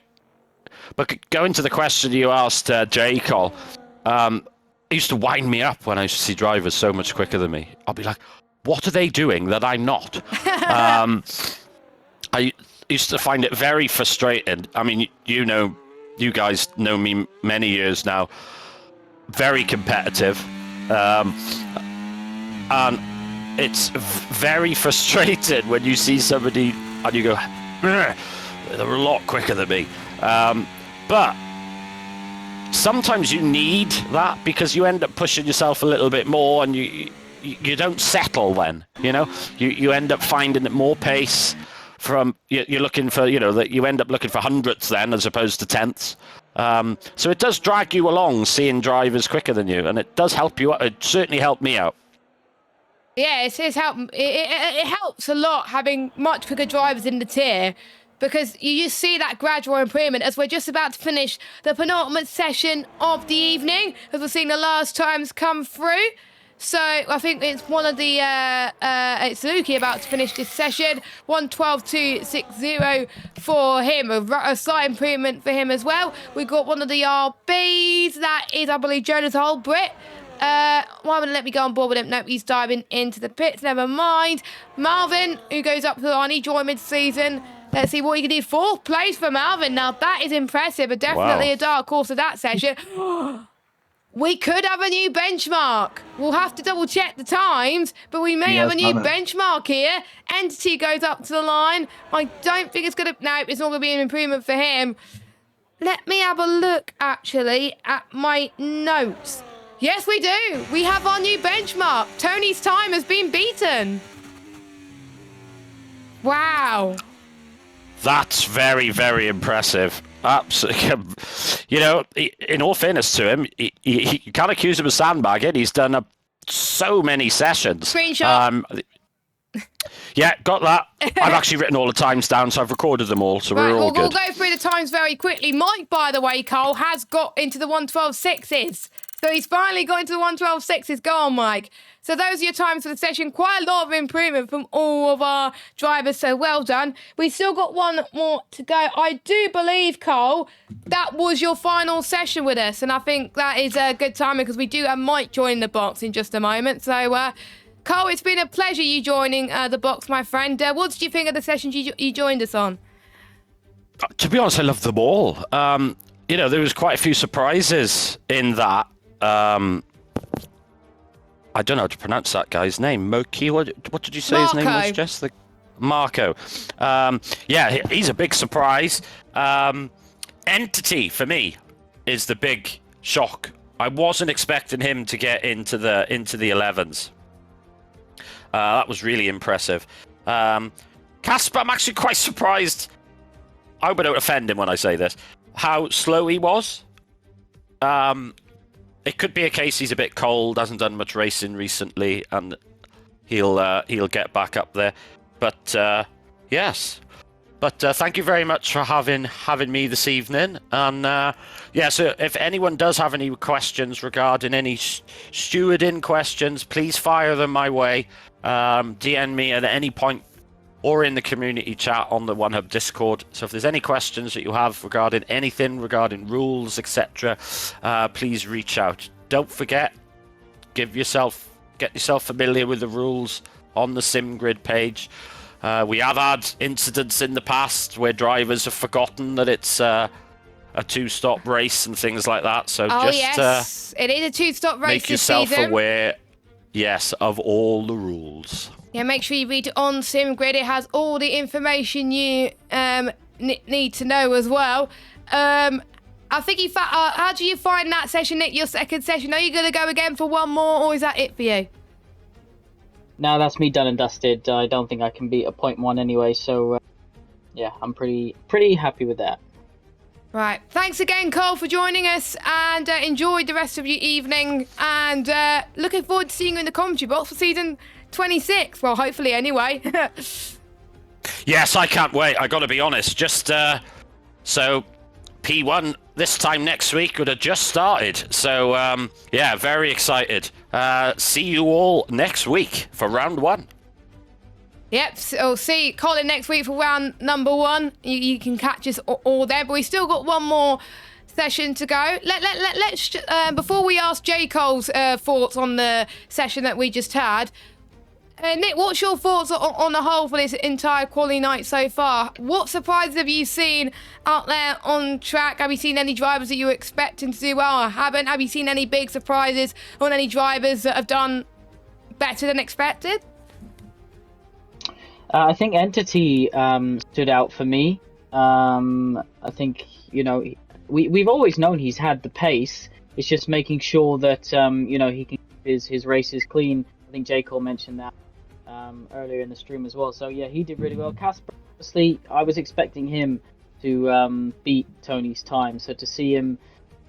But going to the question you asked, J. Cole, it used to wind me up when I used to see drivers so much quicker than me. I'll be like, what are they doing that I'm not? I used to find it very frustrating. I mean, you guys know me many years now. Very competitive. And it's very frustrating when you see somebody and you go, they're a lot quicker than me. But sometimes you need that because you end up pushing yourself a little bit more, and you don't settle then. You end up finding more pace from you're looking for that you end up looking for hundredths then as opposed to tenths. So it does drag you along seeing drivers quicker than you, and it does help you. It certainly helped me out. Yeah, it helps a lot having much quicker drivers in the tier. because you just see that gradual improvement as we're just about to finish the penultimate session of the evening, as we're seeing the last times come through. So I think it's one of the, it's Lukey about to finish this session. 1:12.260 for him, a slight improvement for him as well. We've got one of the RBs, that is, I believe, Jonas Holbrit. Why would it let me go on board with him? Nope, he's diving into the pits, never mind. Malvin, who goes up to the line, he joined mid-season. Let's see what he can do. 4th place for Malvin. Now, that is impressive, but definitely a dark horse of that session. We could have a new benchmark. We'll have to double check the times, but we may have a new benchmark here. Entity goes up to the line. I don't think it's going to... No, it's not going to be an improvement for him. Let me have a look, actually, at my notes. Yes, we do. We have our new benchmark. Tony's time has been beaten. Wow. That's very, very impressive. Absolutely. You know, in all fairness to him, you can't accuse him of sandbagging. He's done so many sessions. Screenshot. Yeah, got that. I've actually written all the times down, so I've recorded them all, so we're all good. We'll go through the times very quickly. Mike, by the way, Cole, has got into the 1:12.6s. So he's finally got into the 1:12.6s. Go on, Mike. So those are your times for the session. Quite a lot of improvement from all of our drivers, so well done. We've still got one more to go. I do believe, Cole, that was your final session with us, and I think that is a good timing because we do have Mike joining the box in just a moment. So, Cole, it's been a pleasure you joining the box, my friend. What did you think of the sessions you joined us on? To be honest, I loved them all. You know, there was quite a few surprises in that. I don't know how to pronounce that guy's name. Moki, what did you say Marco. his name was? Just Marco. Yeah, he's a big surprise. Entity, for me, is the big shock. I wasn't expecting him to get into the 11s. That was really impressive. Casper, I'm actually quite surprised. I hope I don't offend him when I say this. How slow he was. It could be a case he's a bit cold, hasn't done much racing recently, and he'll get back up there. But yes. But thank you very much for having me this evening. And yeah, so if anyone does have any questions regarding any stewarding questions, please fire them my way. DM me at any point or in the community chat on the OneHub Discord. So if there's any questions that you have regarding anything, regarding rules, etc., please reach out. Don't forget, get yourself familiar with the rules on the SimGrid page. We have had incidents in the past where drivers have forgotten that it's a 2-stop race and things like that. So yes, it is a 2-stop race. Make yourself aware, yes, of all the rules. Yeah, make sure you read it on SimGrid. It has all the information you need to know as well. I think how do you find that session, Nick, your second session? Are you going to go again for one more, or is that it for you? No, that's me done and dusted. I don't think I can beat a 0.1 anyway, so yeah, I'm pretty happy with that. Right. Thanks again, Cole, for joining us, and enjoy the rest of your evening, and looking forward to seeing you in the commentary box for season 26. Well, hopefully anyway. Yes, I can't wait. I got to be honest. Just so P1 this time next week would have just started. So yeah, very excited. See you all next week for round 1. Yep, so see Colin next week for round number 1. You can catch us all there, but we still got one more session to go. Let's before we ask J. Cole's thoughts on the session that we just had. Nick, what's your thoughts on the whole for this entire quali night so far? What surprises have you seen out there on track? Have you seen any drivers that you were expecting to do well or haven't? Have you seen any big surprises on any drivers that have done better than expected? I think Entity stood out for me. I think, you know, we've always known he's had the pace. It's just making sure that, you know, he can keep his races clean. I think J. Cole mentioned that earlier in the stream as well. So yeah, he did really well. Casper, obviously, I was expecting him to beat Tony's time. So to see him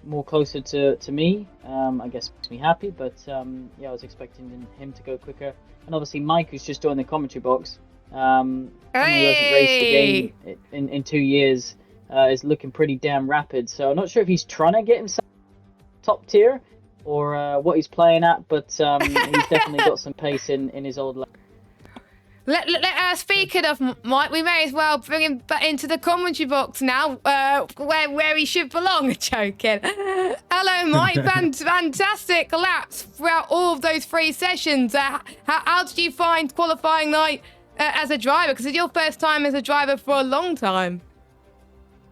more closer to me, I guess makes me happy. But yeah, I was expecting him to go quicker. And obviously Mike, who's just joined the commentary box, who hasn't raced the game in 2 years is looking pretty damn rapid. So I'm not sure if he's trying to get himself top tier or what he's playing at, but he's definitely got some pace in his old. Speaking of Mike, we may as well bring him back into the commentary box now, where he should belong. Joking. Hello, Mike. Fantastic laps throughout all of those 3 sessions. How did you find qualifying night as a driver? Because it's your first time as a driver for a long time.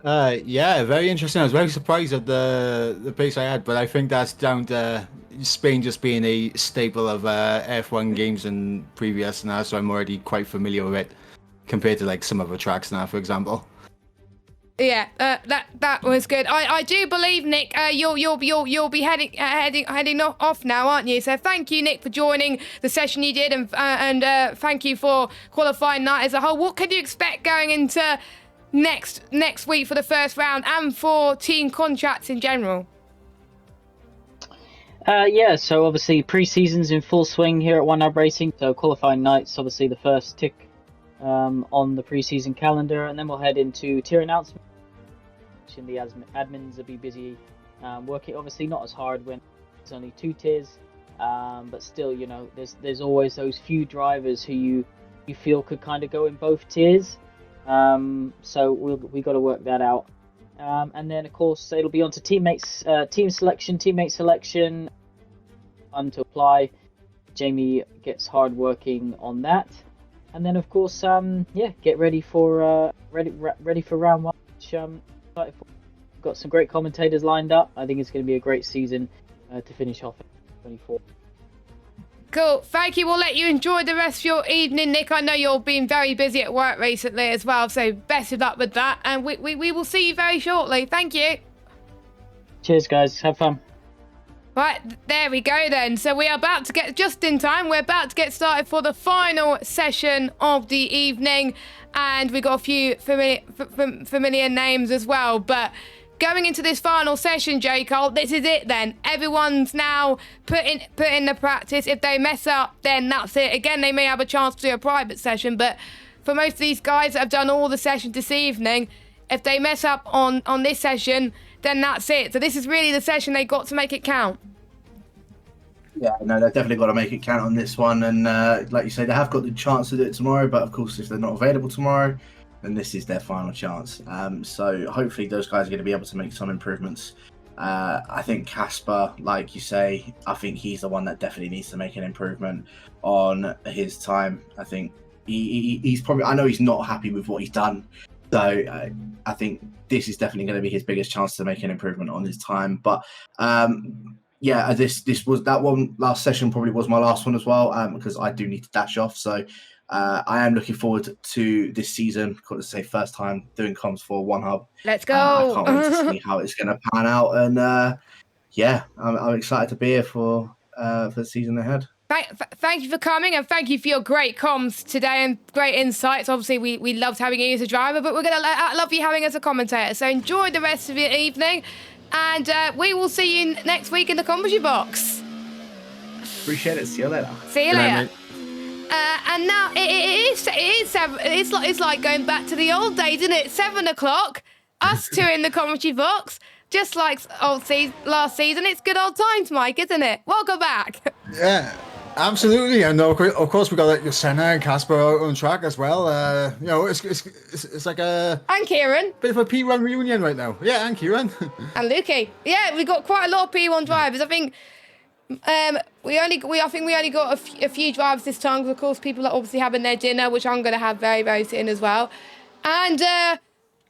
Yeah, very interesting. I was very surprised at the pace I had, but I think that's down to Spain just being a staple of F1 games and previous now, so I'm already quite familiar with it compared to like some other tracks now, for example. Yeah, that was good. I do believe, Nick, you'll be heading off now, aren't you? So thank you, Nick, for joining the session you did, and thank you for qualifying night as a whole. What can you expect going into next week for the first round and for team contracts in general? Yeah, so obviously pre-season's in full swing here at One Hub Racing. So qualifying night's obviously the first tick on the pre-season calendar, and then we'll head into tier announcements. The admins will be busy working, obviously not as hard when it's only 2 tiers, but still, you know, there's always those few drivers who you feel could kind of go in both tiers. So we got to work that out, and then of course it'll be on to teammate selection, fun to apply. Jamie gets hard working on that, and then of course get ready for round 1, which excited for. We've got some great commentators lined up. I think it's going to be a great season to finish off 24. Cool. Thank you. We'll let you enjoy the rest of your evening, Nick. I know you've been very busy at work recently as well, so best of luck with that. And we will see you very shortly. Thank you. Cheers, guys. Have fun. Right, there we go then. So we are about to get, just in time, we're about to get started for the final session of the evening. And we got a few familiar names as well. But going into this final session, J. Cole, this is it then. Everyone's now put in the practice. If they mess up, then that's it. Again, they may have a chance to do a private session, but for most of these guys that have done all the sessions this evening, if they mess up on this session, then that's it. So this is really the session they got to make it count. Yeah, no, they've definitely got to make it count on this one. And like you say, they have got the chance to do it tomorrow, but of course, if they're not available tomorrow, then this is their final chance. So hopefully those guys are going to be able to make some improvements. I think Casper, like you say, I think he's the one that definitely needs to make an improvement on his time. I think he's probably, I know he's not happy with what he's done. So I think this is definitely going to be his biggest chance to make an improvement on his time. But yeah, this was that one last session probably was my last one as well, because I do need to dash off. So I am looking forward to this season. Got to say, first time doing comms for One Hub. Let's go. I can't wait to see how it's going to pan out. And yeah, I'm excited to be here for the season ahead. Thank you for coming, and thank you for your great comms today and great insights. Obviously, we loved having you as a driver, but we're going to love you having as a commentator. So enjoy the rest of your evening, and we will see you next week in the commentary box. Appreciate it. See you later. See you later. And now it's like going back to the old days, isn't it? 7 o'clock, us two in the commentary box, just like last season. It's good old times, Mike, isn't it? Welcome back. Yeah. Absolutely, and of course we got like Senna and Casper out on track as well. You know, it's like a and Kieran, bit of a P1 reunion right now. Yeah, and Kieran and Lukey. Yeah, we got quite a lot of P1 drivers. I think we only got a few drivers this time. Because of course, people are obviously having their dinner, which I'm going to have very very soon as well. And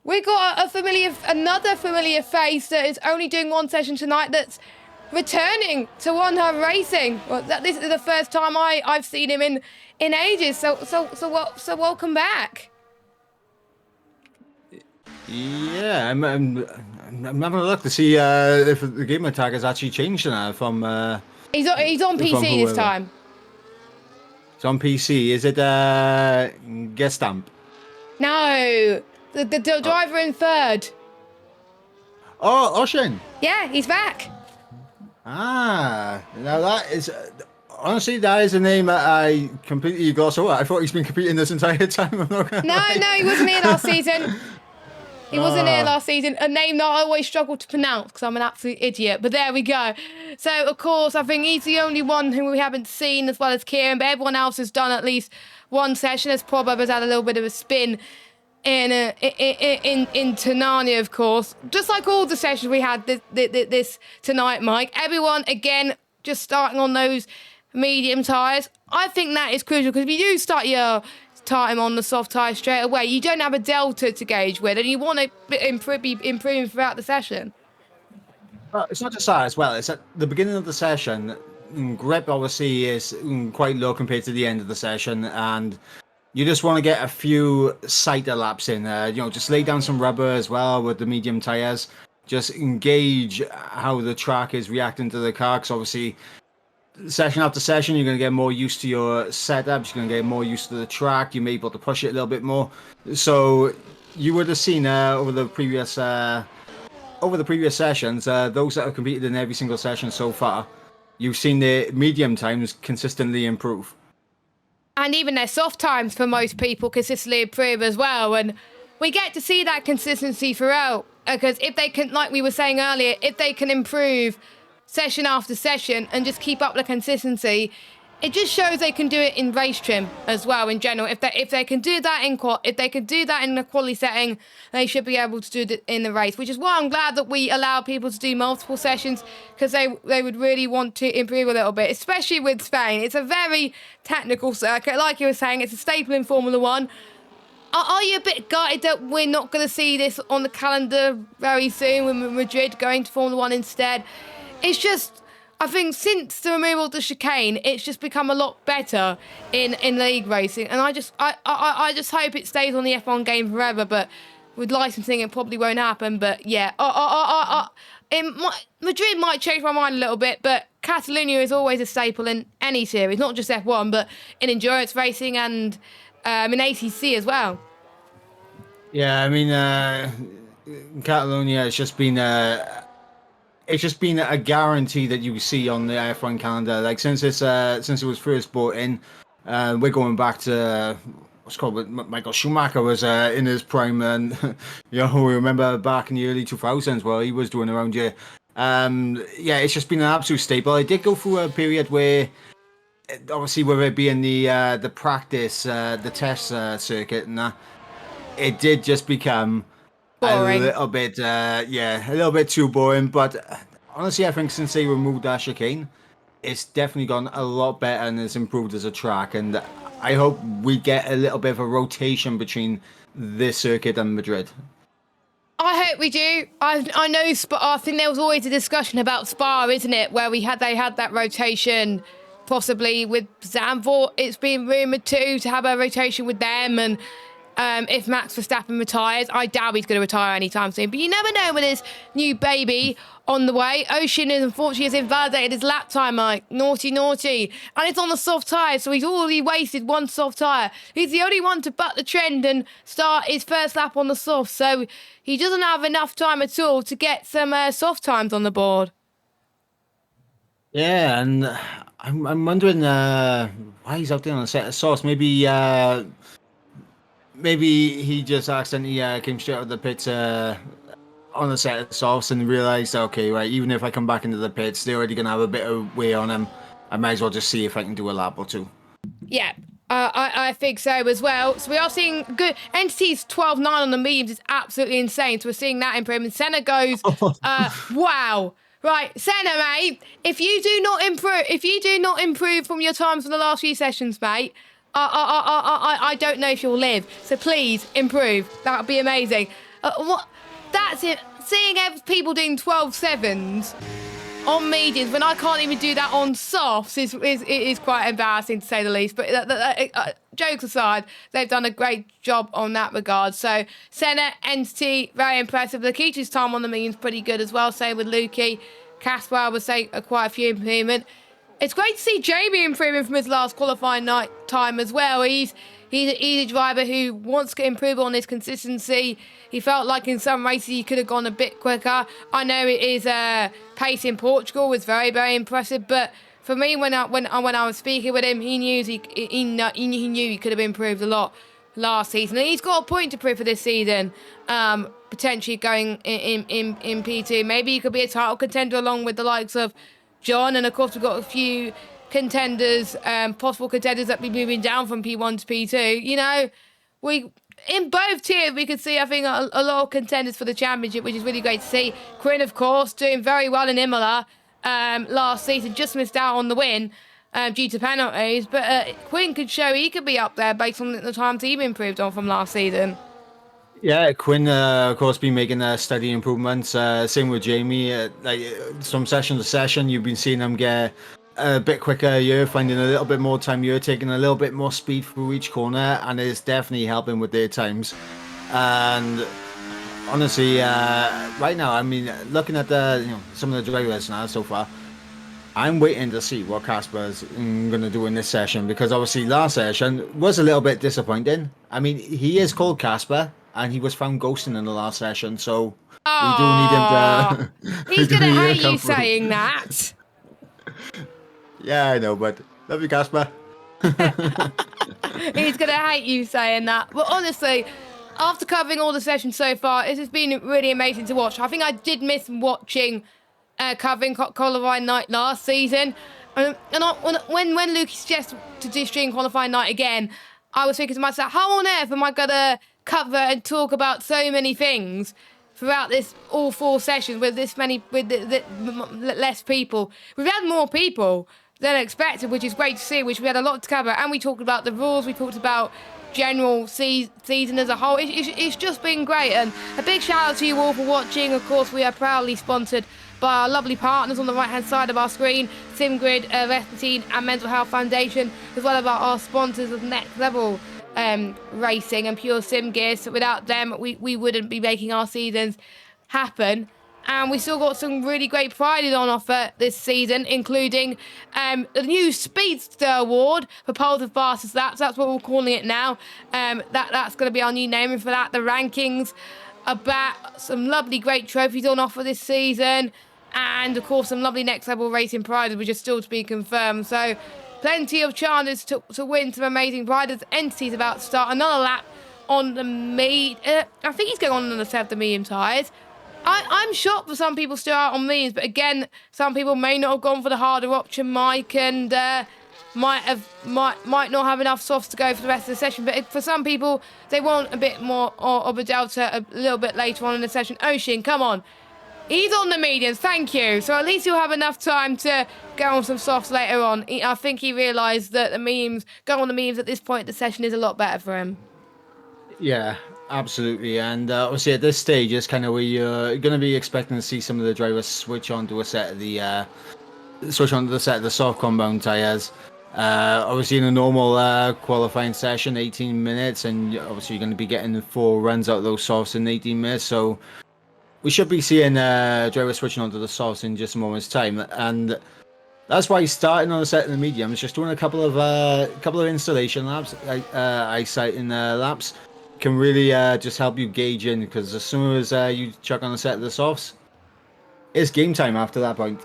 we got another familiar face that is only doing one session tonight. That's returning to One Hub Racing. Well, this is the first time I've seen him in ages. So welcome back. Yeah, I'm having a look to see if the game attack has actually changed now from. He's on PC this time. It's on PC. Is it guest stamp? No, the driver in third. Oh, Oshin. Yeah, he's back. Ah, now that is honestly that is a name that I completely glossed over. I thought he's been competing this entire time. No, he wasn't here last season. He wasn't here last season. A name that I always struggle to pronounce because I'm an absolute idiot. But there we go. So, of course, I think he's the only one who we haven't seen, as well as Kieran. But everyone else has done at least one session, as Proverb has had a little bit of a spin in Tanania, of course. Just like all the sessions we had this tonight, Mike. Everyone, again, just starting on those medium tyres. I think that is crucial because if you do start your time on the soft tyre straight away, you don't have a delta to gauge with, and you want to be improving throughout the session. Well, it's not just that as well. It's at the beginning of the session, grip obviously is quite low compared to the end of the session, and you just want to get a few sighter laps in. Just lay down some rubber as well with the medium tyres. Just engage how the track is reacting to the car, because obviously session after session, you're going to get more used to your setups. You're going to get more used to the track. You may be able to push it a little bit more. So you would have seen over the previous sessions, those that have competed in every single session so far, you've seen their medium times consistently improve. And even their soft times for most people consistently improve as well. And we get to see that consistency throughout. Because if they can, like we were saying earlier, if they can improve session after session and just keep up the consistency, it just shows they can do it in race trim as well in general. If they can do that in the quali setting, they should be able to do it in the race, which is why I'm glad that we allow people to do multiple sessions, because they would really want to improve a little bit, especially with Spain. It's a very technical circuit. Like you were saying, it's a staple in Formula One. Are you a bit gutted that we're not going to see this on the calendar very soon with Madrid going to Formula One instead? It's just, I think since the removal of the chicane, it's just become a lot better in league racing, and I just hope it stays on the F1 game forever. But with licensing, it probably won't happen. But yeah, Madrid might change my mind a little bit, but Catalonia is always a staple in any series, not just F1, but in endurance racing and in ACC as well. Yeah, I mean, Catalonia has just been it's just been a guarantee that you see on the F1 calendar. Like since it was first brought in, we're going back to what's called Michael Schumacher was in his prime, and we remember back in the early 2000s where he was doing around here. Yeah, it's just been an absolute staple. I did go through a period where, obviously, whether it be in the practice, the test circuit, and that, it did just become boring. A little bit, a little bit too boring. But honestly, I think since they removed that chicane, it's definitely gone a lot better and it's improved as a track. And I hope we get a little bit of a rotation between this circuit and Madrid. I hope we do. I know I think there was always a discussion about Spa, isn't it, where they had that rotation, possibly with Zandvoort. It's been rumoured to have a rotation with them, and if Max Verstappen retires, I doubt he's going to retire anytime soon. But you never know with his new baby on the way. Ocean is unfortunately has invalidated his lap time, Mike. Naughty. And it's on the soft tyre, so he's already wasted one soft tyre. He's the only one to butt the trend and start his first lap on the soft, so he doesn't have enough time at all to get some soft times on the board. Yeah, and I'm wondering why he's out there on a set of sauce. Maybe he just accidentally came straight out of the pits on a set of softs and realised, okay, right, even if I come back into the pits, they're already going to have a bit of wear on him. I might as well just see if I can do a lap or two. Yeah, I think so as well. So we are seeing good. Entity's 12.9 on the mediums is absolutely insane. So we're seeing that improvement. Senna goes, wow. Right, Senna, mate, if you do not improve from your times from the last few sessions, mate, I don't know if you'll live. So please improve. That would be amazing. That's it. Seeing people doing 12.7s on mediums when I can't even do that on softs is quite embarrassing to say the least. But jokes aside, they've done a great job on that regard. So Senna, Entity, very impressive. Lakita's time on the mediums pretty good as well. Same with Lukey. Caspar, I would say quite a few improvement. It's great to see Jamie improving from his last qualifying night time as well. He's a driver who wants to improve on his consistency. He felt like in some races he could have gone a bit quicker. I know his pace in Portugal was very, very impressive, but for me, when I was speaking with him, he knew he knew he could have improved a lot last season. And he's got a point to prove for this season, potentially going in P2. Maybe he could be a title contender along with the likes of John. And, of course, we've got a few contenders, possible contenders that be moving down from P1 to P2. You know, in both tiers, we could see, I think, a lot of contenders for the championship, which is really great to see. Quinn, of course, doing very well in Imola last season, just missed out on the win due to penalties. But Quinn could show he could be up there based on the times he improved on from last season. Yeah, Quinn, of course, been making steady improvements. Same with Jamie. From session to session, you've been seeing them get a bit quicker here, finding a little bit more time here, taking a little bit more speed through each corner, and it's definitely helping with their times. And honestly, right now, I mean, looking at some of the drivers now so far, I'm waiting to see what Casper's going to do in this session, because obviously last session was a little bit disappointing. I mean, he is called Casper, and he was found ghosting in the last session, so we do need him to... He's going to hate you saying that. Yeah, I know, but love you, Casper. He's going to hate you saying that. But honestly, after covering all the sessions so far, it has been really amazing to watch. I think I did miss watching covering qualifying night last season. When Luke suggested to do stream qualifying night again, I was thinking to myself, how on earth am I going to cover and talk about so many things throughout this all 4 sessions with this many, with less people? We've had more people than expected, which is great to see, which we had a lot to cover. And we talked about the rules, we talked about general season as a whole. It's just been great. And a big shout out to you all for watching. Of course, we are proudly sponsored by our lovely partners on the right hand side of our screen, SimGrid, Vespertine and Mental Health Foundation, as well as our sponsors of Next Level Racing and Pure Sim Gear. So without them, we wouldn't be making our seasons happen. And we still got some really great prizes on offer this season, including the new Speedster Award for Poles of Fastest Laps. That's what we're calling it now. That's going to be our new naming for that. The rankings about some lovely great trophies on offer this season. And, of course, some lovely Next Level Racing prizes, which are still to be confirmed. So plenty of chances to win some amazing prizes. Entity's about to start another lap on the I think he's going on the set of the medium tyres. I'm shocked for some people still out on mediums, but again, some people may not have gone for the harder option, Mike, and might not have enough softs to go for the rest of the session. But for some people, they want a bit more of a delta a little bit later on in the session. Ocean, come on. He's on the mediums, thank you. So at least he'll have enough time to go on some softs later on. I think he realised that going on the mediums at this point in the session is a lot better for him. Yeah, absolutely. And obviously at this stage, it's kind of where you're going to be expecting to see some of the drivers switch onto a set of the soft compound tires. Obviously in a normal qualifying session, 18 minutes, and obviously you're going to be getting 4 runs out of those softs in 18 minutes. So we should be seeing drivers switching onto the softs in just a moment's time. And that's why starting on a set of the mediums, just doing a couple of installation laps, eyesight in laps, can really just help you gauge in, because as soon as you chuck on a set of the softs, it's game time after that point.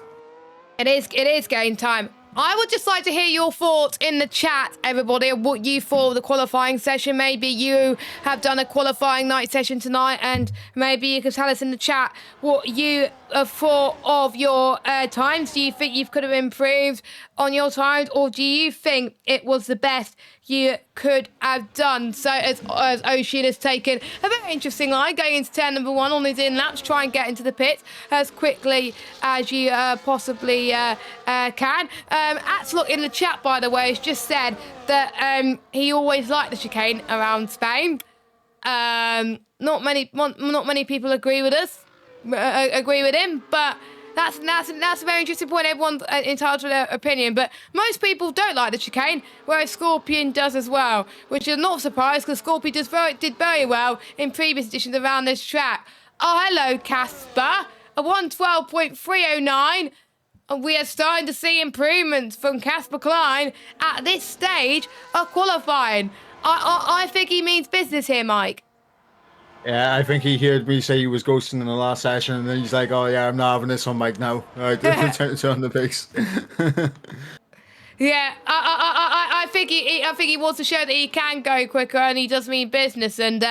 It is game time. I would just like to hear your thoughts in the chat, everybody, of what you thought of the qualifying session. Maybe you have done a qualifying night session tonight, and maybe you could tell us in the chat what you thought of your times. Do you think you could have improved on your times, or do you think it was the best you could have done? So as Ocean has taken a very interesting line going into turn number 1 on his in laps, try and get into the pit as quickly as you possibly can. Atslot in the chat, by the way, has just said that he always liked the chicane around Spain. Not many people agree with him, but that's a very interesting point. Everyone's entitled to their opinion, but most people don't like the chicane, whereas Scorpion does as well, which is not surprised because Scorpion did very well in previous editions around this track. Oh, hello, Casper. A 112.309. We are starting to see improvements from Casper Klein at this stage of qualifying. I think he means business here, Mike. Yeah, I think he heard me say he was ghosting in the last session, and then he's like, oh yeah, I'm not having this on mic now. All right, turn the pace. Yeah, I think he wants to show that he can go quicker and he does mean business, and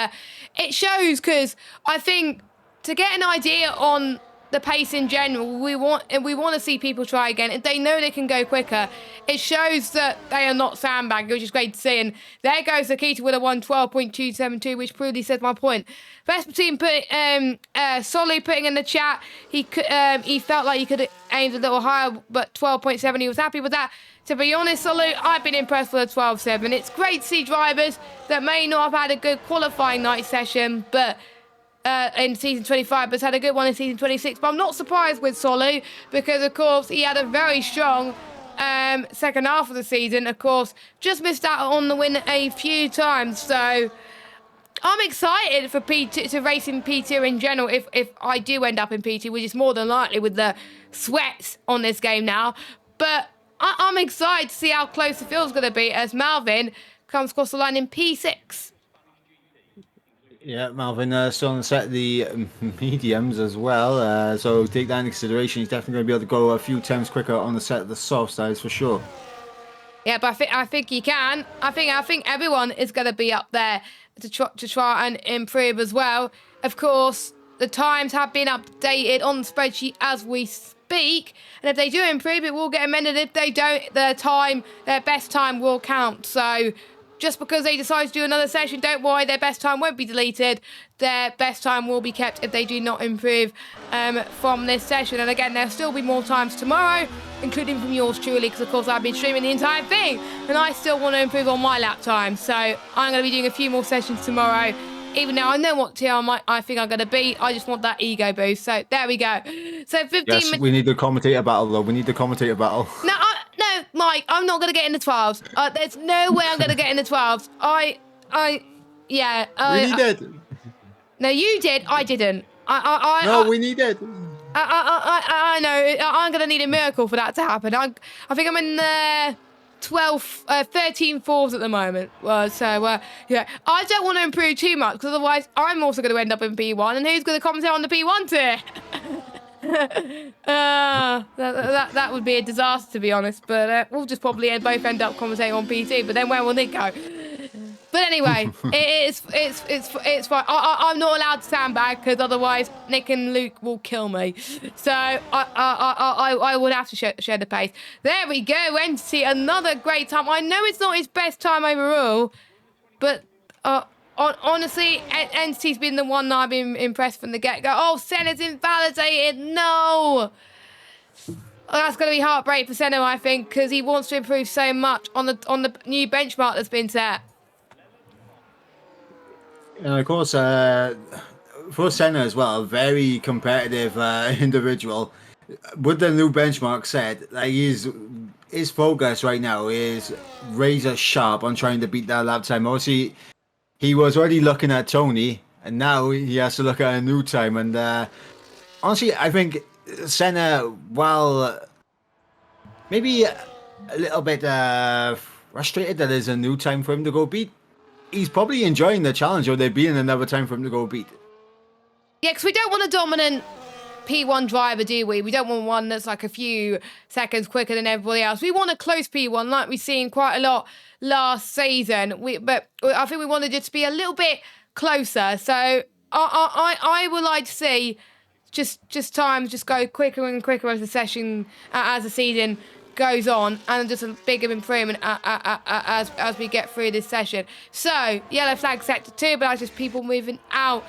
it shows because I think to get an idea on the pace in general, we want to see people try again. If they know they can go quicker, it shows that they are not sandbagging, which is great to see. And there goes Akita with a 1:12.272, which probably says my point. Best between Solu putting in the chat, he felt like he could have aimed a little higher, but 12.7, he was happy with that. To be honest, Solu, I've been impressed with a 12.7. It's great to see drivers that may not have had a good qualifying night session, but in season 25, but had a good one in season 26. But I'm not surprised with Solu because, of course, he had a very strong second half of the season. Of course, just missed out on the win a few times. So I'm excited for P2 to race in P2 in general. If I do end up in P2, which is more than likely with the sweats on this game now, but I'm excited to see how close the field's going to be as Malvin comes across the line in P6. Yeah, Malvin still on the set of the mediums as well. So take that into consideration. He's definitely going to be able to go a few times quicker on the set of the soft sides for sure. Yeah, but I think he can. I think everyone is going to be up there to try and improve as well. Of course, the times have been updated on the spreadsheet as we speak, and if they do improve, it will get amended. If they don't, their best time will count. So just because they decide to do another session, don't worry, their best time won't be deleted. Their best time will be kept if they do not improve from this session. And again, there'll still be more times tomorrow, including from yours truly, because of course I've been streaming the entire thing, and I still want to improve on my lap time. So I'm going to be doing a few more sessions tomorrow. Even now, I know what tier I think I'm going to be. I just want that ego boost. So there we go. So 15 minutes. Yes, we need the commentator battle, though. We need the commentator battle. No, Mike, I'm not going to get in the 12s. There's no way I'm going to get in the 12s. We need it. No, you did. I didn't. We need it. I know. I'm going to need a miracle for that to happen. I think I'm in the 13 fours at the moment. Yeah. I don't want to improve too much because otherwise I'm also going to end up in P1. And who's going to commentate on the P1 tier? That would be a disaster, to be honest. But we'll just probably both end up commentating on P2. But then where will Nick go? But anyway, it's fine. I'm not allowed to sandbag because otherwise Nick and Luke will kill me. So I would have to share the pace. There we go, Entity, another great time. I know it's not his best time overall, but honestly, Entity's been the one that I've been impressed from the get-go. Oh, Senna's invalidated. No. That's going to be heartbreak for Senna, I think, because he wants to improve so much on the new benchmark that's been set. And of course, for Senna as well, a very competitive individual. With the new benchmark set, like his focus right now is razor sharp on trying to beat that lap time. Obviously, he was already looking at Tony, and now he has to look at a new time. And honestly, I think Senna, while maybe a little bit frustrated that there's a new time for him to go beat, he's probably enjoying the challenge of there being another time for him to go beat. Yeah, because we don't want a dominant P1 driver, do we? We don't want one that's like a few seconds quicker than everybody else. We want a close P1 like we've seen quite a lot last season. But I think we wanted it to be a little bit closer. So I would like to see just times just go quicker and quicker as the session, as the season goes on, and just a bigger improvement as we get through this session. So yellow flag sector 2, but that's just people moving out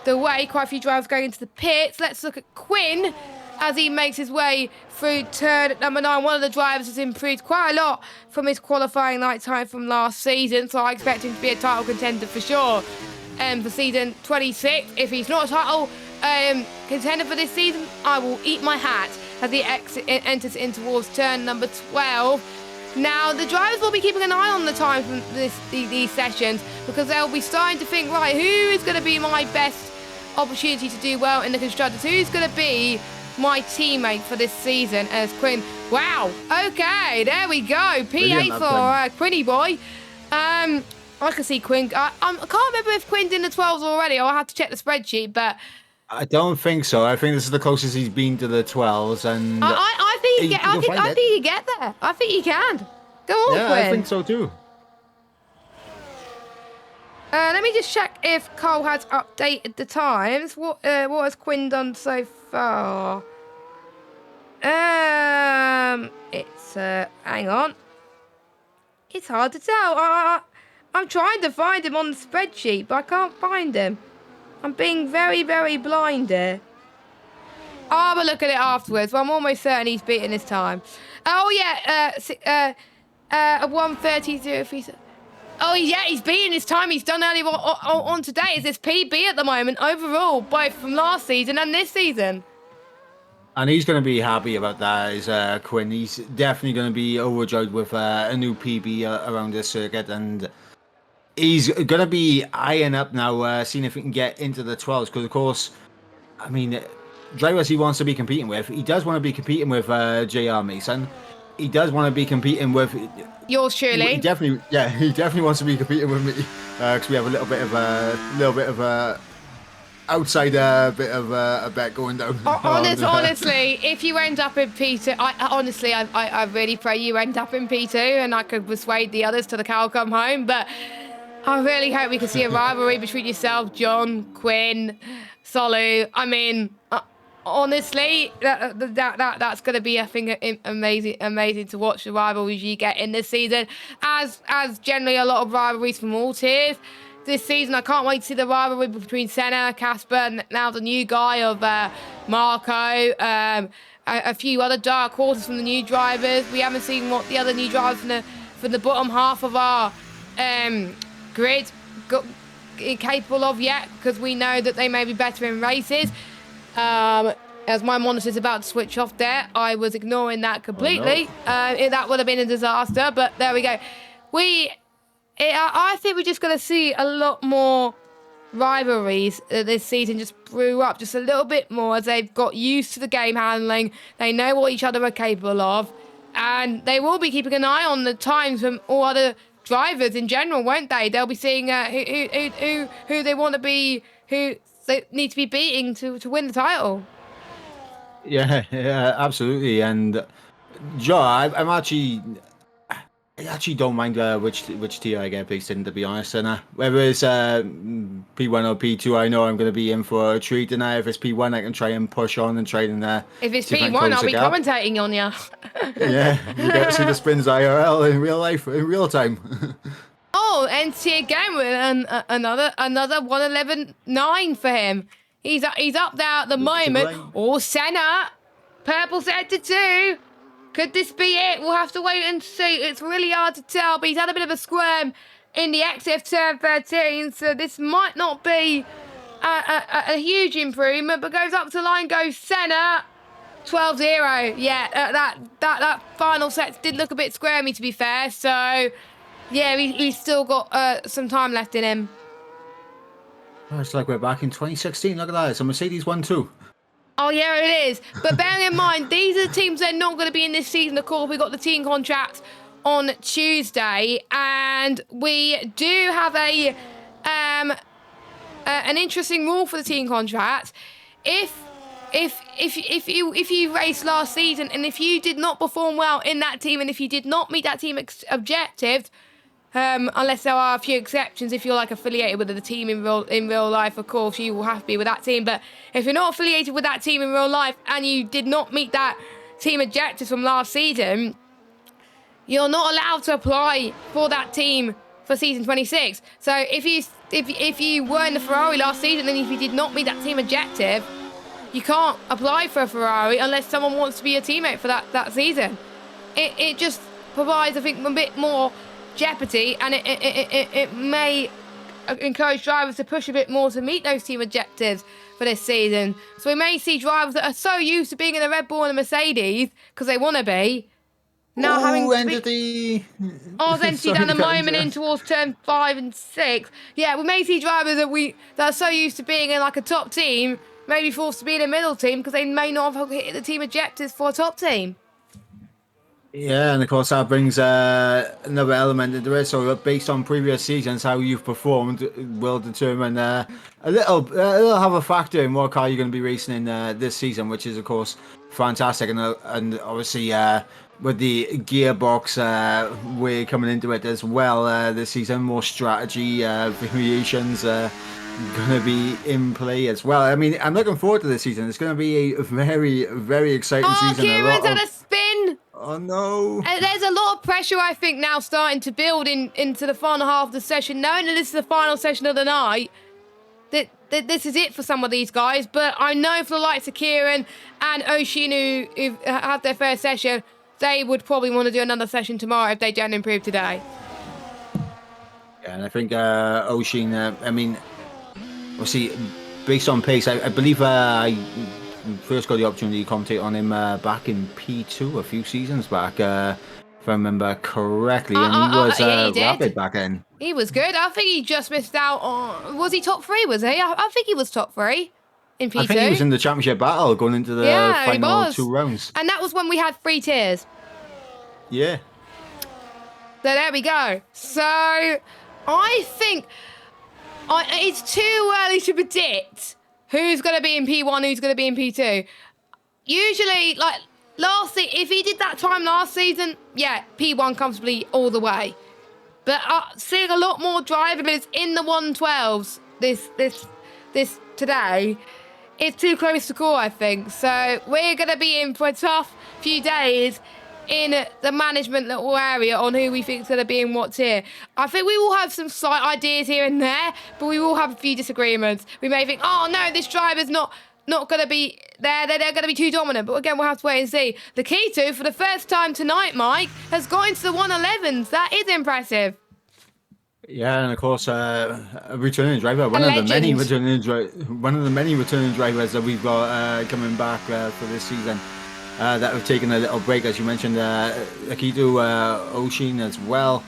the way. Quite a few drivers going into the pits. Let's look at Quinn as he makes his way through turn number 9. One of the drivers has improved quite a lot from his qualifying night time from last season, so I expect him to be a title contender for sure for season 26. If he's not a title contender for this season, I will eat my hat as he enters in towards turn number 12. Now, the drivers will be keeping an eye on the time from these sessions because they'll be starting to think, right, who is going to be my best opportunity to do well in the Constructors? Who's going to be my teammate for this season as Quinn? Wow, okay, there we go. P8 for Quinny boy. I can see Quinn. I can't remember if Quinn's in the 12s already. I'll have to check the spreadsheet, but I don't think so. I think this is the closest he's been to the 12s, and I think he can get there. I think he can. Go on, Yeah, Quinn. I think so too. Let me just check if Cole has updated the times. What has Quinn done so far? It's hang on. It's hard to tell. I'm trying to find him on the spreadsheet, but I can't find him. I'm being very, very blind here. I'll have a look at it afterwards, but I'm almost certain he's beaten his time. Oh yeah, 1:30. Oh yeah, he's beaten his time. He's done earlier on today. Is this PB at the moment overall, both from last season and this season? And he's going to be happy about that, is Quinn. He's definitely going to be overjoyed with a new PB around this circuit, and he's going to be eyeing up now, seeing if he can get into the 12s, because of course, I mean, drivers he wants to be competing with, he does want to be competing with JR Mason. He does want to be competing with yours truly. He definitely wants to be competing with me, because we have a little bit of a outside bit of a bet going down. Honestly, if you end up in P2, I really pray you end up in P2 and I could persuade the others to the cow come home. But I really hope we can see a rivalry between yourself, John, Quinn, Solu. I mean, honestly, that's going to be, I think, amazing to watch the rivalries you get in this season. As generally a lot of rivalries from all tiers. This season, I can't wait to see the rivalry between Senna, Casper, and now the new guy of Marco, a few other dark horses from the new drivers. We haven't seen what the other new drivers from the bottom half of our grid got capable of yet, because we know that they may be better in races. As my monitor's about to switch off there, I was ignoring that completely. Oh, no. That would have been a disaster, but there we go. I think we're just going to see a lot more rivalries this season just brew up just a little bit more as they've got used to the game handling. They know what each other are capable of, and they will be keeping an eye on the times from all other drivers in general, won't they? They'll be seeing who they want to be, who they need to be beating to win the title. Yeah, absolutely. And Joe, I actually don't mind which tier I get placed in, to be honest. And whether it's P1 or P2, I know I'm going to be in for a treat. And if it's P1, I can try and push on and try and. If it's P1, I'll be commentating on you. Yeah, you get to see the spins IRL in real life, in real time. Oh, NT again with another 111.9 for him. He's up there at the moment. Oh, Senna, purple sector 2. Could this be it? We'll have to wait and see. It's really hard to tell, but he's had a bit of a squirm in the XF turn 13, so this might not be a huge improvement, but goes up to line, goes Senna. 12-0. Yeah, that final set did look a bit squirmy, to be fair, so yeah, he's still got some time left in him. Oh, it's like we're back in 2016. Look at that. It's a Mercedes 1-2. Oh, yeah, it is. But bearing in mind, these are the teams that are not going to be in this season. Of course, we got the team contracts on Tuesday, and we do have an interesting rule for the team contracts. If you raced last season and if you did not perform well in that team and if you did not meet that team objectives, unless there are a few exceptions, if you're like affiliated with the team in real life, of course you will have to be with that team. But if you're not affiliated with that team in real life and you did not meet that team objectives from last season, you're not allowed to apply for that team for season 26. So if you were in the Ferrari last season and if you did not meet that team objective, you can't apply for a Ferrari unless someone wants to be a teammate for that season. It just provides, I think, a bit more jeopardy, and it may encourage drivers to push a bit more to meet those team objectives for this season. So we may see drivers that are so used to being in a Red Bull and a Mercedes because they want to be, now having Entity. Entity down the moment in towards turn 5 and 6. Yeah, we may see drivers that are so used to being in like a top team may be forced to be in a middle team because they may not have hit the team objectives for a top team. Yeah, and of course that brings another element into it. So based on previous seasons, how you've performed will determine it'll have a factor in what car you're going to be racing in this season, which is of course fantastic. And obviously with the gearbox way coming into it as well this season. More strategy variations going to be in play as well. I mean, I'm looking forward to this season. It's going to be a very, very exciting season. Kieran's had a spin. Oh no! There's a lot of pressure, I think, now starting to build into the final half of the session, knowing that this is the final session of the night. That this is it for some of these guys, but I know for the likes of Kieran and Oshin who have their first session, they would probably want to do another session tomorrow if they don't improve today. Yeah, and I think Oshin, I mean, we'll see, based on pace, I believe I first got the opportunity to commentate on him back in P2 a few seasons back, if I remember correctly, and he was rapid back then. He was good. I think he just missed out on... Was he top 3, was he? I think he was top 3 in P2. I think he was in the championship battle going into the final 2 rounds. And that was when we had 3 tiers. Yeah. So there we go. So I think it's too early to predict who's going to be in P1, who's going to be in P2. Usually, like if he did that time last season, yeah, P1 comfortably all the way. But seeing a lot more drivers in the 112s this today, it's too close to call, I think. So we're going to be in for a tough few days in the management little area on who we think is going to be in what tier. I think we will have some slight ideas here and there, but we will have a few disagreements. We may think, oh no, this driver's not going to be there. They're going to be too dominant. But again, we'll have to wait and see. The Keto, for the first time tonight, Mike, has gone into the 111s. That is impressive. Yeah, and of course, a returning driver, one of the many returning drivers that we've got coming back for this season. That have taken a little break, as you mentioned, Akito Oshin as well.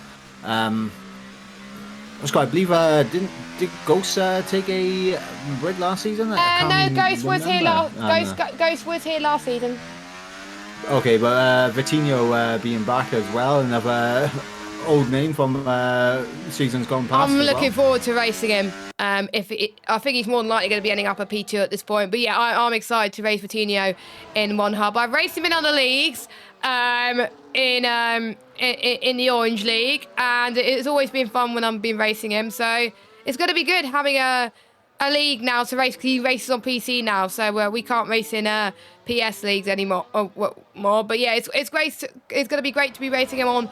Scott, I believe did Ghost take a break last season? No, Ghost was here Ghost was here last season. Okay, but Vitinho being back as well, another old name from seasons gone past. I'm looking forward to racing him. I think he's more than likely going to be ending up at P2 at this point. But yeah, I'm excited to race Vitinho in one hub. I've raced him in other leagues, in the Orange League, and it's always been fun when I've been racing him. So it's going to be good having a league now to race, because he races on PC now, so we can't race in PS leagues anymore. But yeah, it's great. It's going to be great to be racing him on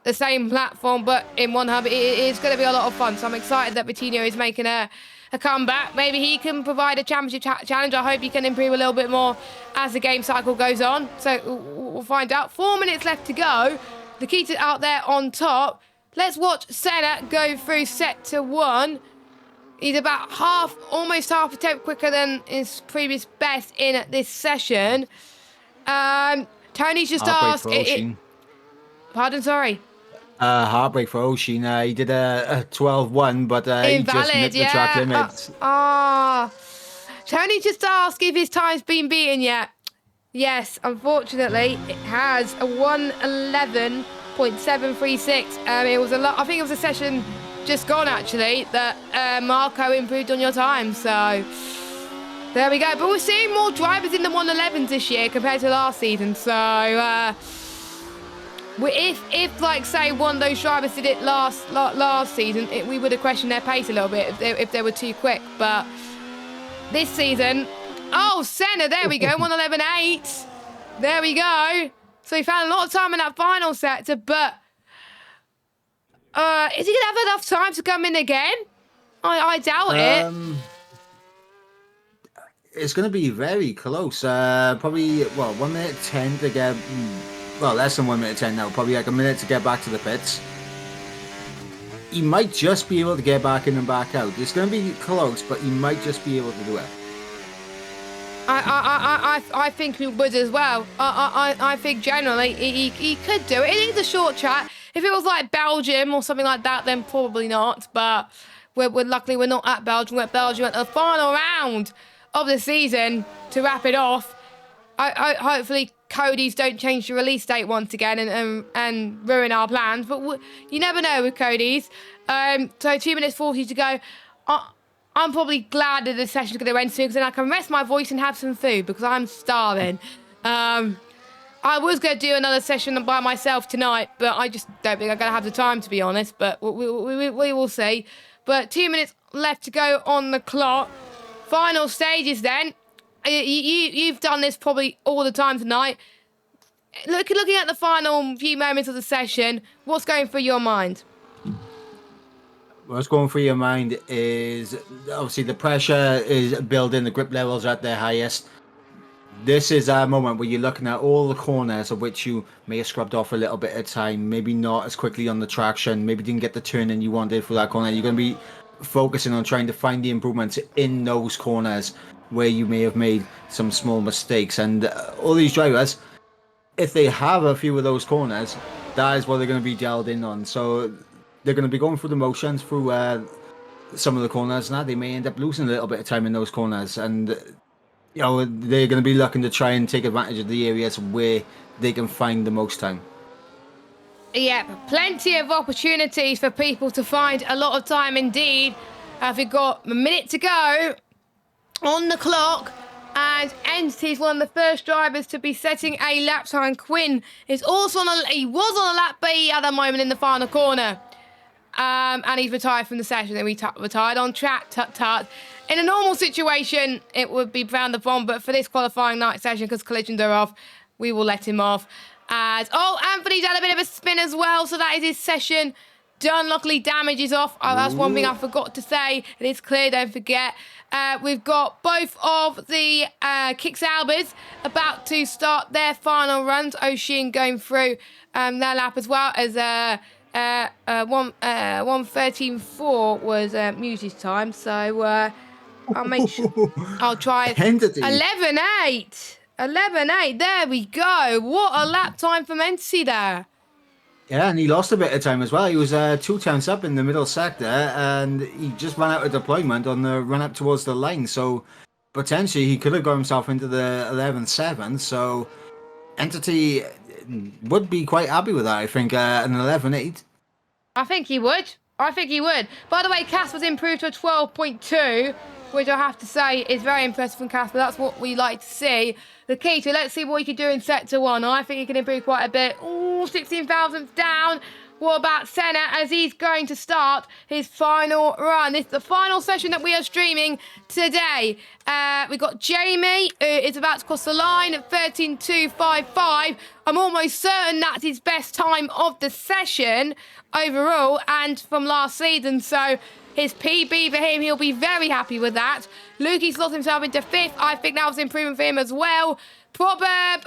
the same platform, but in one hub. It's going to be a lot of fun. So I'm excited that Vitinho is making a comeback. Maybe he can provide a championship challenge. I hope he can improve a little bit more as the game cycle goes on. So we'll find out. 4 minutes left to go. Nikita out there on top. Let's watch Senna go through sector 1. He's about almost half a temp quicker than his previous best in this session. Tony's just asked... Pardon, sorry. Heartbreak for Oshin. He did a 12-1, but he just nipped the track limits. Tony just asked if his time's been beaten yet. Yes, unfortunately, it has a 1:11.736. It was I think it was a session just gone actually that Marco improved on your time. So there we go. But we're seeing more drivers in the 111s this year compared to last season. So. If like say one of those drivers did it last season, we would have questioned their pace a little bit if they were too quick. But this season, Senna, there we go, 1:11.8. There we go. So he found a lot of time in that final sector, but is he gonna have enough time to come in again? I doubt it. It's gonna be very close. Probably 1 minute 10 to get. Well, less than 1 minute 10 now. Probably like a minute to get back to the pits. He might just be able to get back in and back out. It's going to be close, but he might just be able to do it. I think he would as well. I think generally he could do it. It is a short track. If it was like Belgium or something like that, then probably not. But luckily we're not at Belgium. We're at Belgium at the final round of the season to wrap it off. Hopefully Cody's don't change the release date once again and ruin our plans, but you never know with Cody's. So 2 minutes 40 to go. I'm probably glad that the session's going to end soon, because then I can rest my voice and have some food, because I'm starving. I was going to do another session by myself tonight, but I just don't think I'm going to have the time, to be honest. But we will see. But 2 minutes left to go on the clock. Final stages then. You've done this probably all the time tonight. Looking at the final few moments of the session, what's going through your mind? What's going through your mind is obviously the pressure is building, the grip levels at their highest. This is a moment where you're looking at all the corners of which you may have scrubbed off a little bit of time, maybe not as quickly on the traction, maybe didn't get the turn in you wanted for that corner. You're going to be focusing on trying to find the improvements in those corners where you may have made some small mistakes. And all these drivers, if they have a few of those corners, that is what they're going to be dialed in on. So they're going to be going through the motions through some of the corners. Now they may end up losing a little bit of time in those corners, and they're going to be looking to try and take advantage of the areas where they can find the most time. Yeah, plenty of opportunities for people to find a lot of time indeed. We've got a minute to go on the clock, and Entity's one of the first drivers to be setting a lap time. Quinn is also he was on a lap, but he had a moment in the final corner. And he's retired from the session. Then we retired on track. Tut. In a normal situation, it would be frowned upon, but for this qualifying night session, because collisions are off, we will let him off. Anthony's had a bit of a spin as well, so that is his session done. Luckily, damage is off. That's one thing I forgot to say. It is clear, don't forget. We've got both of the Kicks Albers about to start their final runs. Ocean going through their lap as well as 1:13.4 was Muse's time. So I'll make sure I'll try 11:8. 11:8. There we go. What a lap time from Entity there. Yeah, and he lost a bit of time as well. He was 2 tenths up in the middle sector, and he just ran out of deployment on the run up towards the line. So potentially he could have got himself into the 11.7. So Entity would be quite happy with that, I think, an 11.8. I think he would. By the way, Casper's improved to a 12.2, which I have to say is very impressive from Casper. That's what we like to see. The key to, let's see what he can do in Sector 1. I think he can improve quite a bit. Ooh, 16,000 down. What about Senna as he's going to start his final run? This is the final session that we are streaming today. We've got Jamie, who is about to cross the line at 13.255. I'm almost certain that's his best time of the session overall and from last season. So his PB for him, he'll be very happy with that. Lukey's lost himself into 5th. I think that was improvement for him as well. Proverb,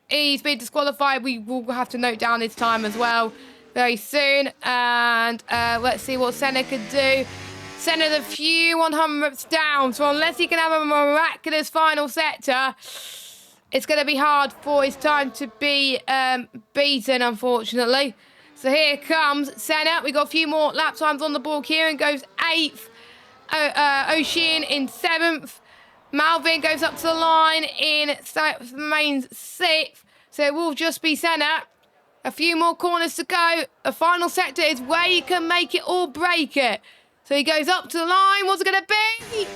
he's been disqualified. We will have to note down his time as well very soon. And let's see what Senna could do. Senna's a few 100ths down. So unless he can have a miraculous final sector, it's going to be hard for his time to be beaten, unfortunately. So here comes Senna. We got a few more lap times on the board. Kieran goes 8th. Ocean in 7th. Malvin goes up to the line in remains 6th. So it will just be Senna. A few more corners to go. The final sector is where you can make it or break it. So he goes up to the line. What's it going to be?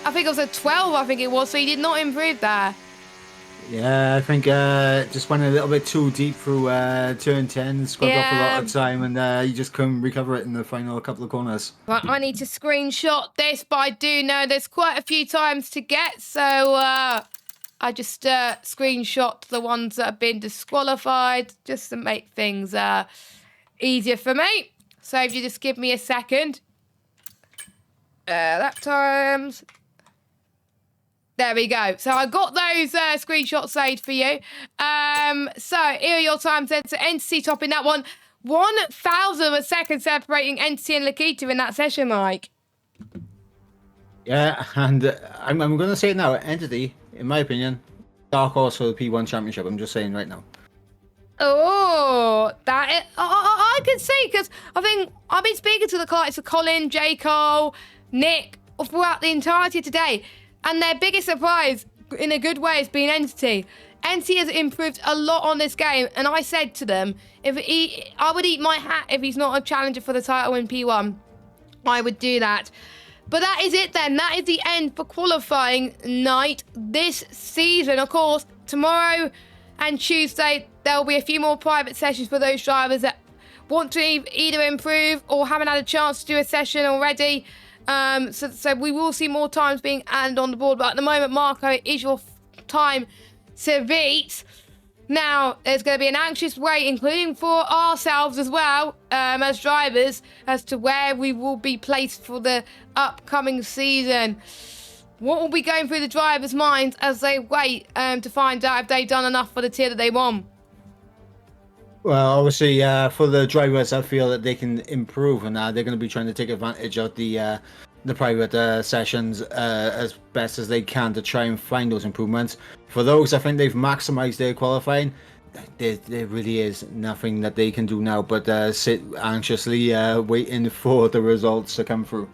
I think it was a 12, I think it was. So he did not improve there. Yeah, I think just went a little bit too deep through turn 10, scrubbed off a lot of time, and you just couldn't recover it in the final couple of corners. Right, I need to screenshot this, but I do know there's quite a few times to get, so I just screenshot the ones that have been disqualified just to make things easier for me. So if you just give me a second. Lap times. There we go. So I got those screenshots saved for you. So here are your times then. So Entity topping that one. 1,000 of a second separating Entity and Lakita in that session, Mike. Yeah, and I'm going to say it now. Entity, in my opinion, dark horse for the P1 Championship. I'm just saying right now. Oh, I can see, because I think I've been speaking to the likes of Colin, J. Cole, Nick, throughout the entirety of today. And their biggest surprise, in a good way, has been Entity. Entity has improved a lot on this game, and I said to them, I would eat my hat if he's not a challenger for the title in P1. I would do that. But that is it then. That is the end for qualifying night this season. Of course, tomorrow and Tuesday, there'll be a few more private sessions for those drivers that want to either improve or haven't had a chance to do a session already. So we will see more times being added on the board. But at the moment, Marco, it is your time to beat. Now, there's going to be an anxious wait, including for ourselves as well, as drivers, as to where we will be placed for the upcoming season. What will be going through the drivers' minds as they wait to find out if they've done enough for the tier that they want? Well, obviously, for the drivers that feel that they can improve on that, they're going to be trying to take advantage of the private sessions as best as they can to try and find those improvements. For those, I think they've maximized their qualifying. There really is nothing that they can do now but sit anxiously waiting for the results to come through.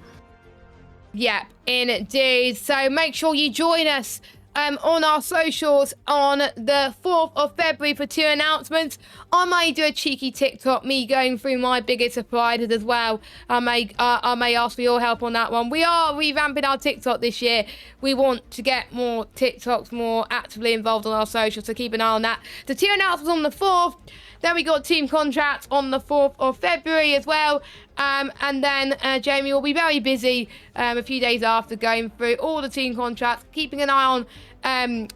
Yeah, indeed. So make sure you join us on our socials on the 4th of February for 2 announcements. I may do a cheeky TikTok, me going through my biggest surprises as well. I may ask for your help on that one. We are revamping our TikTok this year. We want to get more TikToks more actively involved on our socials, so keep an eye on that. The 2 announcements on the 4th. Then we got team contracts on the 4th of February as well. And then Jamie will be very busy a few days after going through all the team contracts, keeping an eye on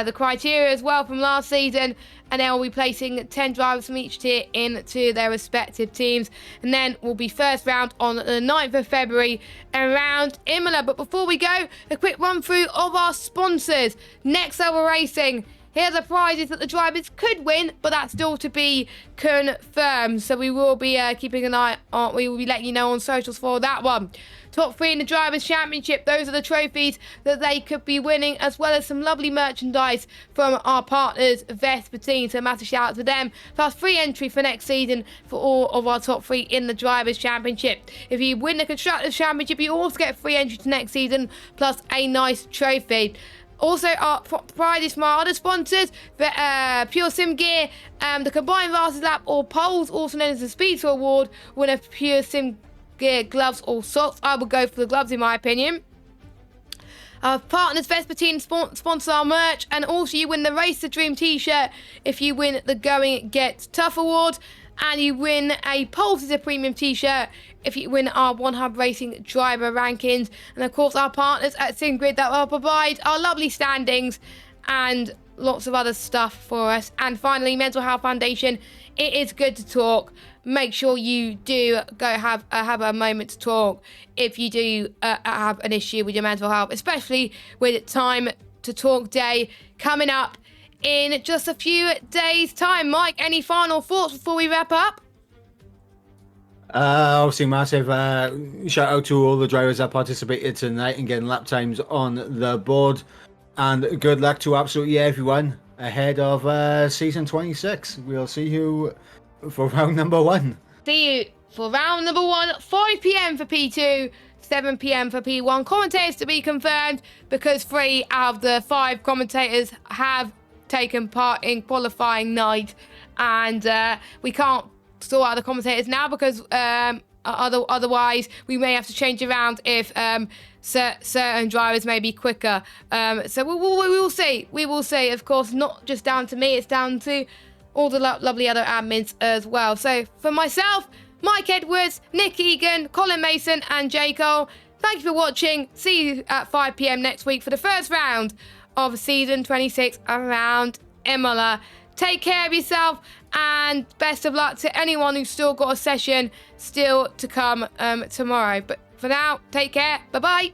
the criteria as well from last season. And then we'll be placing 10 drivers from each tier into their respective teams. And then we'll be first round on the 9th of February around Imola. But before we go, a quick run through of our sponsors. Next Level Racing. Here are the prizes that the drivers could win, but that's still to be confirmed. So we will be keeping an eye on, we will be letting you know on socials for that one. Top 3 in the Drivers' Championship. Those are the trophies that they could be winning, as well as some lovely merchandise from our partners, Vespertine. So massive shout out to them. Plus free entry for next season for all of our top 3 in the Drivers' Championship. If you win the Constructors' Championship, you also get free entry to next season, plus a nice trophy. Also, our prizes from our other sponsors, Pure Sim Gear, the Combined Masters Lap or Poles, also known as the Speed Tour Award, win a Pure Sim Gear gloves or socks. I would go for the gloves in my opinion. Our partners Vespertine sponsor our merch, and also you win the Race the Dream t-shirt if you win the Going Gets Tough Award, and you win a Pulse is a Premium t-shirt if you win our One Hub Racing driver rankings. And of course our partners at SimGrid that will provide our lovely standings and lots of other stuff for us. And finally, Mental Health Foundation. It is good to talk. Make sure you do go have a moment to talk if you do have an issue with your mental health, especially with Time to Talk Day coming up in just a few days' time. Mike, any final thoughts before we wrap up? Obviously, massive shout out to all the drivers that participated tonight and getting lap times on the board. And good luck to absolutely everyone ahead of season 26. We'll see you for round number 1. See you for round number 1, 5 p.m. for P2, 7 p.m. for P1. Commentators to be confirmed, because 3 out of the 5 commentators have taken part in qualifying night, and we can't sort out the commentators now because otherwise we may have to change around if certain drivers may be quicker. So we will see. We will see. Of course, not just down to me, it's down to all the lovely other admins as well. So for myself, Mike Edwards, Nick Egan, Colin Mason and Jay Cole, thank you for watching. See you at 5 p.m. next week for the first round of season 26 around Imola. Take care of yourself, and best of luck to anyone who's still got a session still to come tomorrow. But for now, take care. Bye-bye.